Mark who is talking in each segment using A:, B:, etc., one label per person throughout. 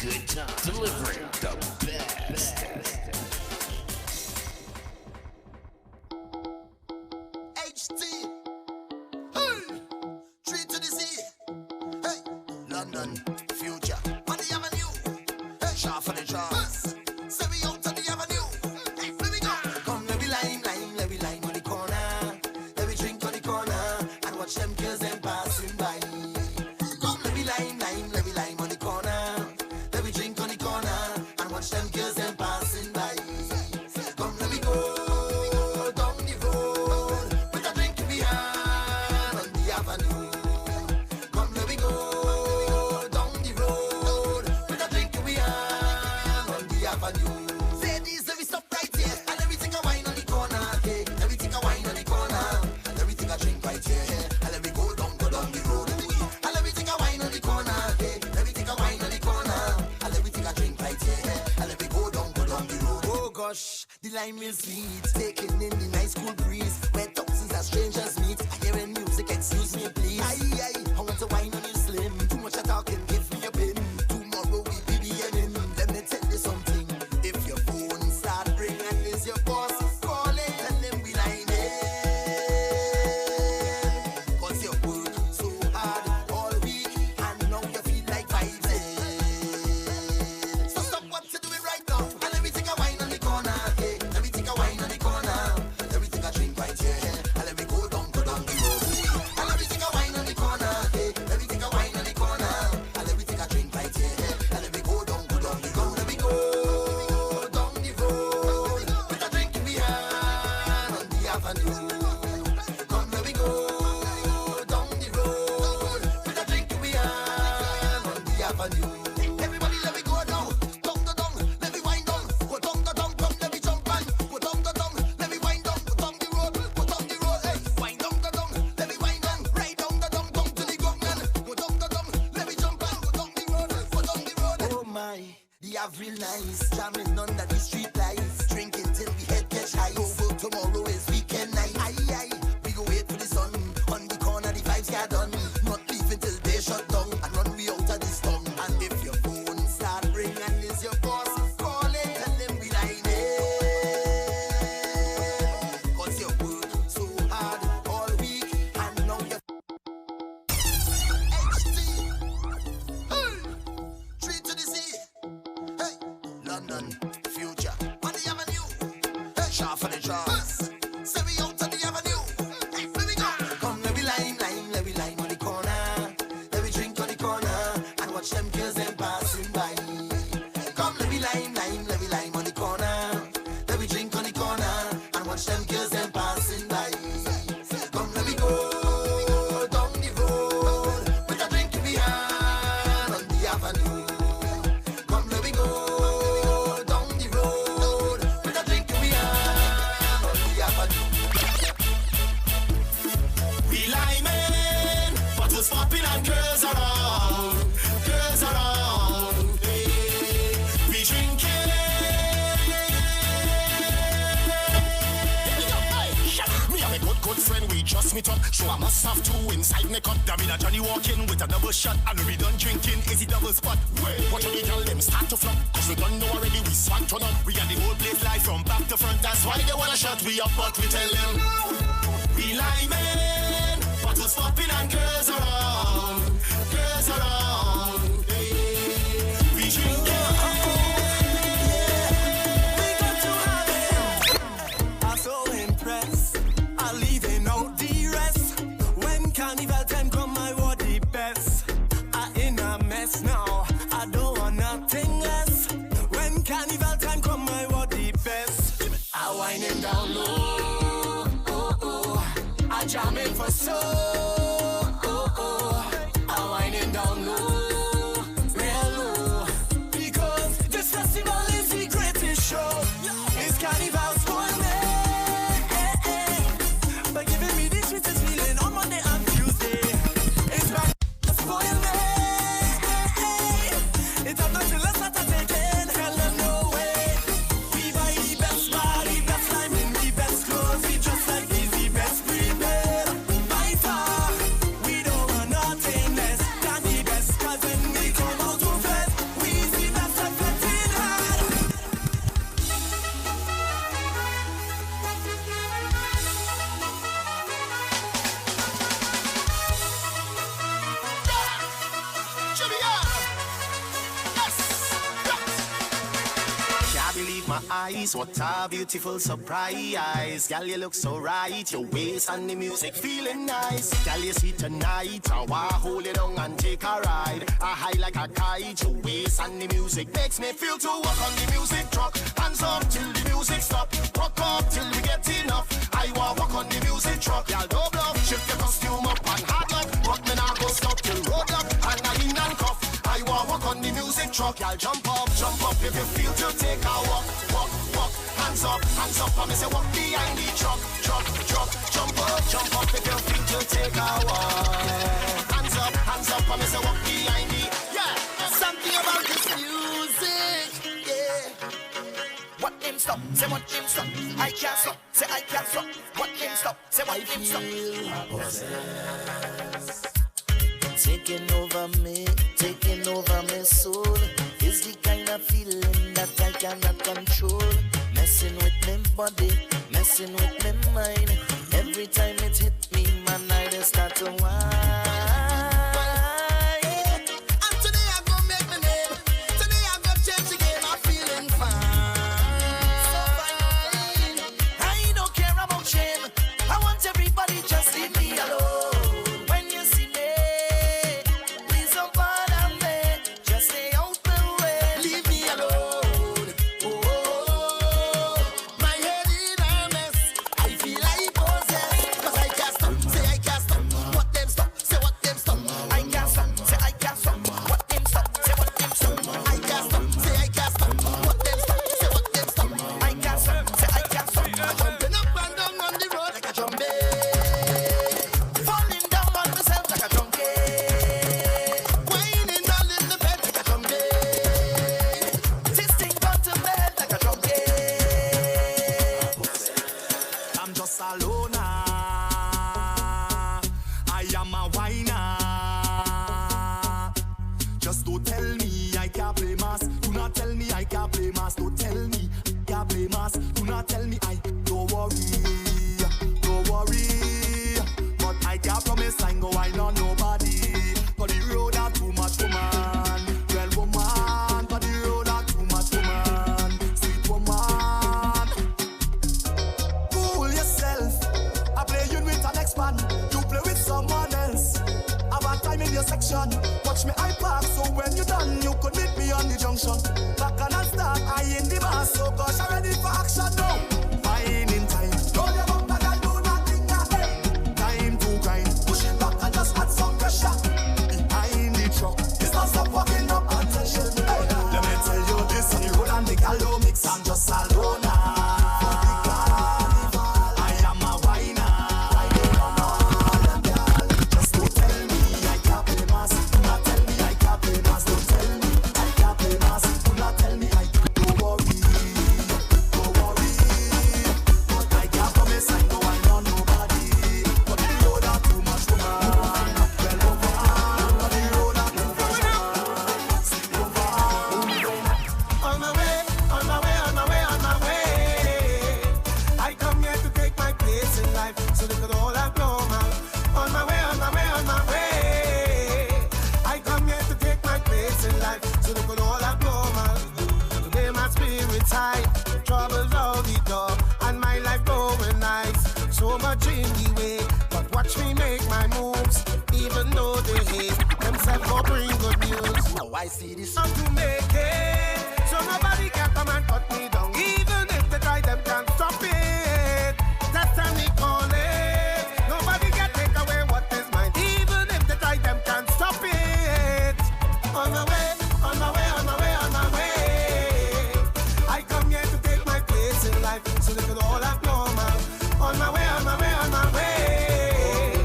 A: good time, delivering the best.
B: HT, hey, 3 to the Z, hey, London, future, on the avenue, hey, sharp for the jaws, say we out on the avenue, hey, let me go. Come, let me lime on the corner, let me drink on the corner, and watch them girls them passing by. Come, let me lime on the corner, let me drink on the corner, and watch them girls them passing by. Come, let me go down the road with a drink in my hand on the avenue. Come, let me go down the road with a drink in my hand on the avenue. Say this, let me stop right here, and let me take a wine on the corner. Okay, let me take a wine on the corner, and let me take a drink right here, and let me go down the road. And let me take a wine on the corner. Okay, let me take a wine on the corner, and let me take a drink right here, and let me go down the road. Oh gosh, the lime is sweet, taking in the nice cool breeze, where thousands of strangers meet. I hearing music, excuse me please. Aye, I want to wine on you slim. Too much of talking, give me a pin. Tomorrow we be beginning. Let me tell you something. If your phone start ringing and is your boss calling, tell him we line in. Cause you work so hard all week, and now you feel like vibing. So stop what you're doing right now, and let me take a wine on the corner. Okay, let me take a wine on the corner, let me take a drink right here, and let me go down the road. And let me take a wine on the corner. Okay, let me take a wine on the corner, and let me take a drink right here, and let me go down the road. Let me go down the road with a drink in my hand on the avenue. Come, let me go down the road with a drink in my hand on the avenue. Everybody, let me go down, let me wind down, go down, come, let me jump on, go down, let me wind down, go down the road, hey, wind down, let me wind down, right down to the gunman, go down, let me jump on, go down the road. Oh my, the Avril nice, jamming under the street lights, drinking till we head catch high. Over tomorrow is weekend night. Aye, we go wait for the sun on the corner, the vibes get done. Not leaving till they shut down and run we out of this town. And if your phone start ringing and is your boss calling, tell him we line in. Cause you work so hard all week, and now you HT, hey, 3 to the Z, hey, London, future, on the avenue, hey, sharp for the jaws, say we out on the avenue, hey, let me go. Come, let me lime on the corner, let me drink on the corner, and watch them girls them passing by. Come, let me lime on the corner, let me drink on the corner, and watch them girls them passing by. Come, let me go down the road with a drink in my hand on the avenue. Come, let me go down the road with a drink in my hand on the avenue.
C: We liming, bottles popping and girls around, hey. We drinking. Me have a good friend, we just meet up. Show I must have two inside my cup. Damn a Johnny walking with a double shot, and we done drinking. Is it double spot? Watch on the girl them start to flop, cause we don't know already we swag turn up. We got the whole place live from back to front. That's why they wanna shut we up, but we tell them we liming, bottles popping and girls around, hey. We drinking.
D: I'm so impressed, I'm leaving out the rest. When carnival time come, I want the best. I in a mess now, I don't want nothing less. When carnival time come, I want the best. I winding down low, I jamming for so, I winding down low, real low. Because this festival is the greatest show. It's carnival's for me. By giving me the sweetest feeling on Monday and Tuesday. It's back to spoil me. It's a nothing less that I take in. Hell no way. We buy the best bar, the best lime, in the best clothes. We just like the best prepared. By far.
C: my eyes. What a beautiful surprise. Girl, you look so right. Your waist and the music feeling nice. Girl, you see tonight. I wanna hold it on and take a ride. I high like a kite. Your waist and the music makes me feel to walk on the music truck. Hands up till the music stop. Walk up till we get enough. I wanna walk on the music truck. Y'all don't bluff. Shift your costume up and hard luck. But me nah go stop till roadblock. And I in and cuff. I wanna walk on the music truck. Y'all jump up if you feel to take a walk, walk, walk. Hands up, and me say walk behind the truck, truck, truck. Jump up if you feel to take a walk. Hands up, and me say walk behind the, yeah.
B: Something about this music, yeah.
E: What him stop? Say what him stop? I can't stop. Say I can't stop. What him stop? Say what him stop?
B: Taking over me soul is the kind of feeling that I cannot control. Messing with me body, messing with me mind. Every time it hit me, man, I just start to whine. And today I'm gonna make my name. Today I'm gonna change the game. I'm feeling fine. So fine.
E: I don't care about shame. I want everybody just leave me alone. When you see me, please don't bother me. Just stay out the way.
B: Leave me alone. Oh, my head in a mess. I feel like possessed. 'Cause I can't stop. Say I can't stop. What them stop? Say what them stop.
E: I can't stop. Say I can't stop. What him stop? Say what him stop.
B: I can't stop. Say I can't stop. What them stop? Say what them stop.
E: I can't stop. Say I can't stop.
B: I'm jumping up and down on the road like a jumping.
E: Falling down on myself like a junkie.
B: Whining all in the bed like a jumping.
E: Twisting down to bed like a junkie.
D: I'm just a loner. I am a whiner. Just don't tell me I can't play mass. Do not tell me I can't play mass. Don't tell me I can't play mass. Do not tell me I don't worry. But I can't promise I ain't go wine on nobody. But the road are too much woman. Well woman, but the road are too much woman. Sweet woman. Fool yourself. I play you with an ex-man. You play with someone else. Have a time in your section. Watch me I park, so when you done, you could meet me on the junction. Back and I'll start, I in the bar, so gosh, I'm ready for action now. Fine in time. Roll your bumper and do nothing again. Time to grind. Push it back and just add some pressure. Behind the truck, it's not stop walking up attention. Hey, let me tell you this, on the road and the gallo mix, I'm just a loner. I am a whiner. Just don't tell me I can't play mass. Do not tell me I can't play mass. Don't tell me I can't play mass. Do not tell me I don't worry. But I can't promise I go on nobody. But the road are too much woman. Well woman, but the road are too much woman. Sleep woman.
E: On my way, on my way, on my way, on my way. I come here to take my place in life so they could all have normal. On my way, on my way, on my way. I come here to take my place in life so they could all have normal. Today my spirit's high, troubles all the door, and my life going nice. So much in the way, but watch me make my moves, even though they hate themselves for bring good news.
B: Now I see this.
E: I'm to make it, so nobody can come and cut me down. Even if they try, them can't stop it. That's how we call it. Nobody can take away what is mine. Even if they try, them can't stop it. On my way, on my way, on my way, on my way. I come here to take my place in life so they could all have normal. On my way, on my way, on my way.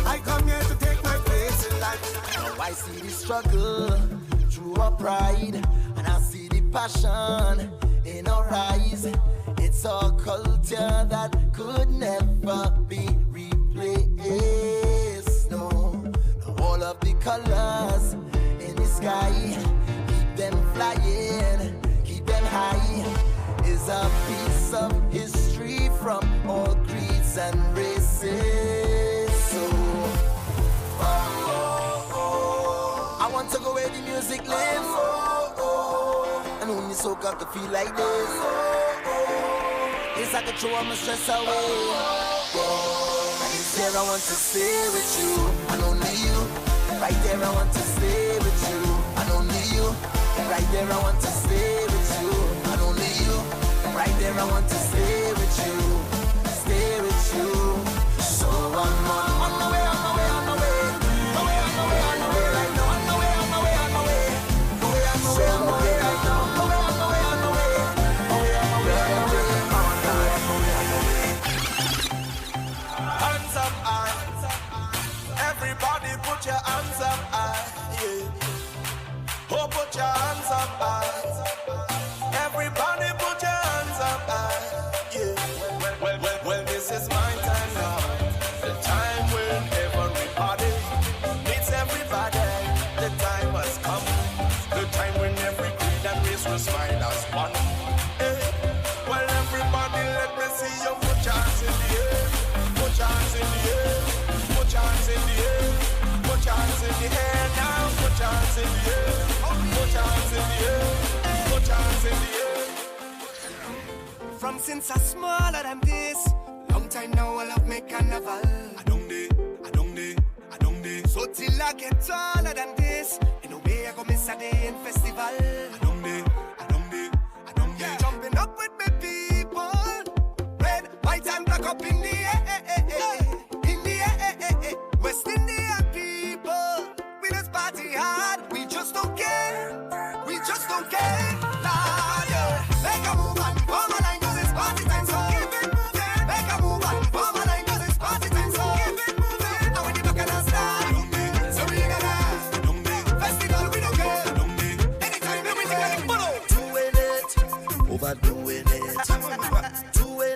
E: I come here to take my place in life.
B: Now I see the struggle through our pride, and I see the passion in our eyes. It's a culture that could never be replaced. No, all of the colors in the sky, keep them flying, keep them high, is a piece of history from all creeds and races. So, I want to go where the music lives, and only so got to feel like this. Yes, I can throw all my stress away. Right there, I want to stay with you, and only you. Right there, I want to stay with you, and only you. Right there, I want to stay with you, and only you. Right there, I want to stay with you, stay with you. So I'm on my way, on my way, on my way, on my way, on my way, on my way right now, on my way, on my way, on my way, on my way, on my way, on my way right now, on my way, on my way, on my way, on my way, on my way, on my way, on my way.
D: Hands up high. Everybody put your hands up high. Yeah. Oh, put your hands up high. Everybody put your hands up high. Yeah. Well, this is my time now. The time when everybody meets everybody. The time has come. The time when every creed and race will smile as one. Hey. Well, everybody, let me see you put your hands in the air. Put your hands in the air. Put your hands in the air. Put your hands in the air now. Put your hands in the air. Put your hands in the air. Put your hands in the air. From since I smaller than this, long time now I love me carnival. I don't day. So till I get taller than this, in a way I go miss a day in festival. I don't day. Yeah. Jumping up with my people, red, white and black up in the air, in the air. West Indian people, we just party hard, we just don't care, Nah, yeah. Make a move and form a line 'cause it's party time, so keep it moving. Make a move and form a line 'cause it's party time, so keep it moving. And when you look at us now, so we gonna festival, we don't care. Anytime that we take a doing it, overdoing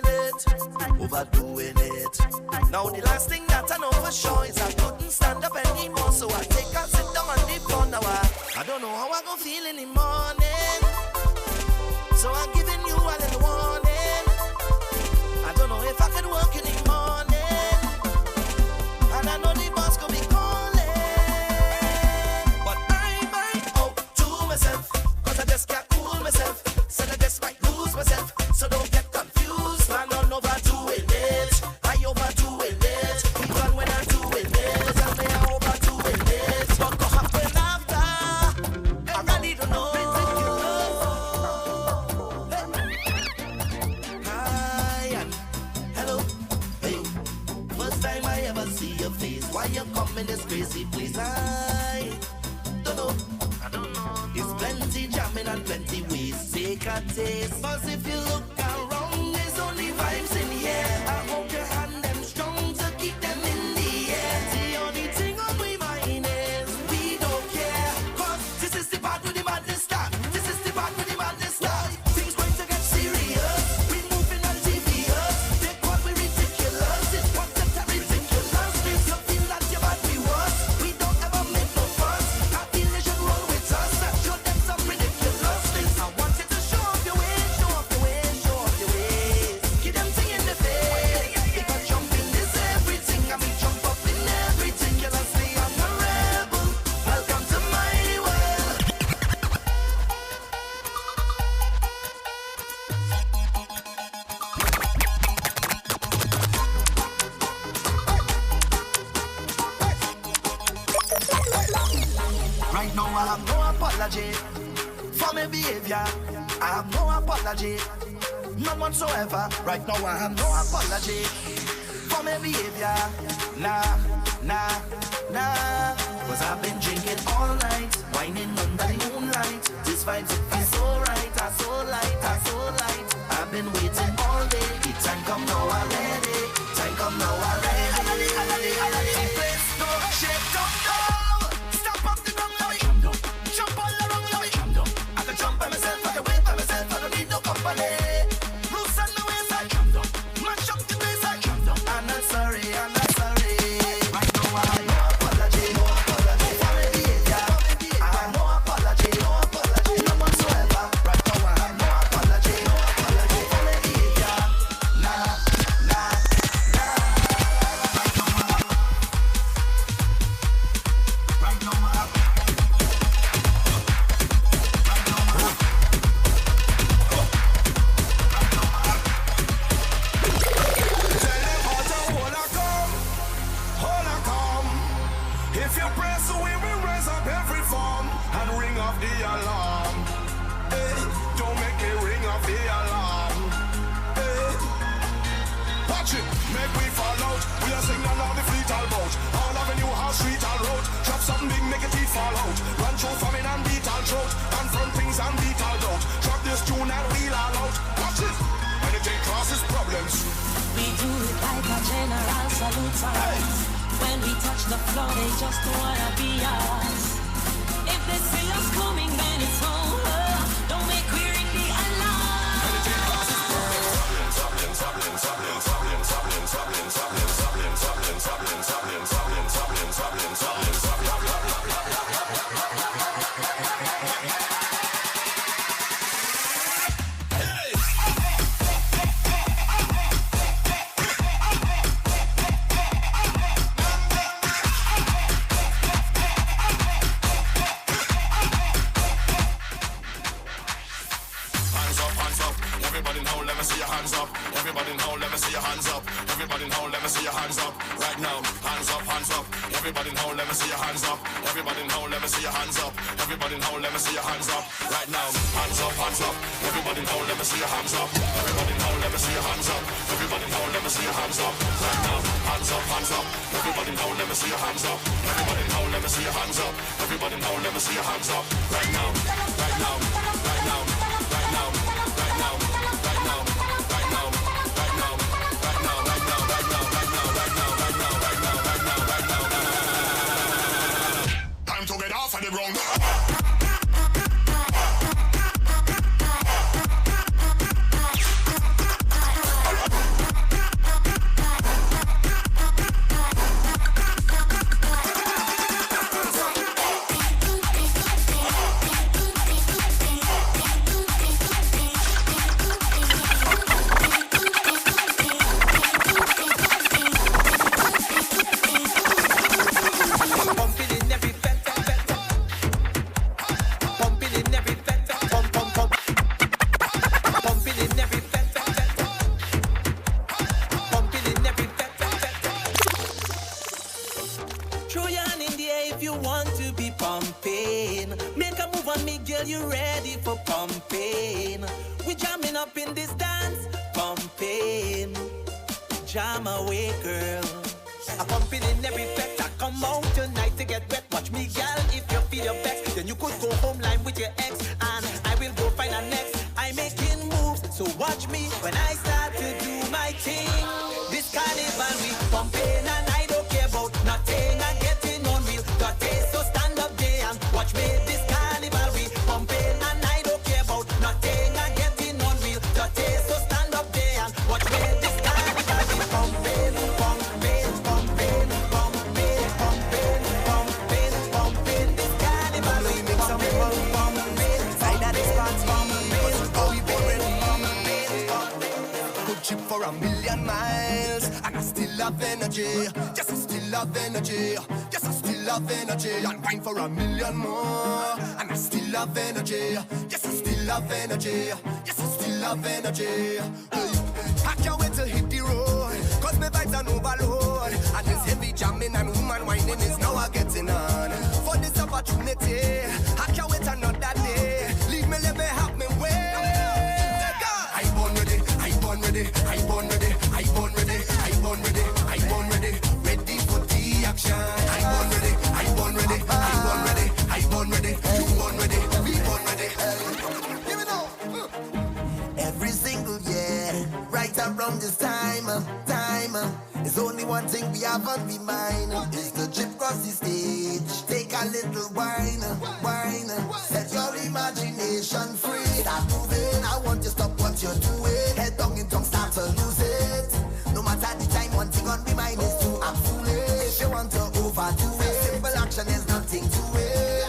D: it, overdoing it. Now the last thing that I know for sure is I couldn't stand up anymore, so I take a sit down on the floor now. I don't know how I gon' feel in the morning, so I'm giving you a little warning. I don't know if I can work in the morning, and I know the boss gon' be calling, but I might out to myself, 'cause I just can't cool myself. Said I just might lose myself, so don't get confused. Man, I'm overdoing it, I overdoing it. Even when I'm doing it, tell me I'm overdoing it. What could happen after? I really don't know. Hi and hello, hey. First time I ever see your face. Why you come in this crazy place? I don't know. It's plenty jamming and plenty ways. Take a taste. 'Cause if you look around, there's only vibes in here. I hope your hand them strong to keep them in the air. The only thing on my mind is we don't care. 'Cause this is the part where the madness start. This is the part where the madness start. Things going to get serious. We moving on TVs. They call me ridiculous. It's what that ridiculous. If you feel that you're bad, we was. We don't ever make no fuss. I feel you should roll with us. Show them some ridiculous things. I want you to show off your ways, show off your ways, show off your ways. Give them thing in the face. Because jumping is everything. I mean jump up in everything. You don't say I'm a rebel. Welcome to my world. Right now I have no apology for my behavior. I have no apology, none whatsoever. Right now I have no apology for my behavior. Nah. 'Cause I've been drinking all night, whining under the moonlight. This vibes it feels so right, so light. I've been waiting all day. The time come now already. Time come now already. Please don't shake, don't go. Stop up the ground, now we jump all around, now we I can jump by myself, I can wait by myself, I don't need no company. Loose on the wayside, mash up the place, I'm not sorry. Right now I have no apology for my behavior. I have no apology, none whatsoever. Right now I have no apology for my behavior. Nah. Right now
C: things and beat all out. Drop this tune and wheel all out. Watch it. Anything causes problems.
F: We do it like a general salute. Hey. When we touch the floor, they just wanna be us. If they see us coming, then it's over. Don't make we ring the alarm.
C: Anything causes problems. Everybody now, let me see your hands up. Everybody now, let me see your hands up. Everybody now, let me see your hands up. Right now, hands up, hands up. Everybody now, let me see your hands up. Everybody now, let me see your hands up. Everybody now, let me see your hands up. Right now, hands up, hands up. Everybody now, let me see your hands up. Everybody now, let me see your hands up. Everybody now, let me see your hands up. Right now, hands up, hands up. Everybody now, let me see your hands up. Everybody now, let me see your hands up. Everybody now, let me see your hands up. Right now, right now, right now, right now, right now. Time to get off of the ground.
G: For a million more, and I still have energy. Yes, I still have energy. Yes, I still have energy. I can't wait to hit the road, cause my vibes are overload. And this heavy jamming and woman whining is now I'm getting on. For this opportunity, I can't wait another day. Leave me, let me have me way. I born ready, I born ready, I born ready, I born ready, I born ready, I born ready, ready for the action. I born ready, I born ready, I born ready, I born ready, you born ready, we born ready. Give it up.
B: Every single year, right around this time, there's only one thing we have on we mind. It's the trip cross the stage. Take a little wine, set your imagination free. Start moving, I want you to stop what you're doing. Head down in tongue, start to lose it. No matter the time, one thing on my mind is to act foolish. If you want to overdo it, simple action is nothing to it.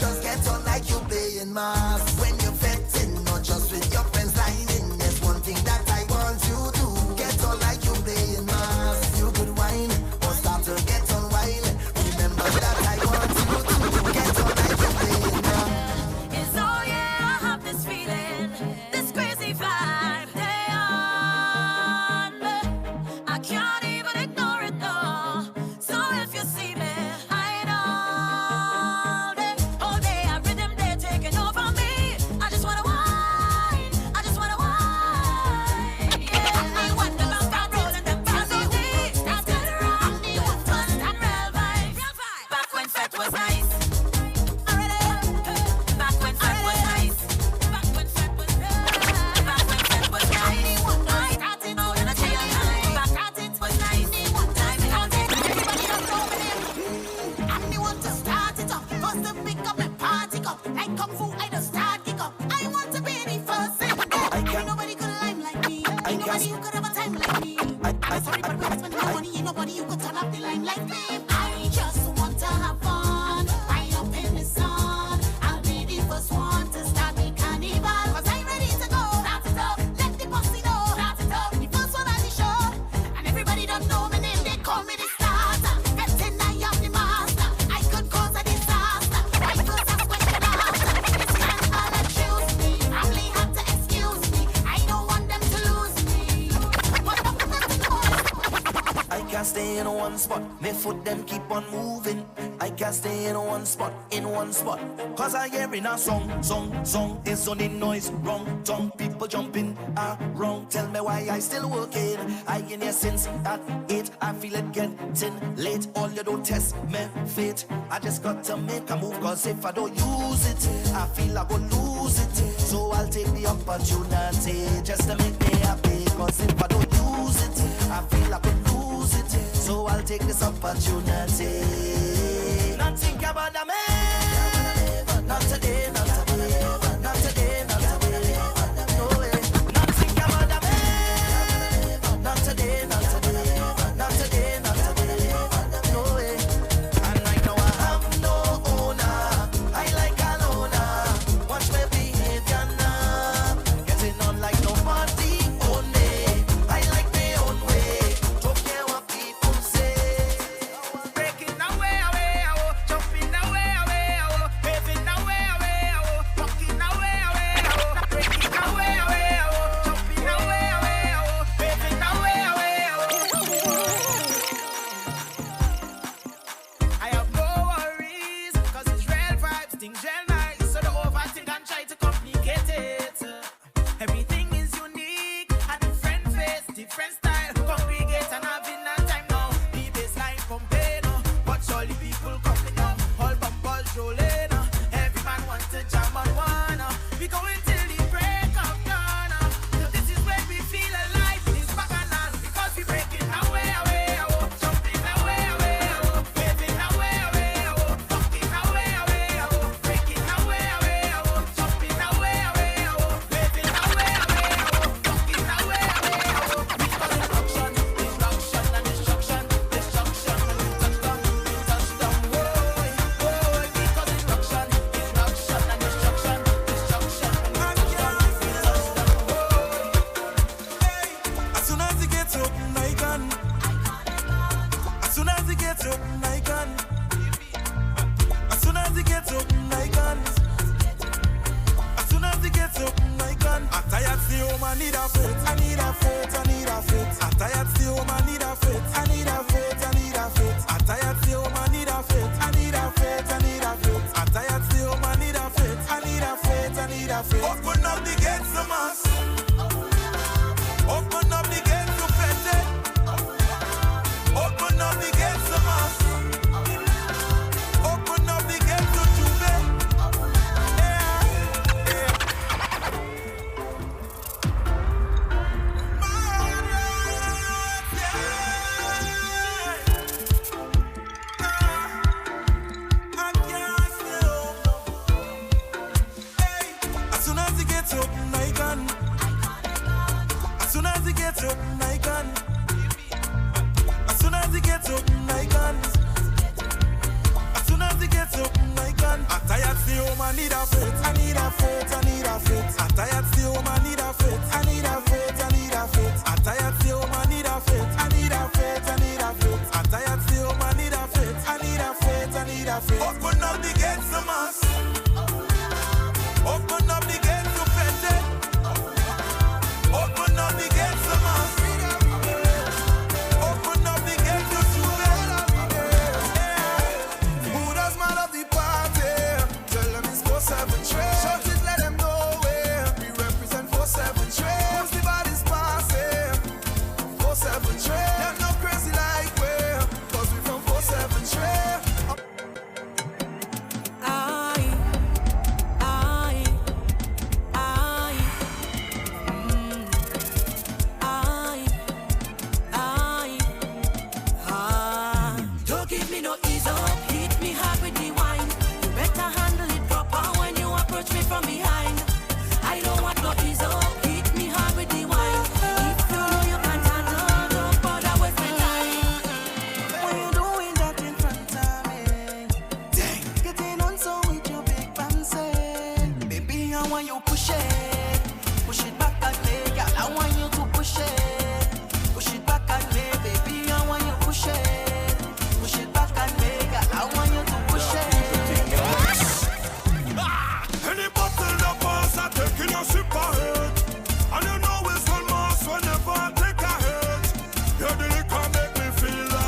B: Just get on like you're playing mass. When you're fetting, not just with your friends lining. There's one thing that I want you to do. Get on like you're playing mass. You could whine or start to get on wild. Remember that I want you to get on like you're playing mass.
F: It's oh yeah, I have this feeling, this crazy vibe day on me. I can't even ignore it though. So if you see me, I know that all day I rhythm, they're taking over me.
H: can't stay in one spot. My foot them keep on moving. I can't stay in one spot, Cause I hearing a song. It's on the noise, wrong tongue. People jumping wrong. Tell me why I still working. I in here since at 8. I feel it getting late. All you do test me fate. I just got to make a move. Cause if I don't use it, I feel I go lose it. So I'll take the opportunity just to make me happy. Cause if I don't use it, I feel I could lose it. So I'll take this opportunity. Not think about the man. Not today, not today. Not today, not today. No way. Not think about the man. Not today, not today. Not today, not today. No way. And right now I have no owner. I like an owner. Watch me behavior now. Getting on like nobody own me. I like my own way. Don't care what people say.
I: Breaking away, jumping away, paving away, walking away, breaking away, jumping away, paving away. I have no worries, cause it's real vibes, things real nice. So don't overthink and try to complicate it. Everything is unique, a different face, different style. Congregate and having a time now. The baseline pumping, watch all the people coming up. All bumpers rolling, every man wants to jam on one. We going till the break of dawn. So this is where we feel alive. It's bacchanal because we breaking away, jumping away, paving away, walking away, breaking away, jumping away, paving away, walking away. Because instruction and destruction, and touchdown, whoa. Because instruction and destruction, and touchdown,
D: As soon as it gets open, I can. As soon as it gets open, I can. As soon as it gets open, I can. As soon as it gets open, I can. I'm tired, stay home, I need a faith. I need a faith, I need a faith. I'm tired, stay home, I need a faith. I need a faith, I need a faith. I'm tired, stay home, I need a faith. I need a faith, I need a faith. I'm tired, stay home, I need a faith. I need a faith, I need a faith. Open up the gates to mass. Open up the gates to Fete. Open up the gates to mass. Open up the gates to Juve. As soon as it gets open, I can. As soon as it gets open, I can. As soon as it gets open, I can. As soon as it gets open, I can. I'm tired, stay home, I need a faith. I need a faith, I need a faith. I'm tired, stay home, I need a faith. I need a faith, I need a faith. I'm tired, stay home, I need a faith. I need a faith, I need a faith. I'm tired, stay home, I need a faith. I need a faith, I need a faith. Open up the gates to mass. Open up the gates to Fete. Open up the gates to mass. Open up the gates to Juve.
E: Who does man of the party? Tell them it's 4-7 trade. Shout it, let them know where we represent 4-7 trade. Who's the baddest passing? 4-7 trade. They're not crazy like we, cause we from 4-7 trade.
F: Don't give me no ease up, hit me hard with the wine. You better handle it proper when you approach me from behind. I don't want no ease up, hit me hard with the wine. If you know you can't handle, don't bother waste my time.
E: When you doing that in front of me, getting on so with your big fancy. Baby, I want you push it back at me, girl. I want you to push it back at me, baby. I want you push it back at me, girl. I want you to push it.
C: Any bottle that pass, I take in your super head. And you know it's one mass whenever I take a hit. Your the liquor make me feel like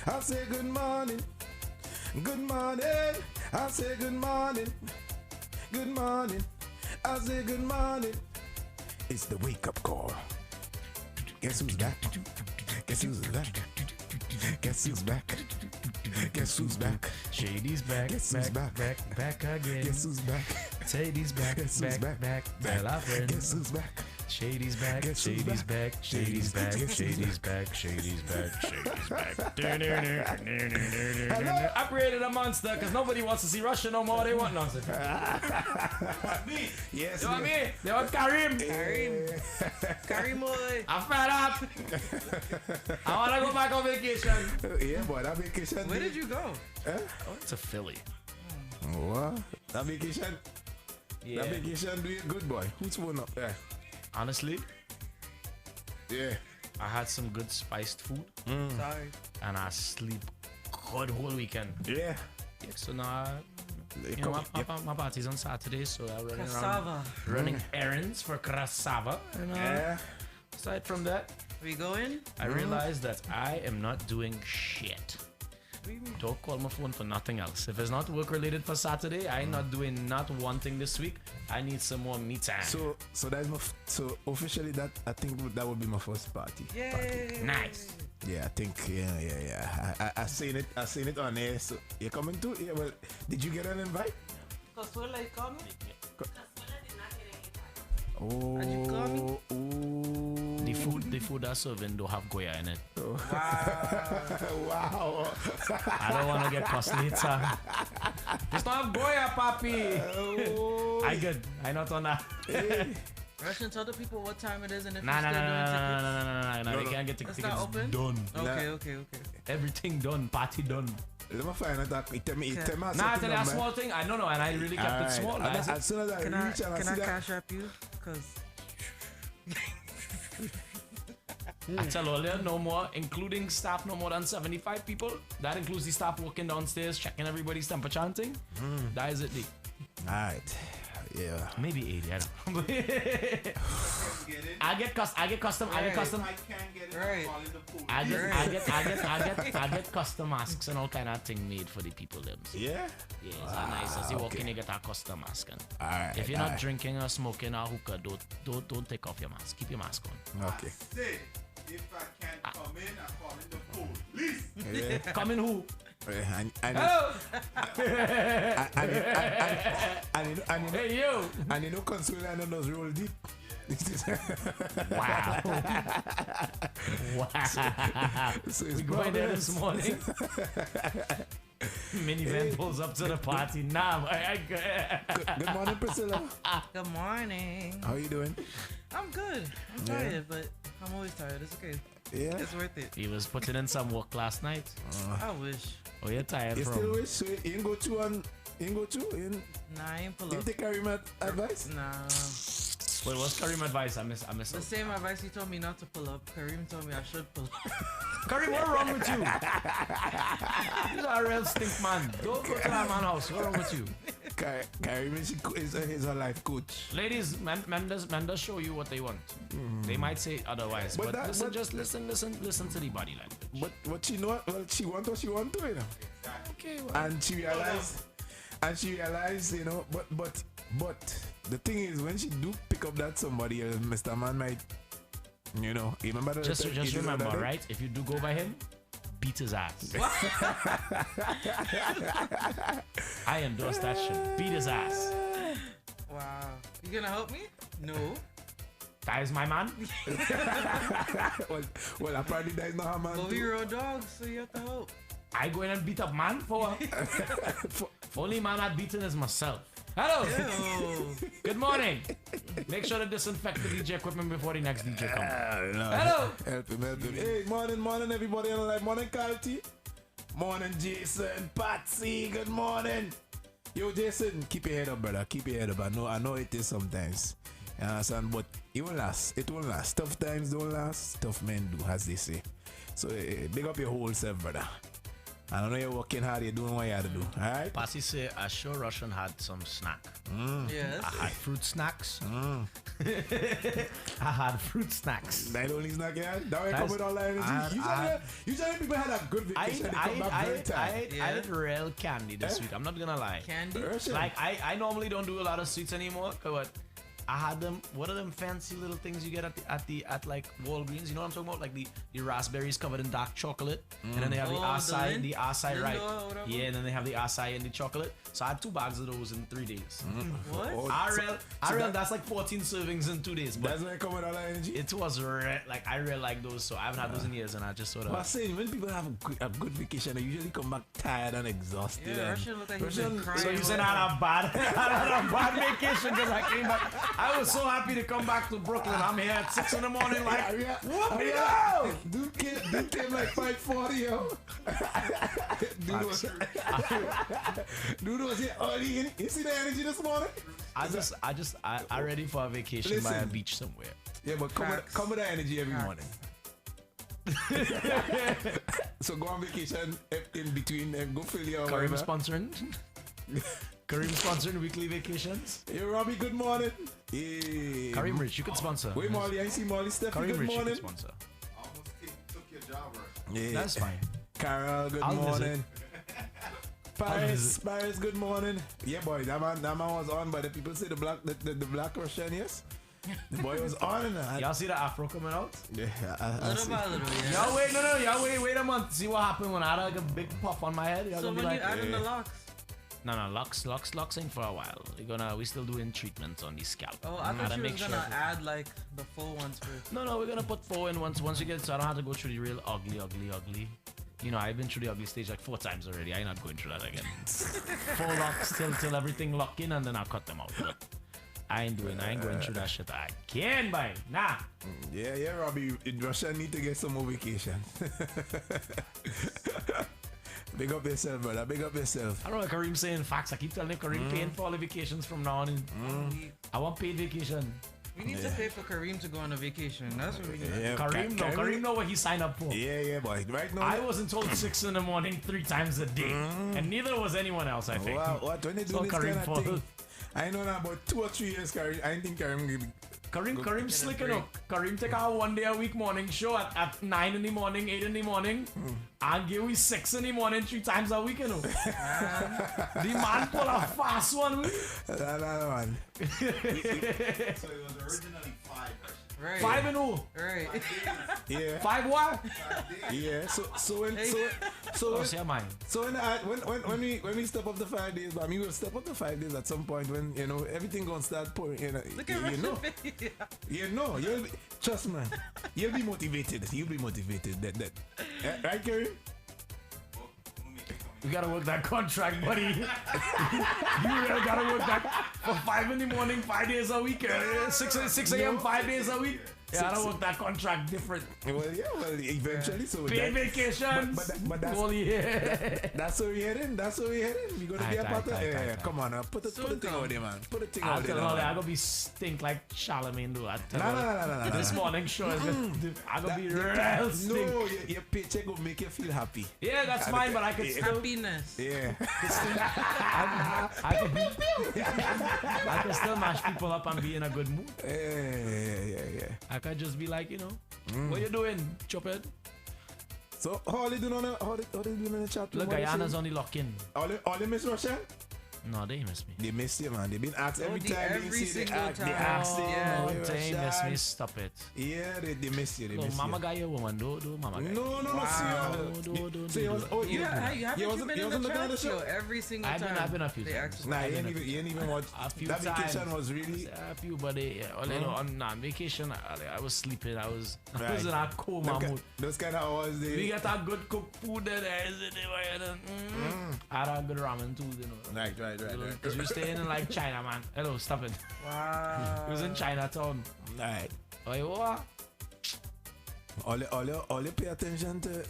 J: I say good morning. Good morning. I say good morning. Good morning. I say good morning. It's the wake up call. Guess who's back? Guess who's back? Guess who's back? Guess who's back?
K: Shady's back.
J: Guess who's back?
K: Back again.
J: Guess who's back?
K: Shady's back.
J: Guess who's back?
K: Tell our friends.
J: Guess who's back?
K: Shady's back.
J: Guess who's
K: Shady's
J: back?
K: back. Shady's back.
J: Guess who's
K: Shady's back. Shady's back. Shady's back. Upgraded a monster because nobody wants to see Russia no more. They want nonsense.
J: Yes.
K: They want me. They want Karim.
I: Karim boy.
K: I'm fed up. I want to go back on vacation.
J: Yeah, boy, that vacation.
I: Where did you go?
K: I went to Philly.
J: What? That vacation?
K: Yeah.
J: That vacation do you good, boy. Who's phone up there?
K: Honestly,
J: Yeah.
K: I had some good spiced food
I: Sorry.
K: and I sleep good whole weekend.
J: Yeah.
K: Yeah, so now, my party's on Saturday, so I'm running
I: Cassava.
K: around running errands for cassava. And,
J: Yeah.
K: aside from that,
I: We going?
K: I realized that I am not doing shit.
I: What do you mean?
K: Don't call my phone for nothing else. If it's not work related for Saturday, I'm not doing not one thing this week. I need some more me time.
J: So that's my so officially that I think that would be my first party.
I: Yay.
K: Nice.
J: Yeah, I think I seen it on there. So you're coming too? Yeah. Well, did you get an invite?
I: Consuela, you coming?
J: Oh.
I: Did you call me?
J: Oh.
K: The food that's serving don't have Goya in it.
J: Wow.
K: I don't want to get cussed later. Just don't have Goya, papi.
J: Oh.
K: I good. I not on that.
I: Russian, tell the people what time it is and if
K: Nah,
I: you're
K: nah,
I: still
K: nah,
I: doing
K: nah,
I: tickets.
K: nah, nah,
J: No,
K: they
J: no.
K: can't get
I: It's
K: tickets
I: not open?
K: done.
I: Okay.
K: Everything done. Party done.
J: Let me find out. Tell me.
I: Okay.
J: Tell me.
K: Nah, I tell you a small thing. I don't know, and I really kept it small. Like,
J: As soon as I
I: Can I
J: reach and I see that.
I: cash up you? Because
K: I tell all you, no more, including staff, no more than 75 people. That includes the staff walking downstairs, checking everybody's temperature and thing. That is it, D.
J: Alright. Yeah.
K: Maybe 80, I don't know. I get custom.
I: Right.
K: I get custom masks and all kind of thing made for the people them. So,
J: Yeah.
K: yeah, it's nice. As you walk in, you get a custom mask. And
J: Alright.
K: if you're not drinking or smoking or hookah, don't take off your mask. Keep your mask on.
J: Okay.
C: If I can't come in, I call in the police.
J: Yeah.
K: Come in who? Hello. Hey you.
J: And you know, Consuela knows roll deep.
K: Wow. Wow.
J: So it's
K: We going there this
J: problems.
K: morning. Minivan pulls up to the party. Nah,
J: Good morning, Priscilla.
I: good morning.
J: How you doing?
I: I'm good. I'm
J: Yeah.
I: tired, but I'm always tired. It's okay.
J: Yeah.
I: It's worth it.
K: He was putting in some work last night.
I: I wish.
K: Oh, you're tired
J: You
K: from?
J: still wish? So you ain't go through and you ain't go through? You ain't,
I: Nah, I ain't pull
J: you
I: up.
J: take Karim advice?
I: Nah.
K: Wait, what's Karim advice? I miss
I: The
K: it.
I: same advice he told me not to pull up. Kareem told me I should pull up.
K: Karim, what's wrong with you? You're a real stink man. Don't go to that man house. What's wrong with you?
J: Karim is a life coach.
K: Ladies, men does show you what they want. They might say otherwise,
J: But
K: but,
J: that-
K: listen,
J: but-
K: just listen to the body language.
J: But she know well she want what she want to, you know.
K: Okay, well,
J: And she realized, you know, but the thing is when she do pick up that somebody else, Mr. Man might, you know, you remember that
K: just
J: you know
K: remember,
J: that-
K: right? If you do go by him, beat his ass. I endorse that shit. Beat his ass.
I: Wow. You gonna help me? No.
K: That is my man.
J: well, apparently that is not her man.
I: But we
J: too.
I: were dogs, so you have to help.
K: I go in and beat up man for only man I've beaten is myself. Hello.
I: Ew.
K: Good morning. Make sure to disinfect the DJ equipment before the next DJ comes.
J: No.
K: Hello.
J: Help him. Hey, morning, everybody on the live. Morning, Carty. Morning, Jason. Patsy, good morning. Yo, Jason, keep your head up, brother. Keep your head up. I know it is sometimes. You understand? But it won't last. It won't last. Tough times don't last. Tough men do, as they say. So, big up your whole self, brother. I don't know you're working hard, you're doing what you have to do. Alright?
K: Passy say, I sure Russian had some snack.
L: Yes.
K: I had fruit snacks. I had fruit snacks.
J: That only snack you had? That way come
K: That's-
J: with all that energy. Usually people had a good vacation. They come back very tired.
K: I ate real candy this week. I'm not gonna lie.
L: Candy?
K: Like I normally don't do a lot of sweets anymore, but I had them. What are them fancy little things you get at like Walgreens? You know what I'm talking about? Like the raspberries covered in dark chocolate, and then they have the acai, the acai, right? Yeah, and then they have the acai and the chocolate. So I had 2 bags of those in 3 days.
L: What?
K: I real. That's like 14 servings in 2 days. But
J: That's why I come with all that energy.
K: it was like I really like those, so I haven't had those in years, and I just sort
J: But I'm
K: of.
J: saying, when people have a good vacation, they usually come back tired and exhausted.
L: Yeah,
J: and
L: Russian looked like he's been crying.
K: So you said I had a bad vacation because I came back. I was so happy to come back to Brooklyn. I'm here at 6 in the morning, like, what me go?
J: Dude came like 5:40, yo. Dude was here early. You see the energy this morning?
K: I ready for a vacation by a beach somewhere.
J: Yeah, but come with that energy every morning. So go on vacation in between and go fill your
K: Kareem sponsoring. Kareem sponsoring weekly vacations.
J: Hey Robbie, good morning. Hey.
K: Kareem Rich, you can sponsor.
J: Wait, Molly, I see Molly Steffi,
K: Kareem
J: good
K: Rich, you
J: morning.
K: can sponsor.
M: Almost took your job, Rush.
J: Yeah.
K: That's fine.
J: Carol, good
K: I'll
J: morning. Paris, good morning. Yeah, boy, that man was on, but the people say the black Russian, yes. The boy was on and that.
K: Y'all see the afro coming out?
J: Yeah,
L: Little by little, yeah.
K: Y'all wait, y'all wait a month. See what happened when I had like a big puff on my head. Y'all
L: So
K: gonna be
L: when
K: like,
L: you add in the locks.
K: no, locks ain't for a while. We still doing treatments on the scalp.
L: Oh, I
K: Gotta
L: thought you
K: make
L: was gonna
K: sure-
L: add like the full ones first.
K: No, we're gonna put 4 in once you get, so I don't have to go through the real ugly. You know, I've been through the ugly stage like 4 times already. I ain't not going through that again. 4 locks till everything lock in, and then I'll cut them out. But I ain't going through that shit. I can't buy. Nah.
J: Yeah, Robbie, Russia need to get some more vacation. Big up yourself, brother. Big up yourself.
K: I don't know what Kareem saying facts. I keep telling him Kareem paying for all the vacations from now on. I want paid vacation.
L: We need to pay for Kareem to go on a vacation. That's what we need.
J: Yeah,
K: Kareem know what he signed up for.
J: Yeah, boy. Right now.
K: I wasn't told 6 in the morning 3 times a day, and neither was anyone else. I think.
J: Wow, what when they do
K: So
J: this
K: Kareem
J: kind of
K: fault.
J: thing? I know now about 2 or 3 years, Kareem. I think Kareem will be.
K: Kareem slick enough. Kareem take our 1 day a week morning show at 9 in the morning, 8 in the morning, and give we 6 in the morning 3 times a week, you know. The man pull a fast one.
J: Man.
M: So it was originally 5, Rush.
L: Right.
K: 5 and 0.
L: Right.
J: Yeah.
K: 5 what?
J: Yeah. So when
K: Oh, see mine.
J: So when we step up the 5 days, I mean we'll step up the 5 days at some point when you know everything gonna start pouring.
L: Look at
J: you know,
L: video.
J: you know, you'll be, trust me, you'll be motivated. You'll be motivated. Right, Kerry?
K: You gotta work that contract, buddy. You really gotta work that for 5 in the morning, 5 days a week. 6 a.m., 5 days a week. Yeah, I don't work that contract different.
J: Well, eventually. So
K: Paid vacations.
J: But that's
K: all year.
J: That's where we're heading. We're gonna be a part of it. Yeah, come on, put the thing out there, man. Put the thing
K: I'll
J: out there.
K: tell you, I'm gonna be stink like Charlemagne do.
J: No.
K: This morning show is I'm gonna be real stink.
J: No, your paycheck will make you feel happy.
K: Yeah, that's fine, but I could still.
L: Happiness.
J: Yeah.
K: I can still mash people up and be in a good mood.
J: Yeah.
K: I could just be like, what you doing, Chophead?
J: So how they doing on the chat?
K: Look, Guyana's on the lock-in.
J: All they miss Russia?
K: No, they miss me.
J: They miss you, man. They've been asked every time.
L: Every single time.
J: They ask you.
L: Yeah.
K: They miss me. Stop it.
J: Yeah, they miss you. They
K: No,
J: miss
K: mama
J: you.
K: guy, your woman. Do mama guy.
J: No,
K: Do.
L: You haven't been in the
J: looking at
L: chat show every single time.
K: I've been a few times.
J: Nah, you ain't even watch.
K: A few
J: That
K: times.
J: vacation was really.
K: A few, but on vacation, I was sleeping. I was in a coma mood.
J: Those kind of hours.
K: We get a good cooked food there. I had a good ramen too,
J: Right.
K: Because we staying in like China, man. Hello, stop it.
L: Wow.
K: It was in Chinatown.
J: Right.
K: Oh, what?
J: all you pay attention to.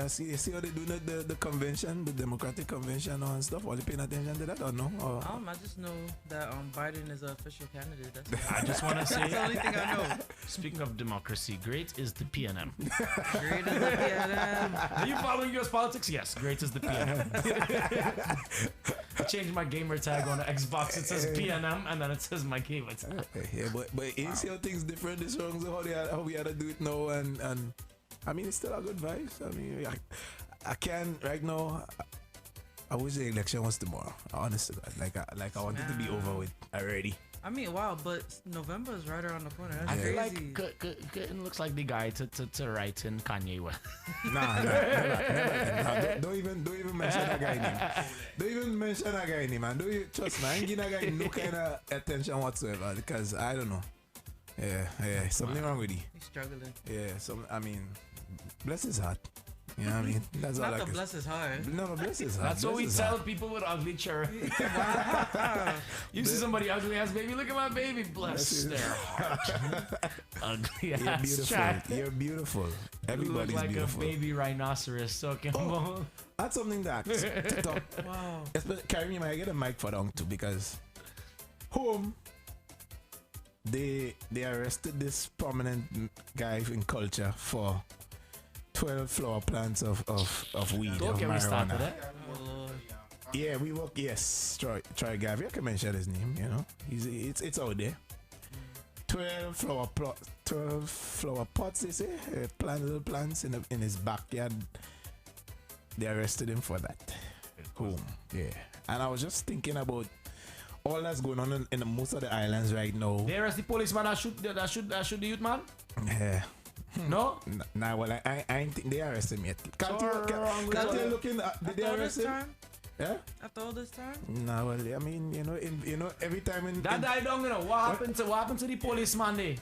J: See how they do the convention, the Democratic convention and stuff. All you paying attention to that or no? Or,
L: I just know that Biden is an official candidate. That's
K: I just want to say.
L: That's the only thing I know.
K: Speaking of democracy, great is the PNM.
L: Great is the PNM.
K: Are you following U.S. politics? Yes, great is the PNM. I changed my gamer tag on the Xbox. It says PNM and then it says my gamer tag.
J: Yeah, but you see how things different this wrong, so how we had to do it now and I mean it's still a good vibes. I mean I can't right now. I wish the election was tomorrow. Honestly, like I want it to be over with already.
L: I mean, wow, but November is right around the corner. That's
K: I feel
L: crazy.
K: like Kitten looks like the guy to write in Kanye West.
J: Nah, don't even mention that guy name. Don't even mention that guy name, man. Don't you trust me? I ain't giving that guy no kind of attention whatsoever because I don't know. Yeah, something wrong with you.
L: He's struggling.
J: Yeah, I mean, bless his heart. You know what I mean? That's all I
L: Not
J: can
L: to bless his heart.
J: No, bless his heart.
K: That's what we tell people with ugly children. You see somebody ugly ass baby, look at my baby, bless their heart. Ugly
J: You're
K: ass
J: beautiful.
K: child.
J: You're beautiful.
K: You
J: Everybody's
K: look like
J: beautiful.
K: a baby rhinoceros talking about.
J: That's something that to talk.
L: Wow.
J: Carry me, I get a mic for down too because home they arrested this prominent guy in culture for 12 flower plants of weed.
K: Don't
J: of
K: get me started,
J: marijuana. Yeah, we work. Yes, Troy Gavi. I can mention his name. You know, it's out there. 12 flower pots. They say little plants in his backyard. They arrested him for that. Home. Yeah, and I was just thinking about all that's going on in most of the islands right now.
K: They arrest the policeman that shoot the youth man?
J: Yeah.
K: No?
J: Nah, well, I ain't think they arrested me yet. Can't you looking at did they arrest him? Yeah?
L: After all this time?
J: Nah, well, I mean, you know, every time
K: that died down, you know. What happened to the policeman there?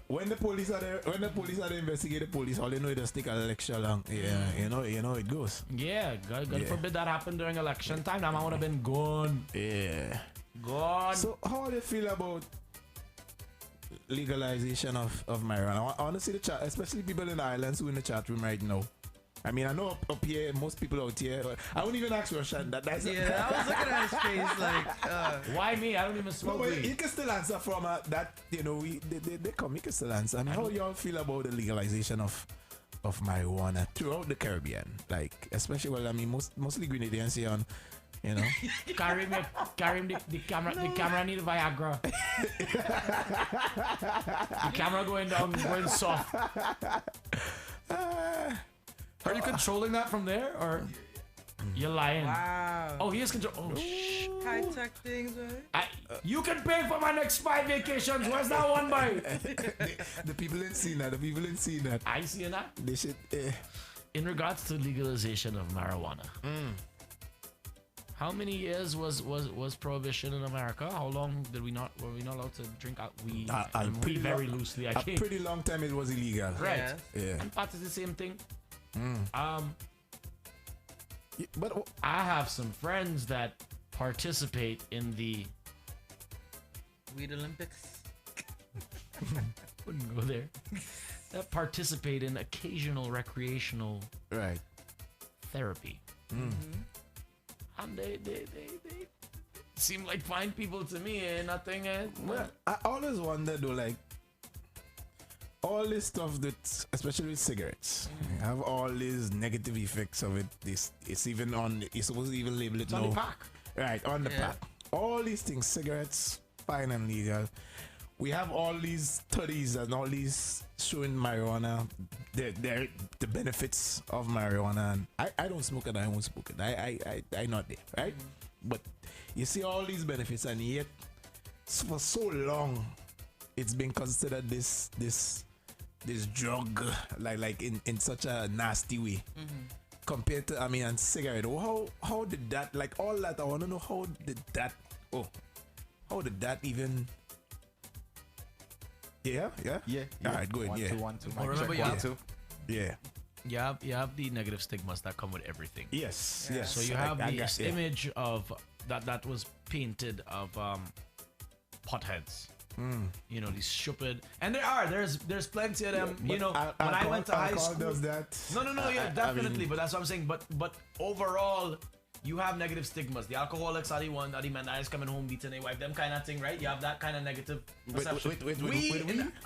J: When the police are there, to investigate the police, all they know is just take an lecture long. Yeah, you know it goes.
K: Yeah, God forbid that happened during election time. That man would have been gone.
J: Yeah.
K: Gone.
J: So how do you feel about legalization of marijuana? I want to see the chat, especially people in the islands who in the chat room right now. I mean, I know up here, most people out here. I won't even ask Roshan that. That's
L: I was looking at his face like,
K: why me? I don't even smoke
J: no, but
K: weed.
J: you can still answer from that. You know, they come. You can still answer. I mean, how y'all feel about the legalization of marijuana throughout the Caribbean? Like, especially, well, I mean, mostly Grenadians here on. You know,
K: Karim, the camera need Viagra. The camera going soft. Are you controlling that from there, or you're lying?
L: wow.
K: Oh, he is control. Oh, shh.
L: High tech things, right?
K: You can pay for my next 5 vacations. Where's that one by?
J: the people ain't seen that. The people ain't seen that.
K: I see that.
J: They should.
K: In regards to legalization of marijuana, how many years was prohibition in America? How long were we not allowed to drink weed? Weed very loosely.
J: A pretty long time it was illegal.
K: Right.
L: Yes.
J: Yeah.
K: And part is the same thing.
J: But
K: I have some friends that participate in the
L: Weed Olympics.
K: wouldn't go there. That participate in occasional recreational
J: right
K: therapy. And they seem like fine people to me. Nothing.
J: well, I always wonder though, like all this stuff that, especially with cigarettes, have all these negative effects of it. It's even on. You're supposed to even label it now.
K: On the pack.
J: Right, on the pack. All these things, cigarettes, fine and legal. We have all these studies and all these showing marijuana, the benefits of marijuana. And I don't smoke it, I won't smoke it. I not there, right? But you see all these benefits, and yet for so long it's been considered this drug, like in such a nasty way. Compared to, I mean, and cigarette. How did that, like all that? I want to know how did that even? Yeah. All right, go ahead. Yeah.
M: One, two.
K: Remember,
J: Yeah.
K: you have the negative stigmas that come with everything.
J: Yes.
K: So you have this image of that was painted of potheads. You know, these stupid, and there's plenty of them.
J: But
K: You know, when I went to high
J: alcohol
K: school,
J: does that.
K: no, yeah,
J: I
K: definitely.
J: mean-
K: But that's what I'm saying. But overall, you have negative stigmas. The alcoholics are the one, are the men that is coming home beating their wife, them kind of thing, right? You have that kind of negative perception.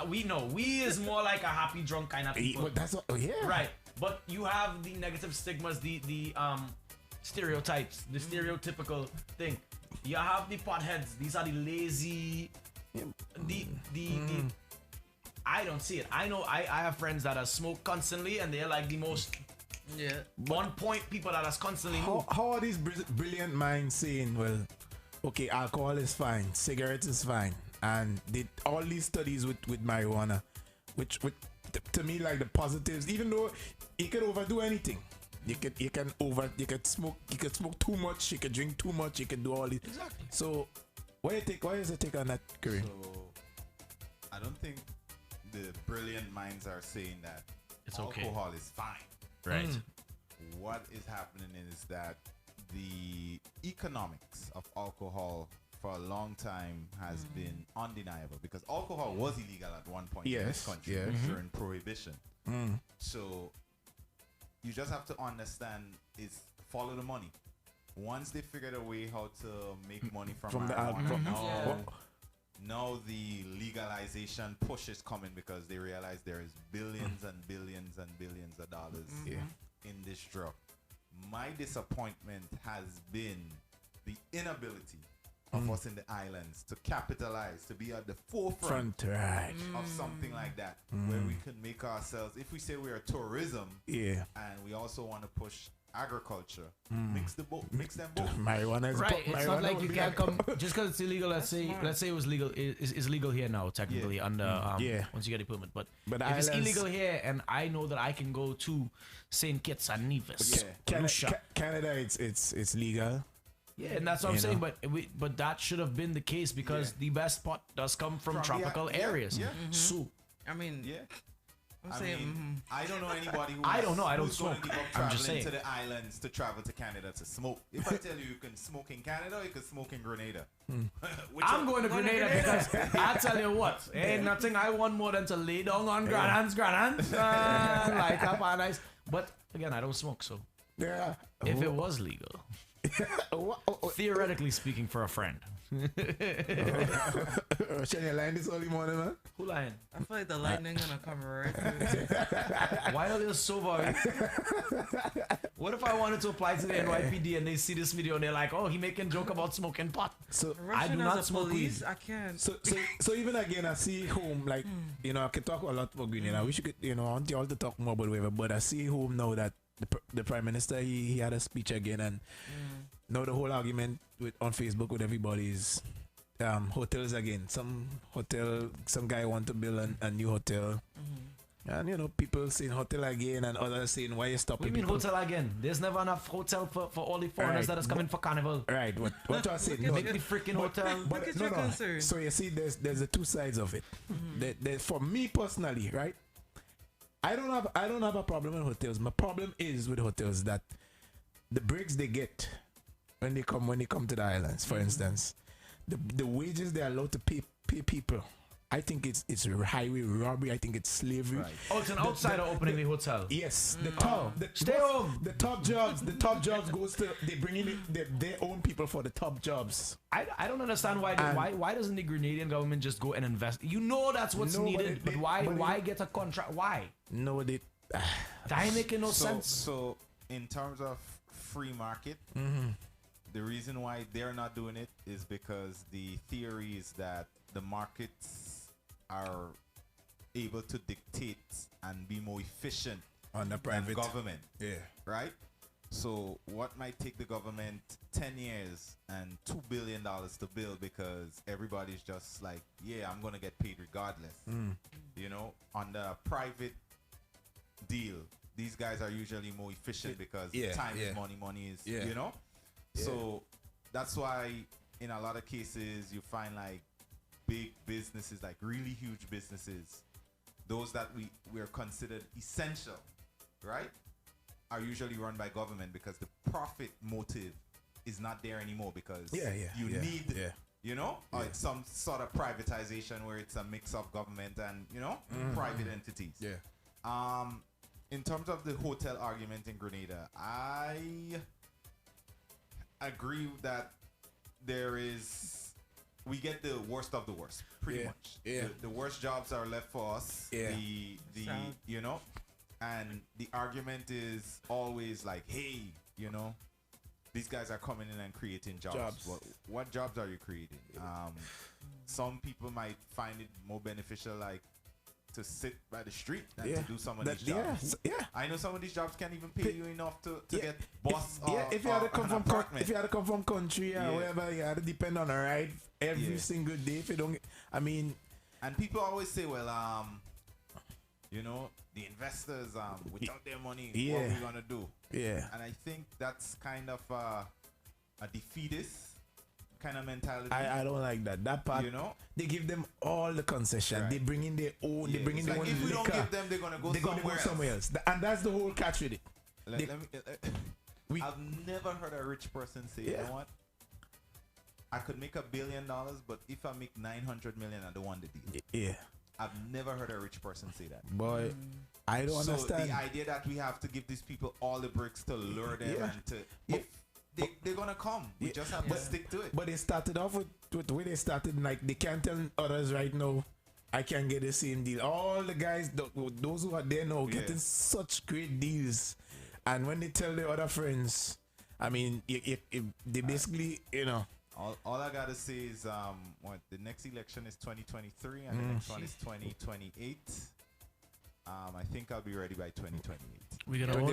K: We is more like a happy drunk kind of people.
J: But that's what,
K: Right. But you have the negative stigmas, the stereotypes, the stereotypical thing. You have the potheads. These are the lazy. I don't see it. I know I have friends that are smoke constantly, and they're like the most on point people that are constantly move.
J: How are these brilliant minds saying, well, okay, alcohol is fine, cigarettes is fine, and did all these studies with marijuana, which to me, like the positives, even though you could overdo anything. You could smoke too much, you could drink too much, you could do all this.
K: Exactly.
J: So why is your take on that, Kareem?
M: So I don't think the brilliant minds are saying that
K: It's okay.
M: alcohol is fine.
K: Right.
M: What is happening is that the economics of alcohol for a long time has been undeniable, because alcohol was illegal at one point in this country during Prohibition. So you just have to understand is follow the money. Once they figured a way how to make money from
J: the
M: marijuana, now the legalization push is coming, because they realize there is billions and billions and billions of dollars in this drug. My disappointment has been the inability of us in the islands to capitalize, to be at the forefront of something like that, where we can make ourselves, if we say we are tourism, and we also want to push agriculture, mix them both.
J: Marijuana is
K: Right. It's not like you can't come
J: come.
K: just because it's illegal. Let's say it was legal. Is legal here now technically under once you get a permit. But if it's illegal here, and I know that I can go to Saint Kitts and Nevis,
J: Canada, it's legal.
K: Yeah, and that's what I'm saying. But that should have been the case, because the best pot does come from tropical areas. So
L: I mean, I'm
M: I
L: saying,
M: mean, I don't know anybody who
K: I don't know. I don't
M: who's gonna
K: smoke.
M: give up
K: I'm just
M: traveling
K: saying.
M: to the islands to travel to Canada to smoke. If I tell you can smoke in Canada, you can smoke in Grenada.
K: I'm going to Grenada because I tell you what, ain't nothing I want more than to lay down on grandhands, like up on ice. But again, I don't smoke, so if it was legal, theoretically speaking, for a friend.
J: Shall you line this early morning, man?
K: Who lying?
L: I feel like the lightning gonna come right through.
K: Why are they so worried? What if I wanted to apply to the NYPD and they see this video and they're like, oh, he making joke about smoking pot?
J: So
K: I do not smoke
L: police,
K: weed.
L: I can't.
J: So even again, I see home, like, you know, I can talk a lot about Grenada. I wish you could, you know, I want you all to talk more about whatever, but I see home now that the Prime Minister, he had a speech again, and now the whole argument on Facebook with everybody is hotels again. Some guy want to build a new hotel. And you know, people saying hotel again, and others saying why you stopping.
K: What do you mean
J: people?
K: hotel again? There's never enough hotel for all the foreigners that is coming for carnival.
J: Right. What I said.
K: Make the freaking hotel.
J: But
L: Look at your concern.
J: So you see, there's the two sides of it. For me personally, right? I don't have a problem with hotels. My problem is with hotels that the breaks they get when they come to the islands, for instance, the wages they're allowed to pay people. I think it's highway robbery. I think it's slavery.
M: Right.
K: Oh, it's an outsider opening the hotel.
J: Yes,
K: Stay home.
J: The top jobs goes to, they bring in their own people for the top jobs.
K: I don't understand why doesn't the Grenadian government just go and invest? You know that's what's needed, but why get a contract? Why?
J: No, they.
K: That making no sense.
M: So in terms of free market, the reason why they're not doing it is because the theory is that the markets are able to dictate and be more efficient
J: on the private
M: government.
J: Yeah.
M: Right? So what might take the government 10 years and $2 billion to build, because everybody's just like, yeah, I'm going to get paid regardless. You know, on the private deal, these guys are usually more efficient because time is money is, you know? So that's why in a lot of cases you find like big businesses, like really huge businesses, those that we're considered essential, right, are usually run by government, because the profit motive is not there anymore, because you need You know, or it's some sort of privatization where it's a mix of government and private entities.
J: Yeah.
M: In terms of the hotel argument in Grenada, I agree that we get the worst of the worst, pretty much.
J: Yeah.
M: The worst jobs are left for us.
J: Yeah.
M: And the argument is always like, hey, these guys are coming in and creating jobs. What jobs are you creating? Some people might find it more beneficial, like, to sit by the street than to do some of these jobs. I know some of these jobs can't even pay you enough to get bus or
J: if you had to come
M: an
J: from
M: apartment.
J: if you had to come from country or wherever, you had to depend on a ride every single day. If you don't,
M: and people always say, well, the investors, without their money, what are we gonna do?
J: Yeah.
M: And I think that's kind of a defeatist kind of mentality.
J: I don't like that. That part, they give them all the concession. Right. They bring in their own. They bring in their own
M: if we
J: liquor.
M: don't give them, they're gonna go
J: somewhere else. And that's the whole catch with it.
M: I've never heard a rich person say, you know what? I could make $1 billion, but if I make 900 million, I don't want the deal.
J: Yeah.
M: I've never heard a rich person say that.
J: Boy, I don't understand.
M: So the idea that we have to give these people all the bricks to lure them and to they're gonna come. We just have to stick to it.
J: But they started off with the way they started, like they can't tell others right now, I can get the same deal. All the guys, those who are there now, getting such great deals. And when they tell their other friends, they basically,
M: All I gotta say is the next election is 2023 and the next one is 2028. I think I'll be ready by 2028.
K: We're gonna vote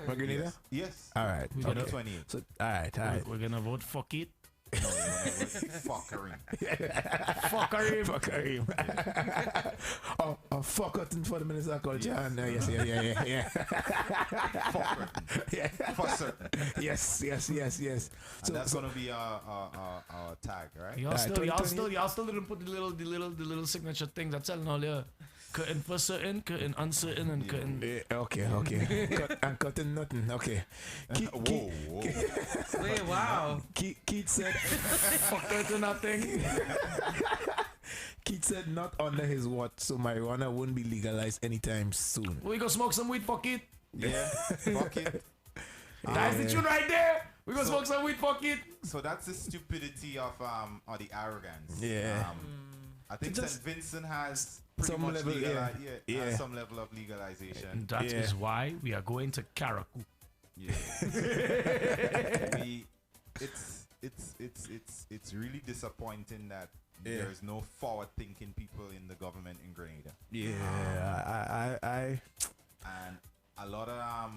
J: for Grenada?
M: Yes.
J: All right.
M: 2028.
J: So all right.
K: We're gonna vote fuck it.
M: No, fuckery.
K: Fuckery.
J: Fuck cutting for the Minister of Culture. Yes. Yeah.
M: For certain.
J: Yes.
M: So that's gonna be our tag, right?
K: Y'all still didn't put the little signature things I telling all you. Cutting for certain, cutting uncertain, and cutting.
J: Okay. Cutting nothing. Okay.
L: Wait, wow.
J: Keith said,
K: fuck cutting nothing.
J: Keith said not under his watch, so marijuana won't be legalized anytime soon.
K: We go smoke some weed, fuck it.
M: Yeah, fuck it.
K: That's the tune right there. We go smoke some weed, fuck it.
M: So that's the stupidity of or the arrogance.
J: Yeah.
M: I think St. Vincent has pretty much has some level of legalization.
K: That is why we are going to Karaku.
M: Yeah. It's really disappointing that there's no forward-thinking people in the government in Grenada.
J: Yeah, I
M: and a lot of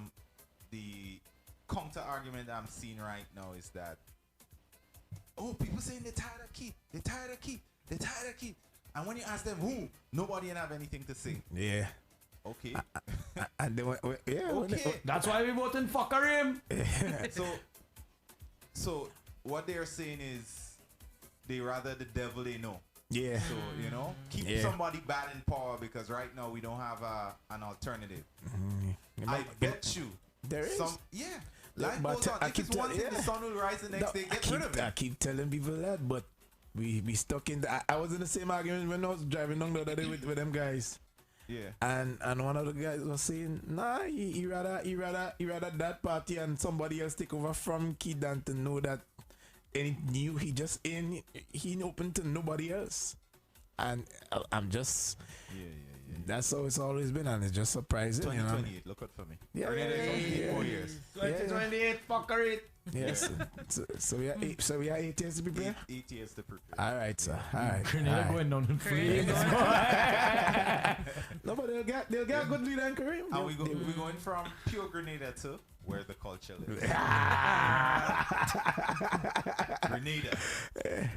M: the counter argument I'm seeing right now is that people saying they're tired of Keith. And when you ask them who, nobody have anything to say.
J: Yeah.
M: Okay.
J: And they went,
M: okay.
K: That's why we voting fucker him.
M: So what they're saying is they rather the devil they know.
J: Yeah.
M: So keep somebody bad in power because right now we don't have an alternative. I bet you
J: there is
M: some. Yeah. Life goes on. If it's one thing, the sun will rise the next day. Get rid of it.
J: I keep telling people that, but we stuck in. I was in the same argument when I was driving down the other day with them guys.
M: Yeah.
J: And one of the guys was saying, nah, he rather that party and somebody else take over from Keith than to know that any new he open to nobody else. And I'm just that's how it's always been, and it's just surprising.
M: 2028, look out for me.
J: Yeah,
M: 4 years.
K: 2028, fucker it.
J: Yes. So we are 8 years to prepare.
M: 8 years to prepare.
J: All right, sir. All right.
K: Grenada going down in flames.
J: No, but they'll get a good leader in Kareem.
M: And we're going from pure Grenada to where the culture lives. Grenada,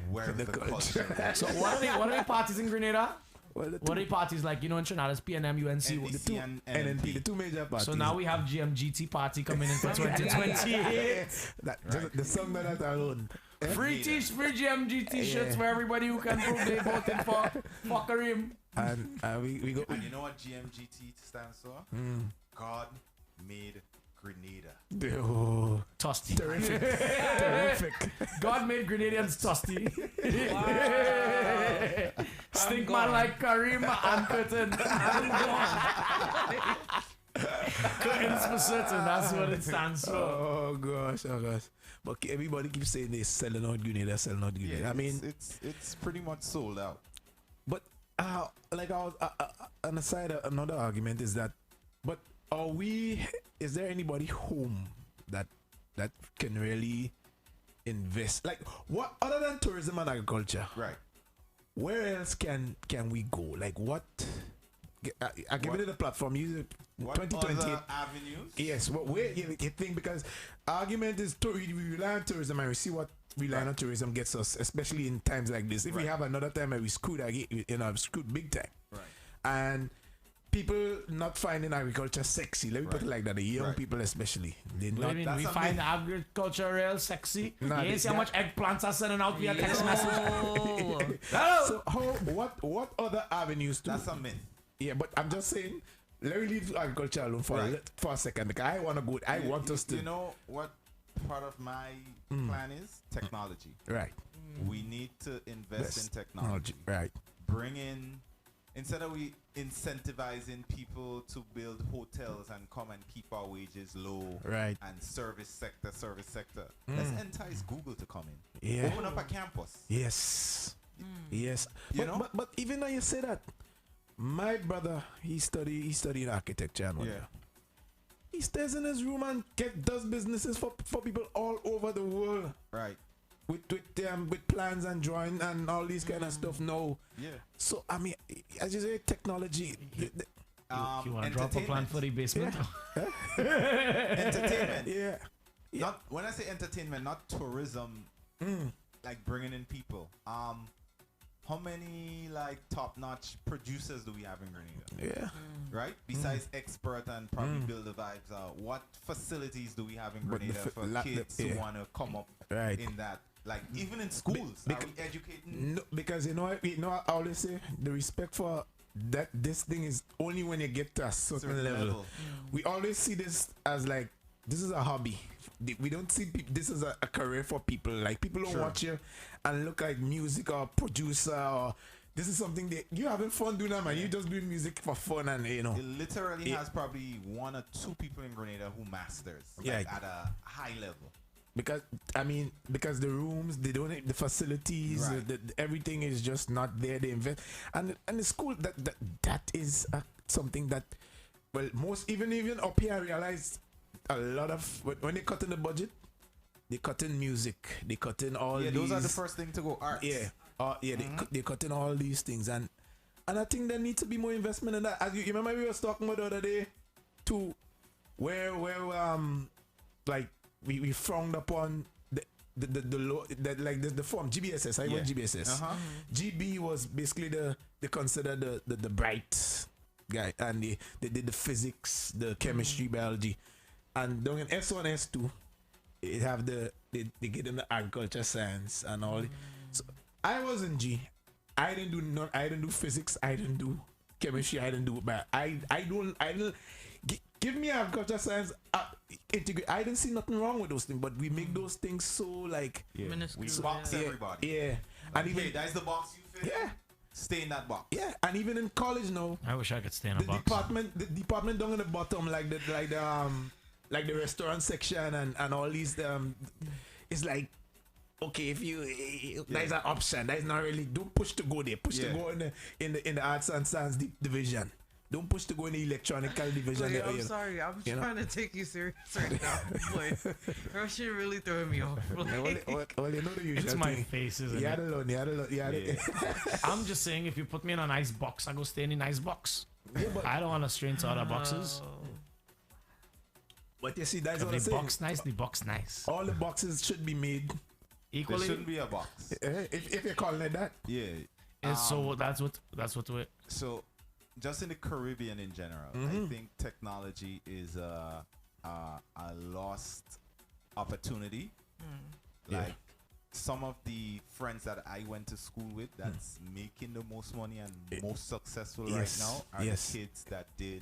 M: where the culture lives.
K: So what are the parties in Grenada? What are the parties like? In Trinidad, it's PNM, UNC,
M: NDC
J: the two NNP, the two major parties.
K: So now we have GMGT party coming in for 2028.
J: The song that alone.
K: Free GMGT shirts for everybody who can prove they voted for fuckery.
J: And we go.
M: And you know what GMGT stands for? God made Grenada.
K: Toasty.
J: Terrific. Terrific.
K: God made Grenadians toasty. Stink man like Kareem and Curtin. I'm gone. Curtains for certain, that's what it stands for.
J: Oh gosh. But everybody keeps saying they're selling out Grenada, selling out Grenada.
M: Yeah,
J: I mean,
M: it's pretty much sold out.
J: but like on the side, another argument is that, but is there anybody home that can really invest? Like, what other than tourism and agriculture?
M: Right.
J: Where else can we go? Like, what? I give it the platform. Use it.
M: What
J: 2020.
M: other avenues?
J: Yes. Where you think, because argument is we rely on tourism and we see what relying on tourism gets us, especially in times like this. If we have another time where we screwed again, screwed big time.
M: Right.
J: And people not finding agriculture sexy. Let me put it like that. The young people especially. They
K: What do
J: not.
K: you mean? We find agriculture real sexy.
J: Nah,
K: You ain't see how much eggplants are sending out via text message.
J: So what other avenues?
M: That's a myth.
J: Yeah, but I'm just saying. Let me leave agriculture alone for a second. Because I want to go. I want us to.
M: You know what? Part of my plan is technology.
J: Right.
M: We need to invest in technology.
J: Right.
M: Bring in, instead of we incentivizing people to build hotels and come and keep our wages low.
J: Right.
M: And service sector. Let's entice Google to come in.
J: Yeah.
M: Open up a campus.
J: Yes. Yes.
M: You know?
J: But even though you say that, my brother, he studied architecture and whatever. He stays in his room and does businesses for people all over the world.
M: Right.
J: With plans and drawing and all these kind of stuff now.
M: Yeah.
J: So I mean, as you say, technology.
K: You want to drop a plan for the basement?
M: Entertainment.
J: Yeah.
M: Not when I say entertainment, not tourism. Like bringing in people. How many like top-notch producers do we have in Grenada?
J: Yeah.
M: Right? Besides expert and probably build the vibes out, what facilities do we have in Grenada for kids who want to come up in that? Like even in schools, are we educating?
J: No, because you know I always say the respect for that this thing is only when you get to a certain level. We always see this as like this is a hobby. We don't see this as a career for people. Like people don't watch you and look like music or producer or this is something that you having fun doing that, man. You just doing music for fun and you know.
M: It literally has probably 1 or 2 people in Grenada who masters at a high level.
J: Because the rooms, they don't, the facilities, everything is just not there. They invest and the school that is something that most even up here I realize a lot of when they cut in the budget, they cut in music, they cut in all these.
M: Those are the first thing to go. Arts.
J: They cut in all these things and I think there needs to be more investment in that. As you remember, we were talking about the other day, too, where like we frowned upon the form GBSS. I went GBSS. GB was basically they consider the bright guy and they did the physics, the chemistry, biology. And down in S1, S2, it have they get in the agriculture science and all. So I was in G. I didn't do physics. I didn't do chemistry. I didn't do but I don't give me agriculture science. Integrate. I didn't see nothing wrong with those things, but we make those things so like
M: we box everybody.
J: Yeah,
M: and even that's the box you fit.
J: Yeah.
M: Stay in that box.
J: Yeah, and even in college now.
K: I wish I could stay in a box.
J: The department down in the bottom, like the restaurant section and all these it's like okay, if you there's an option. That is not really don't push to go there. Push to go in the arts and science division. Don't push to go in the electronical division.
L: Wait, I'm sorry. I'm trying to take you serious right now. But that shit really throwing me off.
J: Well, you know the usual
K: It's my
J: thing.
K: face, isn't
J: You
K: it?
J: had alone.
K: I'm just saying, if you put me in a nice box, I go stay in a nice box. I don't want to stray into other boxes.
J: But you see, that's what I'm
K: the
J: saying.
K: box nice, the box nice.
J: All the boxes should be made
K: equally.
M: There shouldn't be a box.
J: If you're calling it that.
M: Yeah.
K: So that's what we.
M: So, just in the Caribbean in general, I think technology is a lost opportunity. Like some of the friends that I went to school with that's making the most money and most successful right now are the kids that did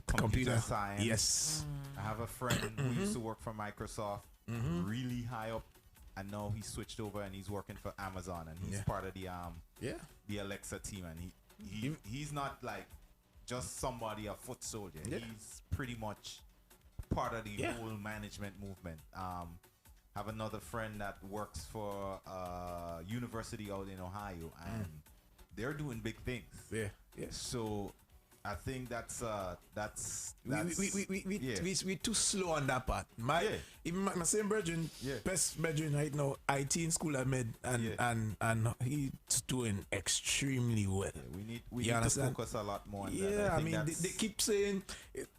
M: computer science.
J: Yes.
M: I have a friend who used to work for Microsoft, really high up, and now he switched over and he's working for Amazon, and he's part of the Alexa team, and he's not like just somebody, a foot soldier. He's pretty much part of the whole management movement. Have another friend that works for university out in Ohio, and they're doing big things. So I think that's
J: we too slow on that part. Even my same brethren, best brethren right now, IT in school I made, and he's doing extremely well.
M: We need to focus a lot more on that.
J: Yeah, I mean they keep saying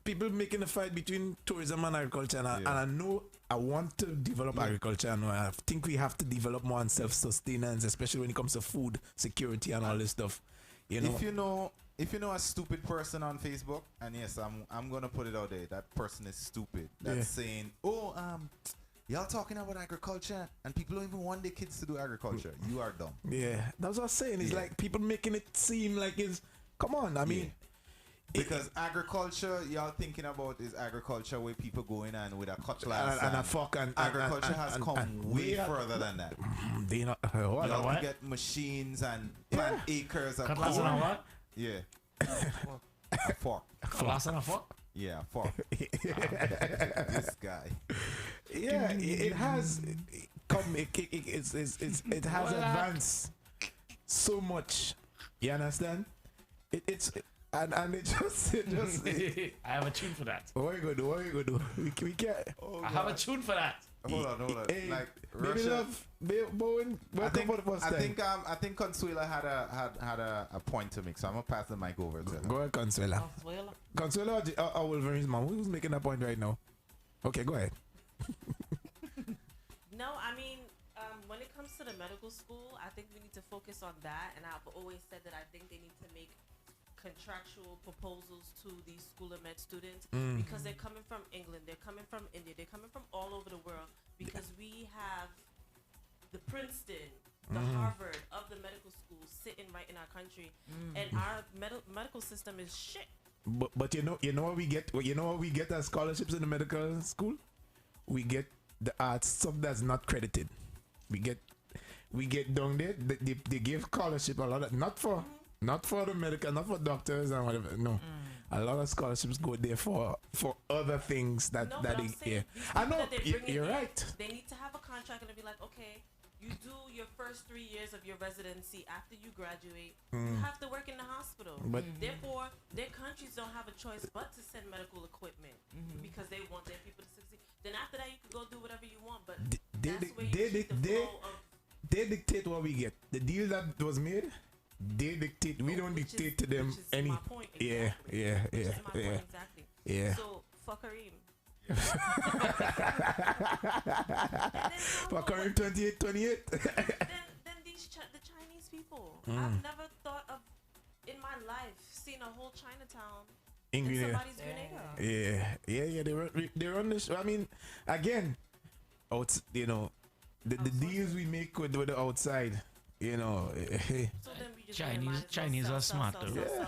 J: people making a fight between tourism and agriculture, and I know I want to develop agriculture, and I think we have to develop more on self-sustenance, especially when it comes to food security and all this stuff. You know,
M: if you know a stupid person on Facebook, and yes, I'm gonna put it out there, that person is stupid. That's saying, y'all talking about agriculture, and people don't even want their kids to do agriculture. You are dumb.
J: Yeah, that's what I'm saying. It's like people making it seem like it's, come on, I mean.
M: Because agriculture, y'all thinking about is agriculture where people go in and with a cutlass
J: and a fork, and
M: agriculture has come way further than that.
J: They not
M: y'all can get machines and plant acres of
K: cutlass and a what?
M: Yeah. A fork.
K: Cutlass and a fork?
M: Yeah, a fork. This guy.
J: Yeah, it has come. It has advanced so much. You understand? It's. And it just
K: I have a tune for that.
J: What are you gonna do? We can't.
K: I have a tune for that.
M: Hold on.
J: Hey,
M: like
J: baby
M: Russia,
J: love, Bowen.
M: I think Consuela had a point to make, so I'm gonna pass the mic over to her.
J: Go ahead, Consuela. Consuela or Wolverine's mom. Who's making that point right now? Okay, go ahead.
N: No, I mean, when it comes to the medical school, I think we need to focus on that, and I've always said that I think they need to make contractual proposals to these school of med students because they're coming from England, they're coming from India, they're coming from all over the world, because we have the Princeton, the Harvard of the medical schools sitting right in our country, and our medical system is shit.
J: But you know what we get? You know what we get as scholarships in the medical school? We get the arts stuff that's not credited. We get down there. They give scholarship a lot of, not for the medical, not for doctors and whatever. No, a lot of scholarships go there for other things that I know. You're right.
N: They need to have a contract and be like, okay, you do your first 3 years of your residency after you graduate. You have to work in the hospital.
J: But
N: therefore, their countries don't have a choice but to send medical equipment because they want their people to succeed. Then after that, you can go do whatever you want. But
J: they dictate what we get. The deal that was made. They dictate. We don't dictate to them any. Yeah.
N: So fuck Kareem.
J: For Kareem 28.
N: Then the Chinese people. I've never thought of in my life seeing a whole Chinatown in somebody's Grenada.
J: They run this. I mean, again, the deals we make with the outside. So
N: then we just
K: Chinese are smart though.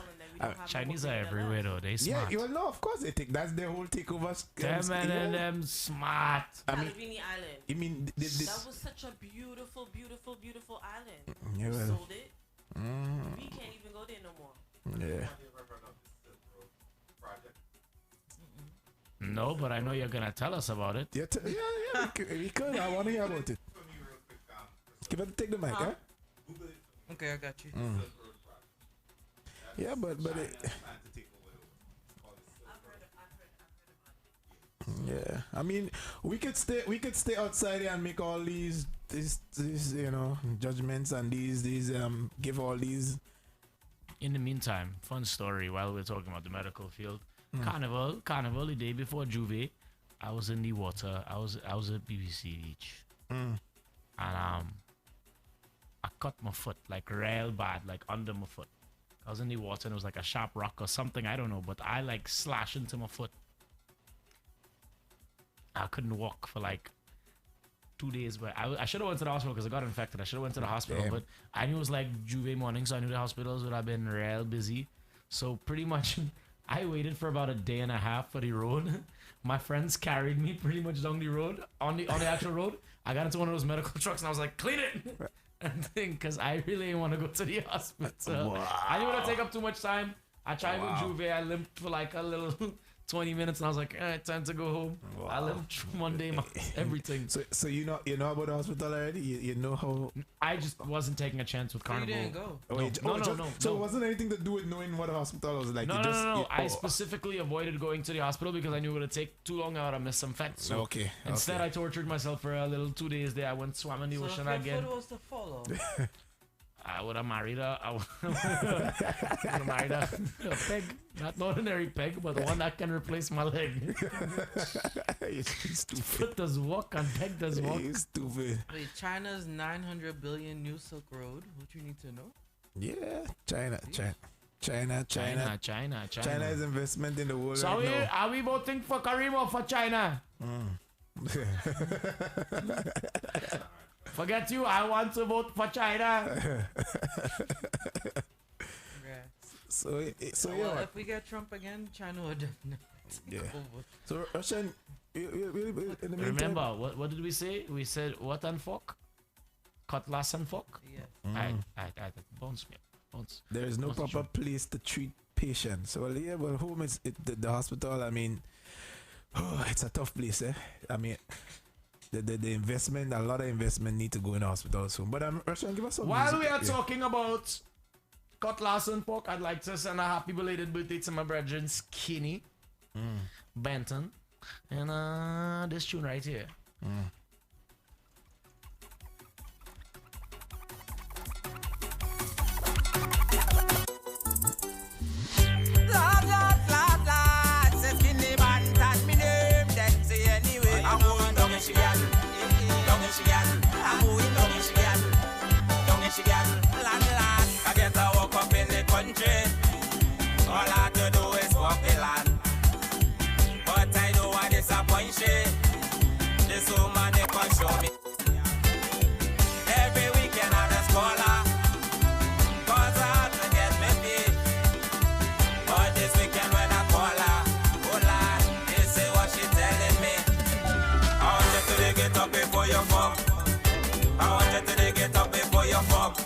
K: Chinese are everywhere though. They smart.
J: Yeah, no, of course they take. That's their whole takeover.
K: Them smart.
N: Calavini Island.
J: I mean,
N: that was such a beautiful island.
J: Yeah,
N: we sold it. We can't even go there no more.
J: Yeah.
K: No, but I know you're gonna tell us about it.
J: Yeah, we could. I want to hear about it. Take the mic, huh?
L: Okay, I got you.
J: Yeah, but yeah, I mean, we could stay outside and make all these judgments and these give all these.
K: In the meantime, fun story while we're talking about the medical field. Carnival, the day before Juve, I was in the water. I was at BBC Beach, and I cut my foot like real bad, like under my foot. I was in the water and it was like a sharp rock or something, I don't know, but I like slashed into my foot. I couldn't walk for like 2 days, but I should have went to the hospital because I got infected. I should have went to the hospital, but I knew it was like Juve morning, so I knew the hospitals would have been real busy. So pretty much I waited for about a day and a half for the road. My friends carried me pretty much down the road, on the actual road. I got into one of those medical trucks and I was like, clean it! And then, because I really didn't want to go to the hospital.
J: Wow.
K: I didn't want to take up too much time. I tried with Juve. I limped for like a little 20 minutes and I was like, time to go home.
J: Wow.
K: I limped one day, everything.
J: So you know about the hospital already? You know how...
K: I just wasn't taking a chance with Carnival.
L: You didn't go?
K: No.
J: So it wasn't anything to do with knowing what the hospital was like?
K: No. I specifically avoided going to the hospital because I knew it would take too long. I would have missed some facts. So
J: okay.
K: Instead, I tortured myself for a little 2 days there. I went swam in the ocean again.
L: So was to follow.
K: I would have married a peg. Not an ordinary peg, but one that can replace my leg.
J: You're stupid.
K: Foot does walk and peg does walk.
J: You're stupid.
L: Wait, China's 900 billion new Silk Road. What you need to know?
J: Yeah, China is investment in the world.
K: So are we voting for Karim or for China? Forget you, I want to vote for China.
J: So
L: well, if we get Trump again, China will definitely take over.
J: So Russian, in the meantime,
K: remember what did we say? We said what and fuck, cutlass and fuck.
L: Yeah.
K: I bounce me.
J: There is no proper place to treat patients. So well, home is the hospital. I mean, it's a tough place, eh? I mean. The investment, a lot of investment need to go in the hospital soon. But Russian, give us some
K: While
J: music.
K: we are talking about cutlass and pork, I'd like to send a happy belated birthday to my brethren Skinny, Benton, and this tune right here.
I: I get to walk up in the country. All I have to do is walk the land. But I know I disappoint she. This woman they can show me. Every weekend I just call her, cause I have to get me paid. But this weekend when I call her, oh Lord, they say what she telling me. I want you to get up before you fuck. I want you to get up before you fuck.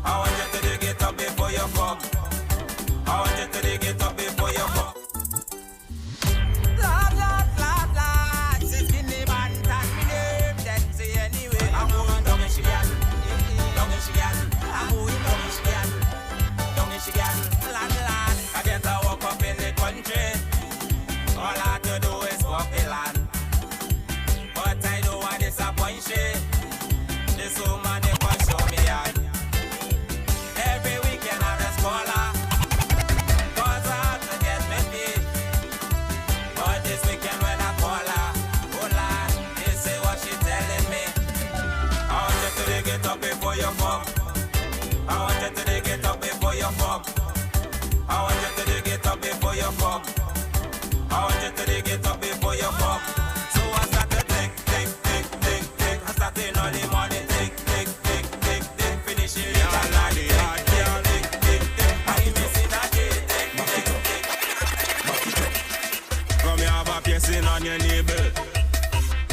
I: I want you to get up before you fuck. I want you to get up before you fuck. Lord, she's skinny man, tag me name, then say anyway. I'm going down in Chicago, down in Chicago. I'm going down in Chicago, down in Chicago. Lord, I get to walk up in the country. All I have to do is walk the land. But I know I disappoint she. This woman they can show me out. Every weekend I just call her, cause I have to get me paid. But this weekend when I call her, oh Lord, they say what she telling me. I want you to get up before you fuck. I want you to get up before you fuck. I want you to get up before you fuck. I want you to get up before you fuck. So I start to think. I start in all the morning. Piercing on your neighbor.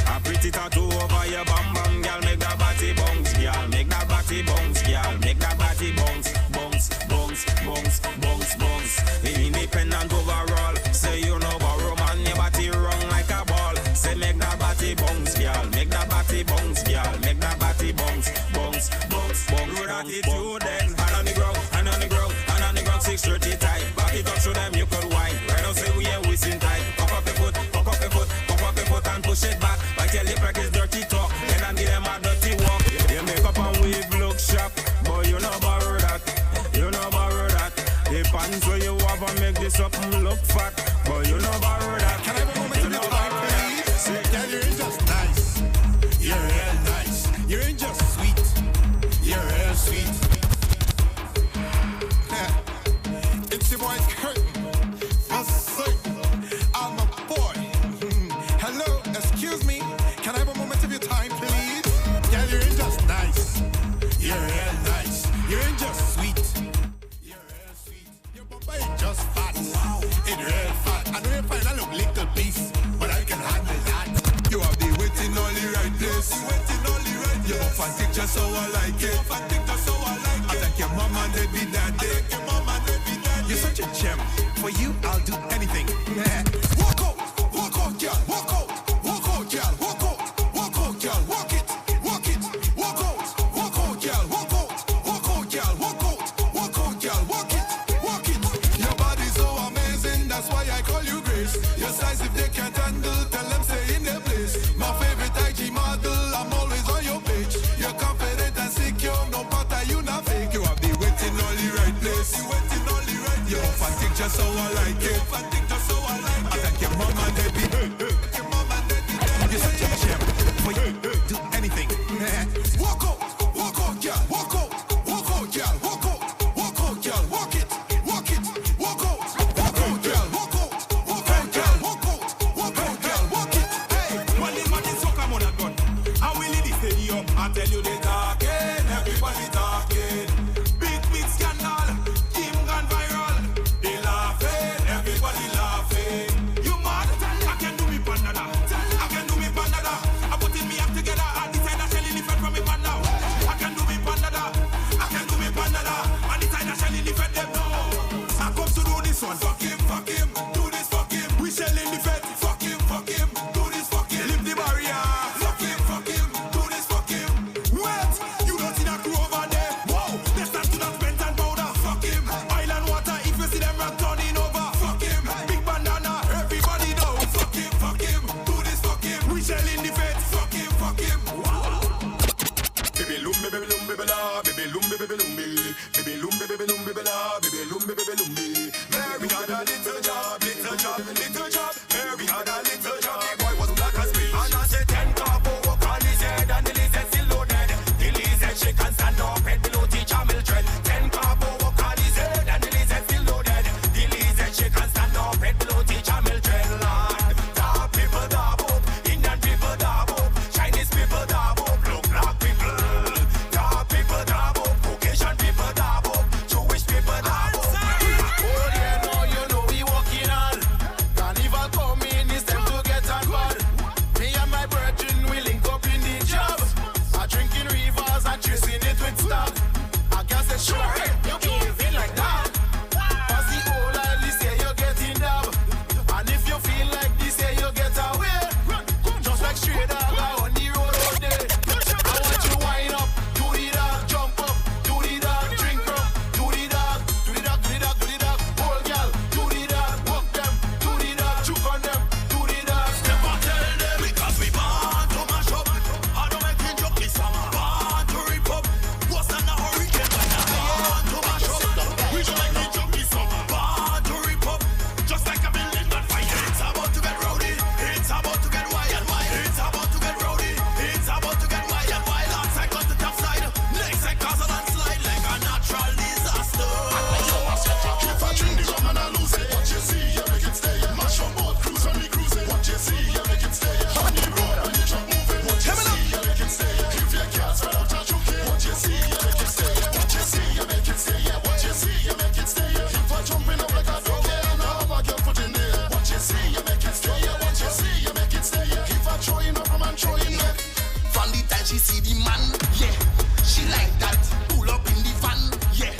I: A pretty tattoo over your bum bum, girl. Make that body bounce, girl. Make that body bounce, girl. Make that body bounce, bounce, bounce, bounce, bounce, bounce. Independent overall. Say you know borrow man, your body run like a ball. Say make that body bounce, girl. Make that body bounce, girl. Make that body bounce, bounce, bounce, bounce. Good attitude then. Hand on the ground, hand on the ground, hand on the ground. 630 tight. Back it up, show them you could wine. Right now say we ain't wasting time. And push it back, but tell the break is dirty talk. And I give them a dirty walk. You make up and weave look sharp, but you know borrow that. You know borrow that. The pants where you have and make this up look fat, but you know borrow that. Can I have a moment to know borrow that?
C: Say, girl, you're just nice. You're real nice. You're just sweet. You're real sweet. It's the boy curtain. I'm a boy. Hello, excuse me. Can I have a moment of your time, please? Girl, you're just nice. You're real nice. You're just sweet. You're real sweet. Your bumper ain't just fat.
O: place. You're fantastic, just so I like it. I thank your mom and baby daddy. You're such a gem. For you, I'll do anything. Walk out, girl. Walk out, girl. Walk out, girl. Walk it, walk out, girl. Walk out, girl. Walk out, girl. Walk it. Your body's so amazing, that's why I call you Grace. Your size, if they can't handle, tell them stay in their place. My favorite IG model, I'm always on your page. You're confident and secure, no matter you not fake. You have the waiting on the right place. You're fantastic, just so I like it. I thank your mom and daddy. You're such a gem. For you, do anything. Walk out, girl. Walk out, girl. Walk out, girl. Walk it, walk out, girl. Walk out, girl. Walk out, girl. Walk it. Hey, man, so come on a gun. I will lead the stadium. I tell you they talking, everybody talking. Big scandal, Kim gone viral. They laughing, everybody laughing. You mad? I can do me panada. I put in me up together and decide I shall leave it from me panda. I can do me panada. And decide I shall leave it them now. I come to do this one. Fuck him. Do this, fuck him. We shall leave it. Fuck him. Do this, fuck him. Lift the barrier. Fuck him. Do this, fuck him. Wait, you don't see that crew over there? Whoa, they start to that bent and powder. Fuck him. Island water, if you see them rock turning over. Fuck him. Big bandana, everybody know. Fuck him. Do this, fuck him. We shall in the fed. Fuck him. Wow. Baby loom, baby la, baby loom, baby loom, baby loom, baby loom, baby la, baby loom, baby loom. Mary had a little job. Mary had a little job. The boy was black as me. And I said 10 carbo walk on his head, and the lizard still loaded. The lizard she can stand up, head below teacher Mildred. 10 carbo walk on his head, and the lizard still loaded. The lizard she can stand up, head below teacher Mildred. Lord, dark people dab up, Indian people dab up, Chinese people dab up, look black people. Dark people dab up, Caucasian people dab up, Jewish people dab up. Oh yeah, no, you know we walking on. Carnival coming, it's time to get on board. Me and my brethren, we link up in the job. I drinking rivers and chasing it with stag. I guess it's sure, you behaving like that. Cause the whole island say you're getting dab. And if you feel like this, say you get away. Just like straight dog on the road all day. I want you wind up, do the dog, jump up, do the dog, drink up, do the dog, whole girl, do the dog, walk them, do the dog, choke on them, do the dog. Step on tell them because we born to mash up. I don't make it joke this summer. Born to rip up. What's an hurricane when I born to mash up? We don't make it joke this summer. Born to rip up. Just like a building on fire. It's about to get rowdy. It's about to get wild. It's about to get rowdy. It's about to get wild. Last I got the top side. Next I cause a landslide like a natural disaster.
C: If I drink the rum and I lose it, what you see, you make it stay. Mash up boat, cruise on me cruising. What you see, you make it stay. On the road when you truck moving. What you see, you make it stay. If your car's right out and joking. What you see, you make it stay. What you see, you make it stay. What you see, you make it stay. If I jumping up like a dog, and I have a girl foot in there. What you see, you make it stay. What you see, you make it stay. If I throwing up, I'm throwing up.
B: From the time she see the man, yeah, she like that. Pull up in the van, yeah,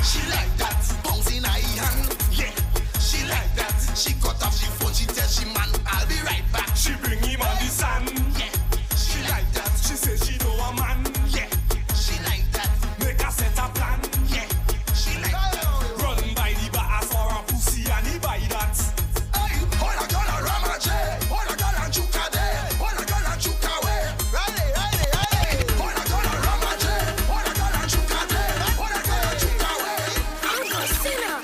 B: she like that. Bounce in her hand, yeah, she like that. She cut off the phone, she tell she man, I'll be right back.
O: She bring him on the sand.
B: Yeah, she like that.
O: She says she know a man.
B: Yeah, she like that.
O: Make her set a plan.
B: Yeah, she like that.
O: Run by the bars or a pussy and he buy that.
B: Hey, all a girl a Ramaje, all a girl a Chuka there, all a girl a Chuka way. All a girl a Ramaje, all a girl a Chuka there, all a girl a Chuka way.
P: Uncle Sinner,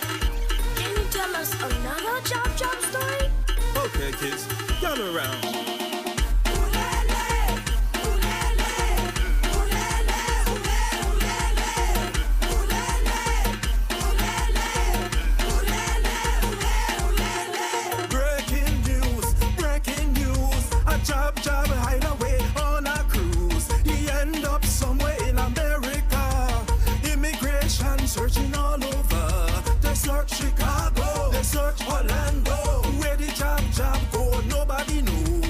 P: can you tell us another job story?
O: Okay, kids, turn around. Breaking news. A job hideaway on a cruise. He end up somewhere in America. Immigration searching all over. They search Chicago, they search Orlando. Where the job go, nobody knows.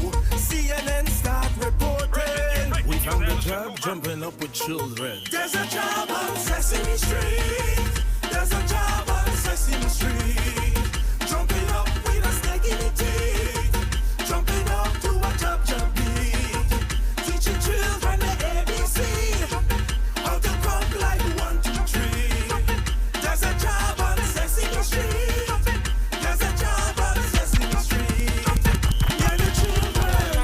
Q: job jumping up with children.
D: There's a job on Sesame Street. There's a job on Sesame Street. Jumping up with a snake in the teeth. Jumping up to a jump jump beat. Teaching children the ABC. How to count like 1, 2, 3. There's a job on Sesame Street. There's a job on Sesame Street. Yeah, the children.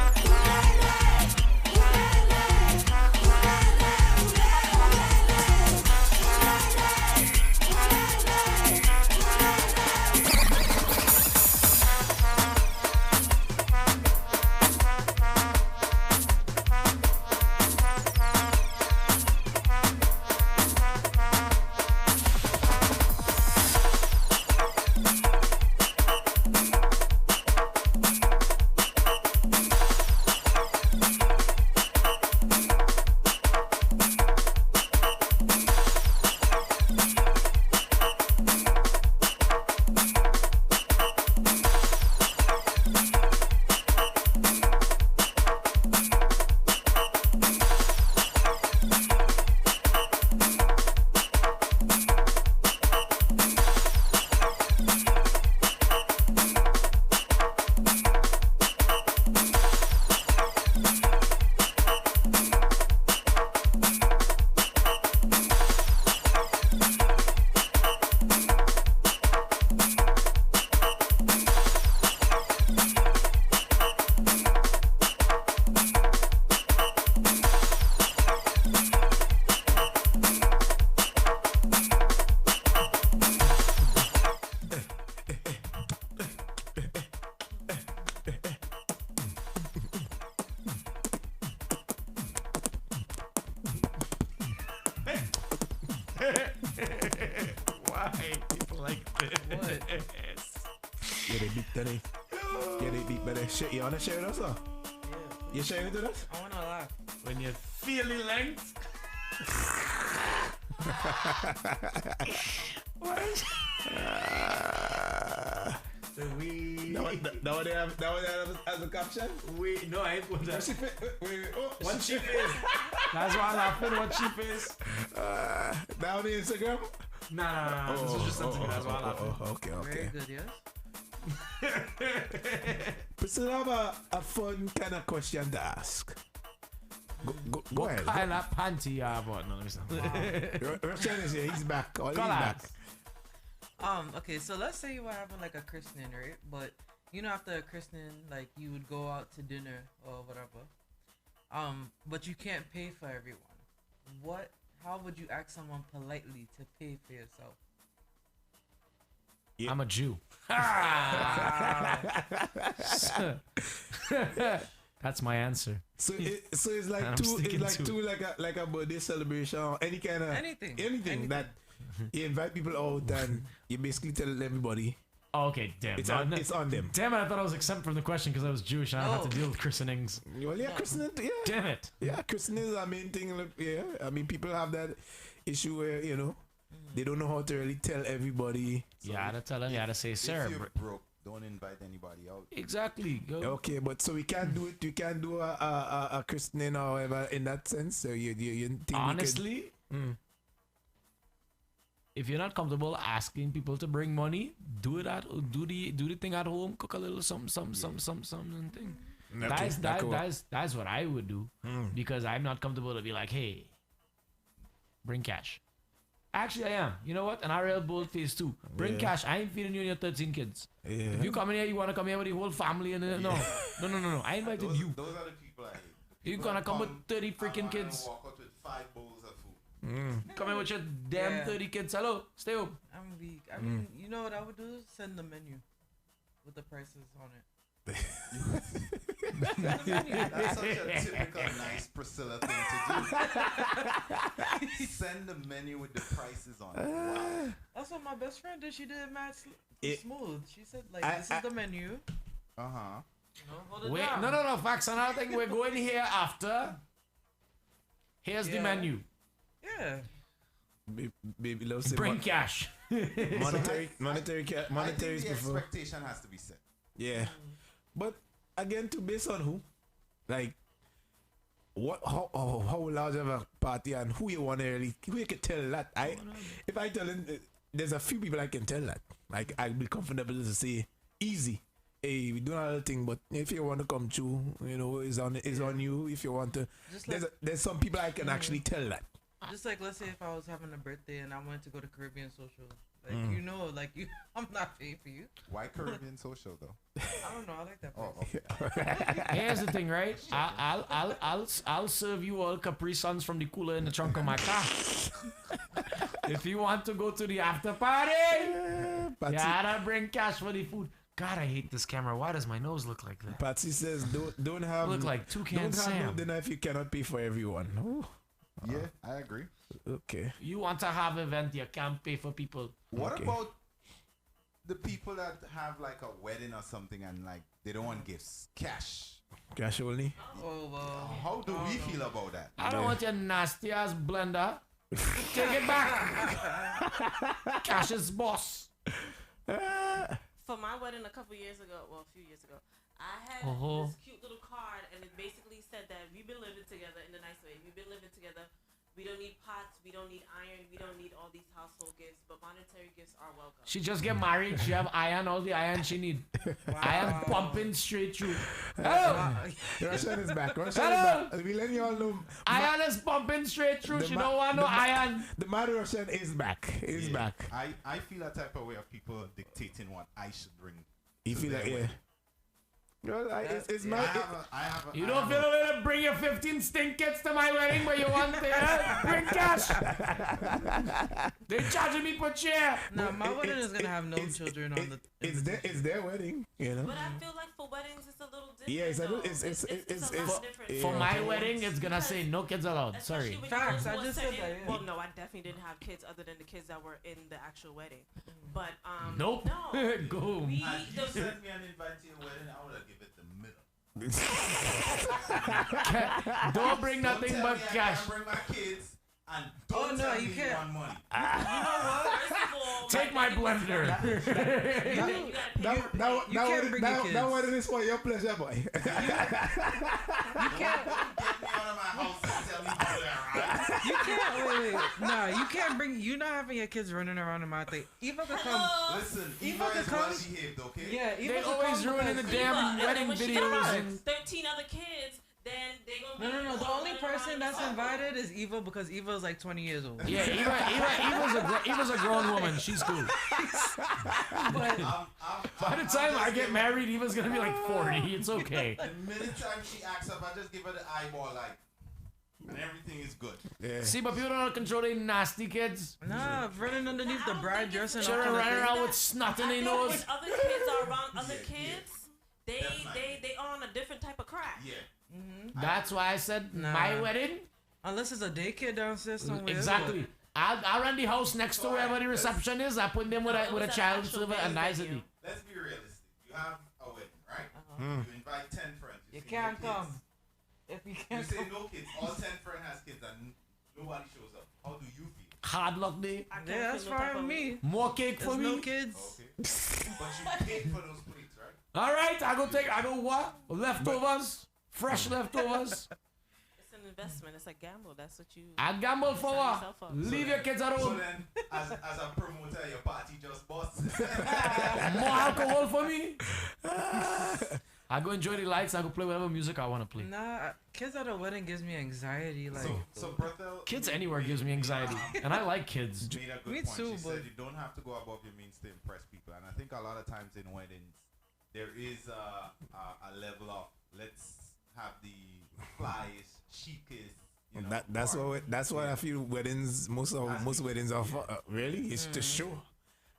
K: Why people like this?
J: Get it beat today. Get it beat better. Shit, you wanna share with us? Or?
L: Yeah.
J: You sharing it with us?
L: I wanna laugh.
K: When you feel the length. What?
J: That what they have as a caption?
K: Wait, no, I ain't put that.
J: What
K: she face? That's why I'm laughing. What she face?
J: Down the Instagram?
K: Nah. This was just something. That's why I'm laughing.
J: Okay.
L: Very good, yes.
J: Priscilla, have a fun kind of question to ask. Go
K: What
J: ahead.
K: kind of panty you have on? No, let me stop.
J: Roshan is here. He's back. He's
K: Go
J: back.
L: Okay, so let's say you were having like a christening, right? But you know, after a christening, like you would go out to dinner or whatever. But you can't pay for everyone. How would you ask someone politely to pay for yourself?
K: I'm a Jew. That's my answer.
J: So it's like like a birthday celebration or any kind of anything that you invite people out and you basically tell everybody.
K: Oh, okay, damn.
J: It's on them.
K: Damn it, I thought I was exempt from the question because I was Jewish and I don't have to deal with christenings.
J: Well, yeah, christening, yeah.
K: Damn it.
J: Yeah, christening is our main thing. Look, yeah, I mean, people have that issue where, they don't know how to really tell everybody.
K: So you gotta tell them, you gotta say, sir.
M: If you're broke, don't invite anybody out.
K: Exactly. Go.
J: Okay, but so we can't do it. You can't do a christening or whatever in that sense. So you think
K: honestly, if you're not comfortable asking people to bring money, do the thing at home. Cook a little something thing.
J: Okay,
K: that's what I would do because I'm not comfortable to be like, hey, bring cash. Actually, I am. You know what? And I real bold face too. Bring cash. I ain't feeding you and your 13 kids.
J: Yeah.
K: If you come in here, you want to come here with the whole family and no. I invited you.
M: Those are the people I hate.
K: You gonna come with 30 freaking kids?
M: Walk out with 5 bowls of food.
K: Come in with your damn 30 kids. Hello, stay home.
L: I'm weak. I mean, you know what I would do? Send the menu with the prices on it.
M: That's such a typical nice Priscilla thing to do. Send the menu with the prices on it. Wow.
L: That's what my best friend did. She did it mad smooth. She said, this is the menu.
K: Wait, no, facts. Another thing, we're going here after. Here's the menu.
L: Yeah.
J: Baby loves it.
K: Bring cash.
J: monetary
M: I think
J: is
M: the
J: preferred.
M: expectation has to be set.
J: Yeah. But again, based on who? Like, what how large of a party and who you want to really who you can tell that. If I tell him there's a few people I can tell that. Like I'd be comfortable to say easy. Hey, we do another thing, but if you want to come through, you know, it's on you. If you want to, there's some people I can actually tell that.
L: Just like, let's say if I was having a birthday and I wanted to go to Caribbean Social, like you know, like I'm not paying for you.
M: Why Caribbean Social though?
L: I don't know. I like that place.
K: Here's the thing, right? I'll serve you all Capri Suns from the cooler in the trunk of my car. If you want to go to the after party, you gotta bring cash for the food. God, I hate this camera. Why does my nose look like that?
J: Patsy says, "Don't have
K: look like Toucan
J: Sam.
K: Sam.
J: No dinner if you cannot pay for everyone." Ooh.
M: Yeah, I agree.
J: Okay.
K: You want to have event, you can't pay for people.
M: What about the people that have like a wedding or something and like they don't want gifts, cash?
J: Cash only.
L: Oh well.
M: How do we feel about that?
K: I don't want your nasty ass blender. Take it back. Cash is boss.
N: For my wedding a few years ago, I had this cute little card, and it basically said that we've been living together in a nice way. We've been living together. We don't need pots. We don't need iron. We don't need all these household gifts, but monetary gifts are welcome.
K: She just get married. She have iron, all the iron she need.
L: Wow.
K: Iron pumping straight through.
J: Russian is back. Russian is back. We let you all know.
K: Iron is pumping straight through. She don't want no iron.
J: The mad Russian is back. He's back.
M: I feel that type of way of people dictating what I should bring.
J: You feel like, yeah. Well, it's my.
K: You don't feel a way to bring your 15 stink kits to my wedding, but you want to bring cash. They charging me per chair.
L: No, my wedding is gonna have no children on the.
J: It's their wedding, you know.
N: But I feel like for weddings it's a little different.
J: Yeah,
N: it's a lot different.
K: For my wedding, it's gonna say no kids allowed. Sorry.
L: Facts. I just said that. Yeah.
N: Well, no, I definitely didn't have kids other than the kids that were in the actual wedding. But
K: nope.
N: No.
K: Go.
M: You sent me an invite to your wedding. I would have given it the middle.
K: Don't bring nothing but cash.
M: I bring my kids. And don't tell me you want money.
N: You know what?
K: Take my blender.
J: Now what is for your pleasure, boy?
L: You can't.
M: Get me out of my house and tell me to do that, right?
L: You can't. Wait. No, you can't bring. You're not having your kids running around in my thing. Eva could come.
M: Listen, Eva is well behaved, okay?
L: Yeah, Eva
K: they always ruining the damn wedding videos and
N: 13 other kids. Then they gonna
L: No. The only person that's invited is Eva because Eva is like 20 years old.
K: yeah, Eva's a grown woman. She's cool.
L: But
K: by the time I get married, Eva's gonna be like 40. It's okay.
M: The minute time she acts up, I just give her the eyeball like, and everything is good.
J: Yeah.
K: See, but people don't know how to control their nasty kids.
L: nah, running underneath the bride dress and all
K: Children
L: kind of
K: running
L: things.
K: around with snot in their
N: When
K: nose.
N: other kids are around other kids, they on a different type of crack.
M: Yeah.
K: That's why I said my wedding.
L: Unless it's a daycare downstairs somewhere.
K: Exactly. I'll run the house next to wherever the reception is. I put them with a child server and nicely.
M: Let's be realistic. You have a wedding, right? You invite 10 friends.
L: You
M: say
L: can't
M: no
L: come.
M: kids.
L: If you
M: You
L: can't
M: say
L: come.
M: no kids. All 10 friends has kids and nobody shows up. How do you feel?
K: Hard luck day.
L: Yeah, that's fine with me.
K: More cake for
L: There's
K: me.
L: no kids.
M: Okay. But you paid for those plates, right?
K: All right, I go what? Leftovers. Fresh leftovers.
N: It's an investment. It's a gamble. That's what you.
K: I gamble for
N: set
K: what?
N: yourself up.
K: Leave your kids at
M: So
K: home.
M: then, as a promoter, your party just busts.
K: More alcohol for me. I go enjoy the lights. I go play whatever music I want to play.
L: Nah, kids at a wedding gives me anxiety. Like
M: So Berthel,
K: Kids anywhere gives me anxiety, and I like kids.
M: made a good
L: Me
M: point.
L: too,
M: She
L: but-
M: said you don't have to go above your means to impress people, and I think a lot of times in weddings there is a level of let's have the flyest, chicest. You know,
J: That's why I feel weddings. Most weddings are for, really it's to show.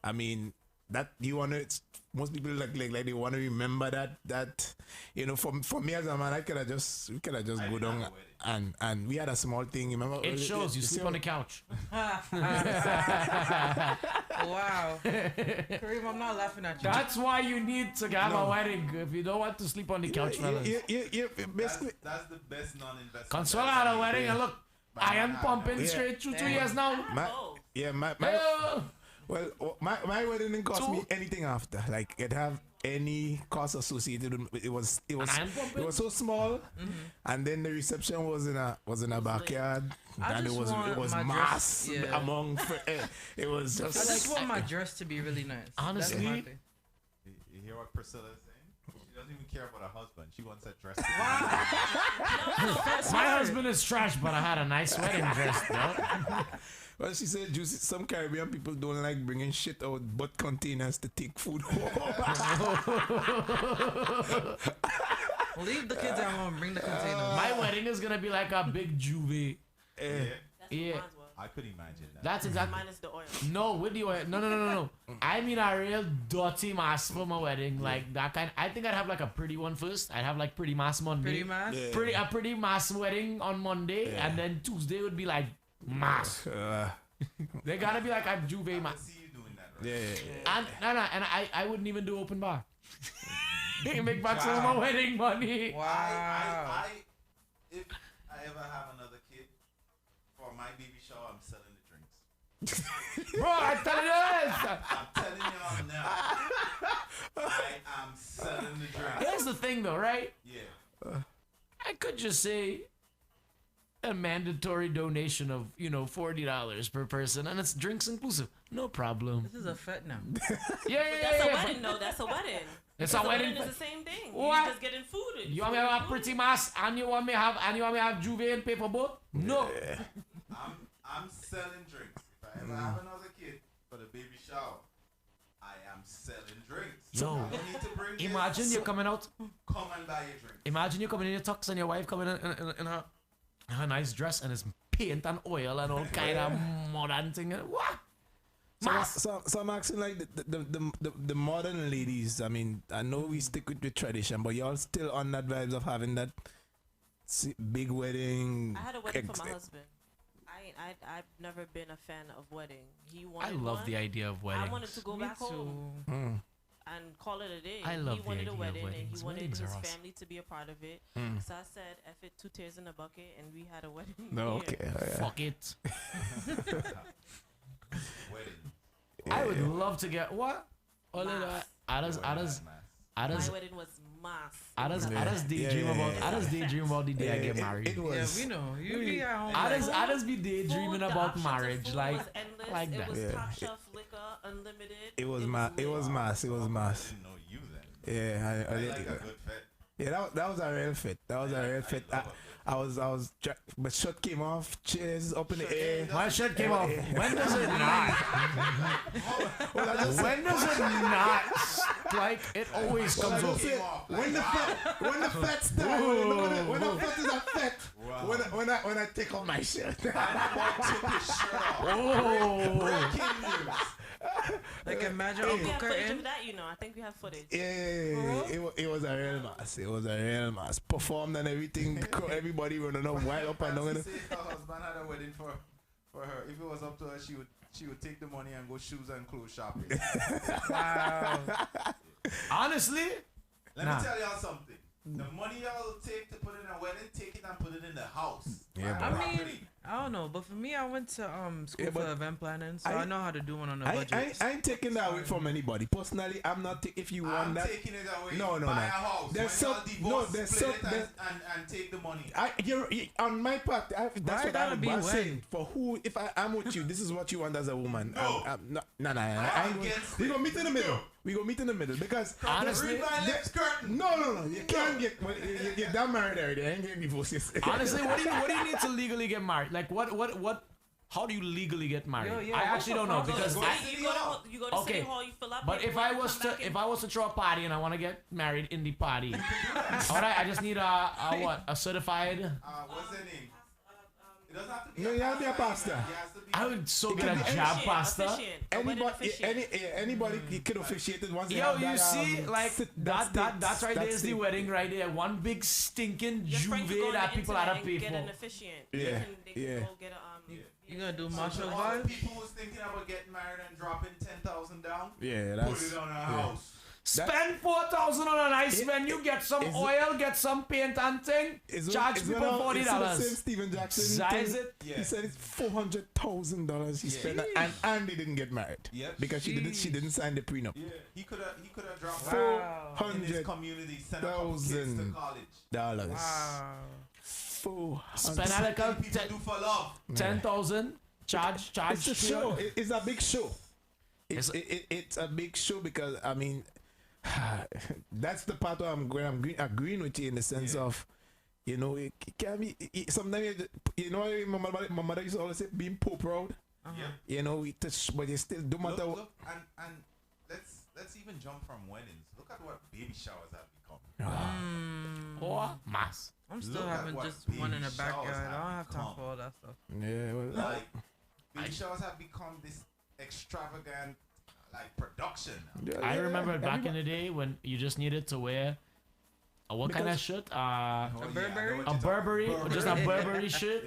J: I mean that you want to. Most people like they want to remember that you know. For me as a man, we could have just go down and we had a small thing. Remember?
K: It shows you sleep on the couch.
L: wow. Kareem, I'm not laughing at you.
K: That's why you need to have a wedding. If you don't want to sleep on the couch, fellas.
J: Basically,
M: that's the best non-investment.
K: Consuela had a wedding and look, iron pumping
J: Yeah.
K: straight through 2 years now.
J: my
K: Hey,
J: well, my wedding didn't cost me anything after. Like it any cost associated with it. Was so small, and then the reception was in a backyard, and it was mass among. It was just.
L: I just want my dress to be really nice.
K: Honestly,
L: that's my thing.
M: You hear what Priscilla is saying? She doesn't even care about her husband. She wants that dress.
K: My husband is trash, but I had a nice wedding dress, though.
J: Well, she said, Juicy, some Caribbean people don't like bringing shit out but containers to take food home.
L: Leave the kids at home. Bring the containers.
K: My wedding is gonna be like a big juve. Yeah.
M: I could imagine that.
K: That's exactly.
N: Minus the oil.
K: No, with the oil. No. I mean a real dirty mass for my wedding, like that kind. I think I'd have like a pretty one first. I'd have like pretty mass Monday.
L: Pretty mass.
K: Yeah. A pretty mass wedding on Monday, and then Tuesday would be like mass. They gotta be like a juve mass.
M: See you doing that, right?
K: And I wouldn't even do open bar. Make back some of my wedding money.
L: Wow.
M: If I ever have another kid, for my baby shower, I'm selling the drinks.
K: Bro, I tell you this.
M: I'm telling y'all now. I am selling the drinks.
K: Here's the thing, though, right?
M: Yeah.
K: I could just say a mandatory donation of $40 per person, and it's drinks inclusive. No problem.
L: This is a fet now.
K: Yeah.
N: That's a wedding, though. That's a wedding.
K: It's a wedding.
N: It's the same thing.
K: What?
N: You're just getting food.
K: You want me to have pretty mass, and you want me to have juve and pay for both? No.
M: I'm selling drinks. If I ever have another kid for the baby shower, I am selling drinks.
K: No.
M: I don't need to bring
K: Imagine
M: kids.
K: you're coming out.
M: Come and buy your drink.
K: Imagine you coming in your tux and your wife coming in her nice dress, and it's paint and oil and all kind of modern thing. What?
J: So I'm asking like the modern ladies. I mean, I know we stick with the tradition, but y'all still on that vibes of having that big wedding.
N: I had a wedding for my husband. I've never been a fan of wedding. He wanted
K: I love
N: one.
K: the idea of weddings.
N: I wanted to go back home and call it a day.
K: I love
N: he wanted
K: the
N: a
K: idea of
N: wedding, and
K: weddings.
N: he wanted
K: Weddings
N: his
K: are awesome.
N: family to be a part of it. So I said, "F it, 2 tears in a bucket," and we had a wedding.
J: No,
N: here.
J: okay.
K: Fuck it.
M: Wedding.
K: I would love to get what?
N: Mass.
K: My
N: wedding was mass.
K: I just daydream about the day I get married.
J: It was.
L: Yeah, we know. You be at home.
K: I just be daydreaming
N: Food,
K: about
N: the options
K: marriage,
N: of food
K: like
N: was endless.
K: like
N: It
K: that.
N: was top shelf liquor, unlimited.
J: It was
N: lit.
J: mass. It was mass.
M: I didn't know you then.
J: Yeah, I
M: I
J: did.
M: like a good fit.
J: Yeah, that was a real fit. But shirt came off, chairs up in the air.
K: My shirt came off. When does it not? When does it not? Like it always comes off.
J: When the fat start, when the fat is a fat. When I take off my shirt.
M: Breaking news.
L: Like imagine
N: We
L: Uncle
N: have footage
L: Curtin.
N: of that, I think we have footage.
J: Yeah, it was a real mass. It was a real mass. Performed and everything. Everybody running up wild up and down.
M: Francie said her husband had a wedding for her. If it was up to her, she would take the money and go shoes and clothes shopping.
L: Wow.
K: Honestly,
M: Let me tell y'all something. The money y'all take to put in a wedding, take it and put it in the house.
J: Yeah,
L: I
J: but
L: mean, I don't know, but for me, I went to school
J: Yeah,
L: for
J: but
L: event planning, so I know how to do one on a
J: I
L: budget.
J: ain't taking that away from anybody. Personally, I'm not taking. If you want
M: I'm
J: that,
M: taking it away.
J: No.
M: Buy a house.
J: There's
M: When
J: some,
M: y'all divorce,
J: there's
M: split
J: some,
M: it and take the money.
J: you're on my part. That's
L: Why
J: what
L: gotta
J: I'm
L: be
J: saying. For who? If I'm with you, this is what you want as a woman.
M: No.
J: I ain't we gonna meet in the middle. We gonna meet in the middle because
K: honestly,
J: no. You can't get you get that married already. I ain't getting divorced.
K: honestly, what do you need to legally get married? Like what? How do you legally get married?
L: Yeah,
K: I actually don't know because
N: You go to City Hall, you fill out
K: But if
N: paperwork,
K: I was to throw a party and I want to get married in the party, all right, I just need a certified.
M: What's the name? It doesn't have to be.
J: No, you have to be a pastor.
K: I would so
J: It
K: get
J: can
K: a
J: be
K: jab
N: officiant,
K: pasta.
N: officiant, a wedding officiant.
J: Anybody can officiate it once. they
K: Yo,
J: have
K: you
J: that,
K: see, like that's right. There's the
J: state.
K: wedding right there. One big stinking
N: Your friend could
K: juve
N: go on
K: that
N: the
K: people
N: internet
K: had to
N: and
K: pay
N: get an
K: for.
N: officiant.
J: Yeah,
N: They can
J: yeah.
N: go get a
L: You gonna do martial
M: All the
L: vibes?
M: people who's thinking about getting married and dropping 10,000 down.
J: Yeah,
M: Put it on a house.
K: Spend 4,000 on a nice venue, get some oil, get some paint and thing. Charge people $40.
J: Same Steven Jackson.
K: Size it.
J: He said it's $400,000 he spent, and they didn't get married because she didn't sign the prenup.
M: Yeah, he could have dropped
J: $400,000.
M: in his community, sent a couple kids to college.
J: Wow.
K: Spend a little
M: people do for love.
K: 10,000. Charge.
J: It's a show. It's a big show. It's a big show because I mean. That's the part where I'm agreeing with you in the sense of, you know, it can be sometimes you know my mother used to always say being poor proud. You know, but it still don't matter.
M: Look, and let's even jump from weddings. Look at what baby showers have become.
K: Or mass.
L: I'm still having just one in the backyard. I don't have time for all that stuff.
J: Yeah, well,
M: like baby showers have become this extravagant. Like production.
K: I remember back in the day when you just needed to wear what kind of shirt? A Burberry, just a Burberry shirt,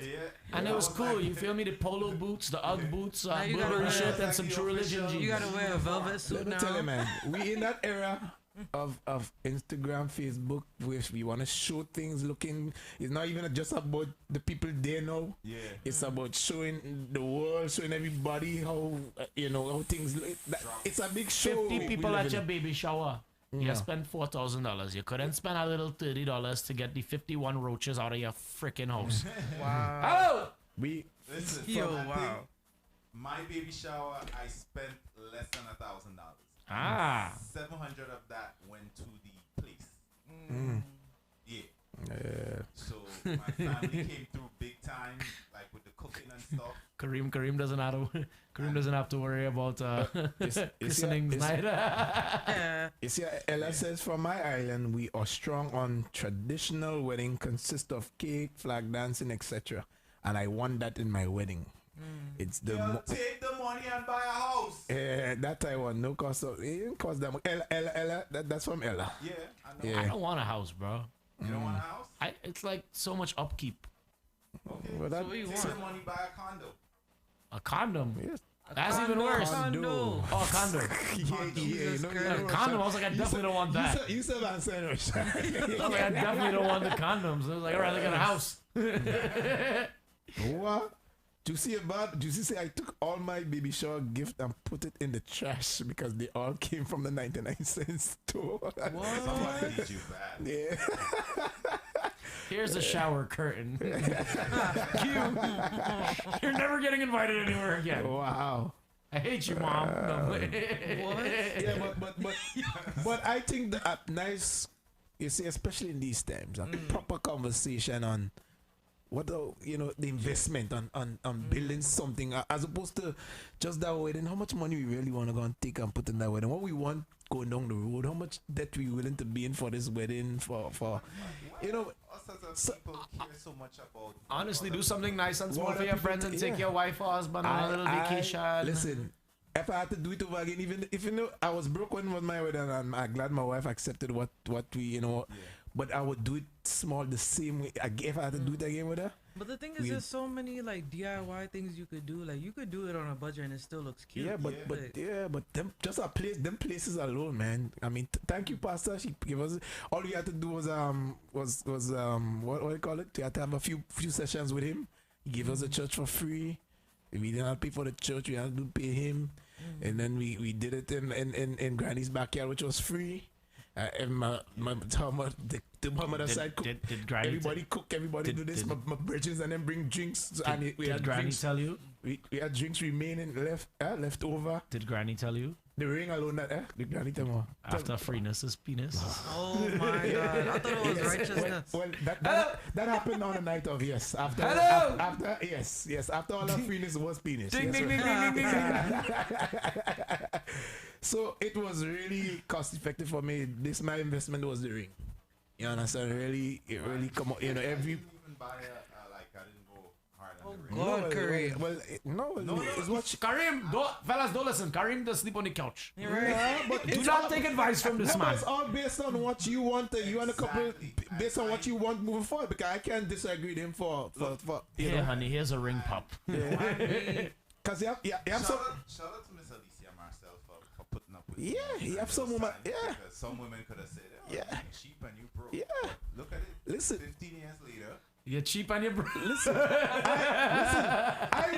K: and it was cool. You feel me? The polo boots, the UGG boots, Burberry shirt, and some True Religion jeans.
L: You gotta wear a velvet suit now.
J: Let me tell you, man. We in that era of Instagram, Facebook, where we want to show things looking. It's not even just about the people they know. Yeah. It's about showing the world, showing everybody how how things look. It's a big show.
K: 50 people at your baby shower. You spend $4,000. You couldn't spend a little $30 to get the 51 roaches out of your freaking house.
L: Wow.
K: Oh!
M: Listen, my baby shower, I spent less than $1,000. 700 of that went to the place. Yeah. So my family came through big time, like with the cooking and stuff.
K: Kareem doesn't have to worry about christening night.
J: You see, Ella says, from my island, we are strong on traditional wedding, consist of cake, flag dancing, etc. And I want that in my wedding. It's the
M: take the money and buy a house.
J: That I want no cost. It didn't cost them. Ella, that's from Ella.
M: Yeah, I know.
K: I don't want a house, bro.
M: You don't want a house?
K: It's like so much upkeep.
M: Okay.
J: Well,
L: so what do you want?
M: Take the money, buy a condo.
K: A condom?
J: Yes.
K: That's even worse.
L: Condo.
K: Oh, a condom.
J: A
K: condom. I was like, I definitely don't want that.
J: You said that sandwich.
K: I definitely don't want the condoms. I was like, I'd rather get a house.
J: What? Do you see I took all my baby shower gift and put it in the trash because they all came from the 99-cent store.
L: What?
M: Somebody needs you bad.
J: Yeah.
K: Here's a shower curtain. You're never getting invited anywhere again.
J: Wow.
K: I hate you, Mom. No.
L: What?
J: Yeah, but I think that nice, you see, especially in these times, a proper conversation on what the investment on building something as opposed to just that wedding. How much money we really want to go and take and put in that wedding? What we want going down the road? How much debt we willing to be in for this wedding? For
M: us as a people care so much about.
K: Honestly, do something nice and small for your friends and take your wife or husband on a little vacation.
J: Listen, if I had to do it over again, even if I was broke when it was my wedding, and I'm glad my wife accepted what we but I would do it small the same way. If I had to do it again with her.
L: But the thing is, there's so many like DIY things you could do. Like you could do it on a budget and it still looks cute.
J: Yeah, but them just them places alone, man. I mean, thank you, Pastor. She gave us all we had to do was what do you call it? We had to have a few sessions with him. He gave us a church for free. We didn't have to pay for the church. We had to pay him, and then we did it in Granny's backyard, which was free. And my mother side cook. Everybody cook. Everybody do this. My bridges and then bring drinks.
K: Did Granny tell you?
J: We had drinks remaining left over.
K: Did Granny tell you?
J: The ring alone that Did Granny tell me?
K: After freeness is penis.
L: Oh my God! I thought it was righteousness.
J: Well, that happened on the night of yes. After yes. After all the freeness was penis.
K: Ding ding ding ding ding ding.
J: So it was really cost effective for me. My investment was the ring. You understand? It really come out. Every.
M: I didn't even buy I didn't go hard on the ring.
L: God, Kareem.
J: It's what
K: Kareem, fellas, don't listen. Kareem does sleep on the couch.
L: You're right.
J: Yeah, but
K: do not take advice from this man.
J: It's all based on what you want. You want a couple based on what you want moving forward. Because I can't disagree with him for
K: yeah, honey. Here's a ring pop.
J: Because you have some.
M: Shout out to Miss Alicia Marcel for putting up with
J: Yeah, you have some women. Yeah.
M: Because some women could have said, oh,
J: Yeah.
M: you're cheap and you broke.
J: Yeah.
M: But look at it.
J: Listen.
M: 15 years later.
K: You're cheap and you're broke.
J: Listen, I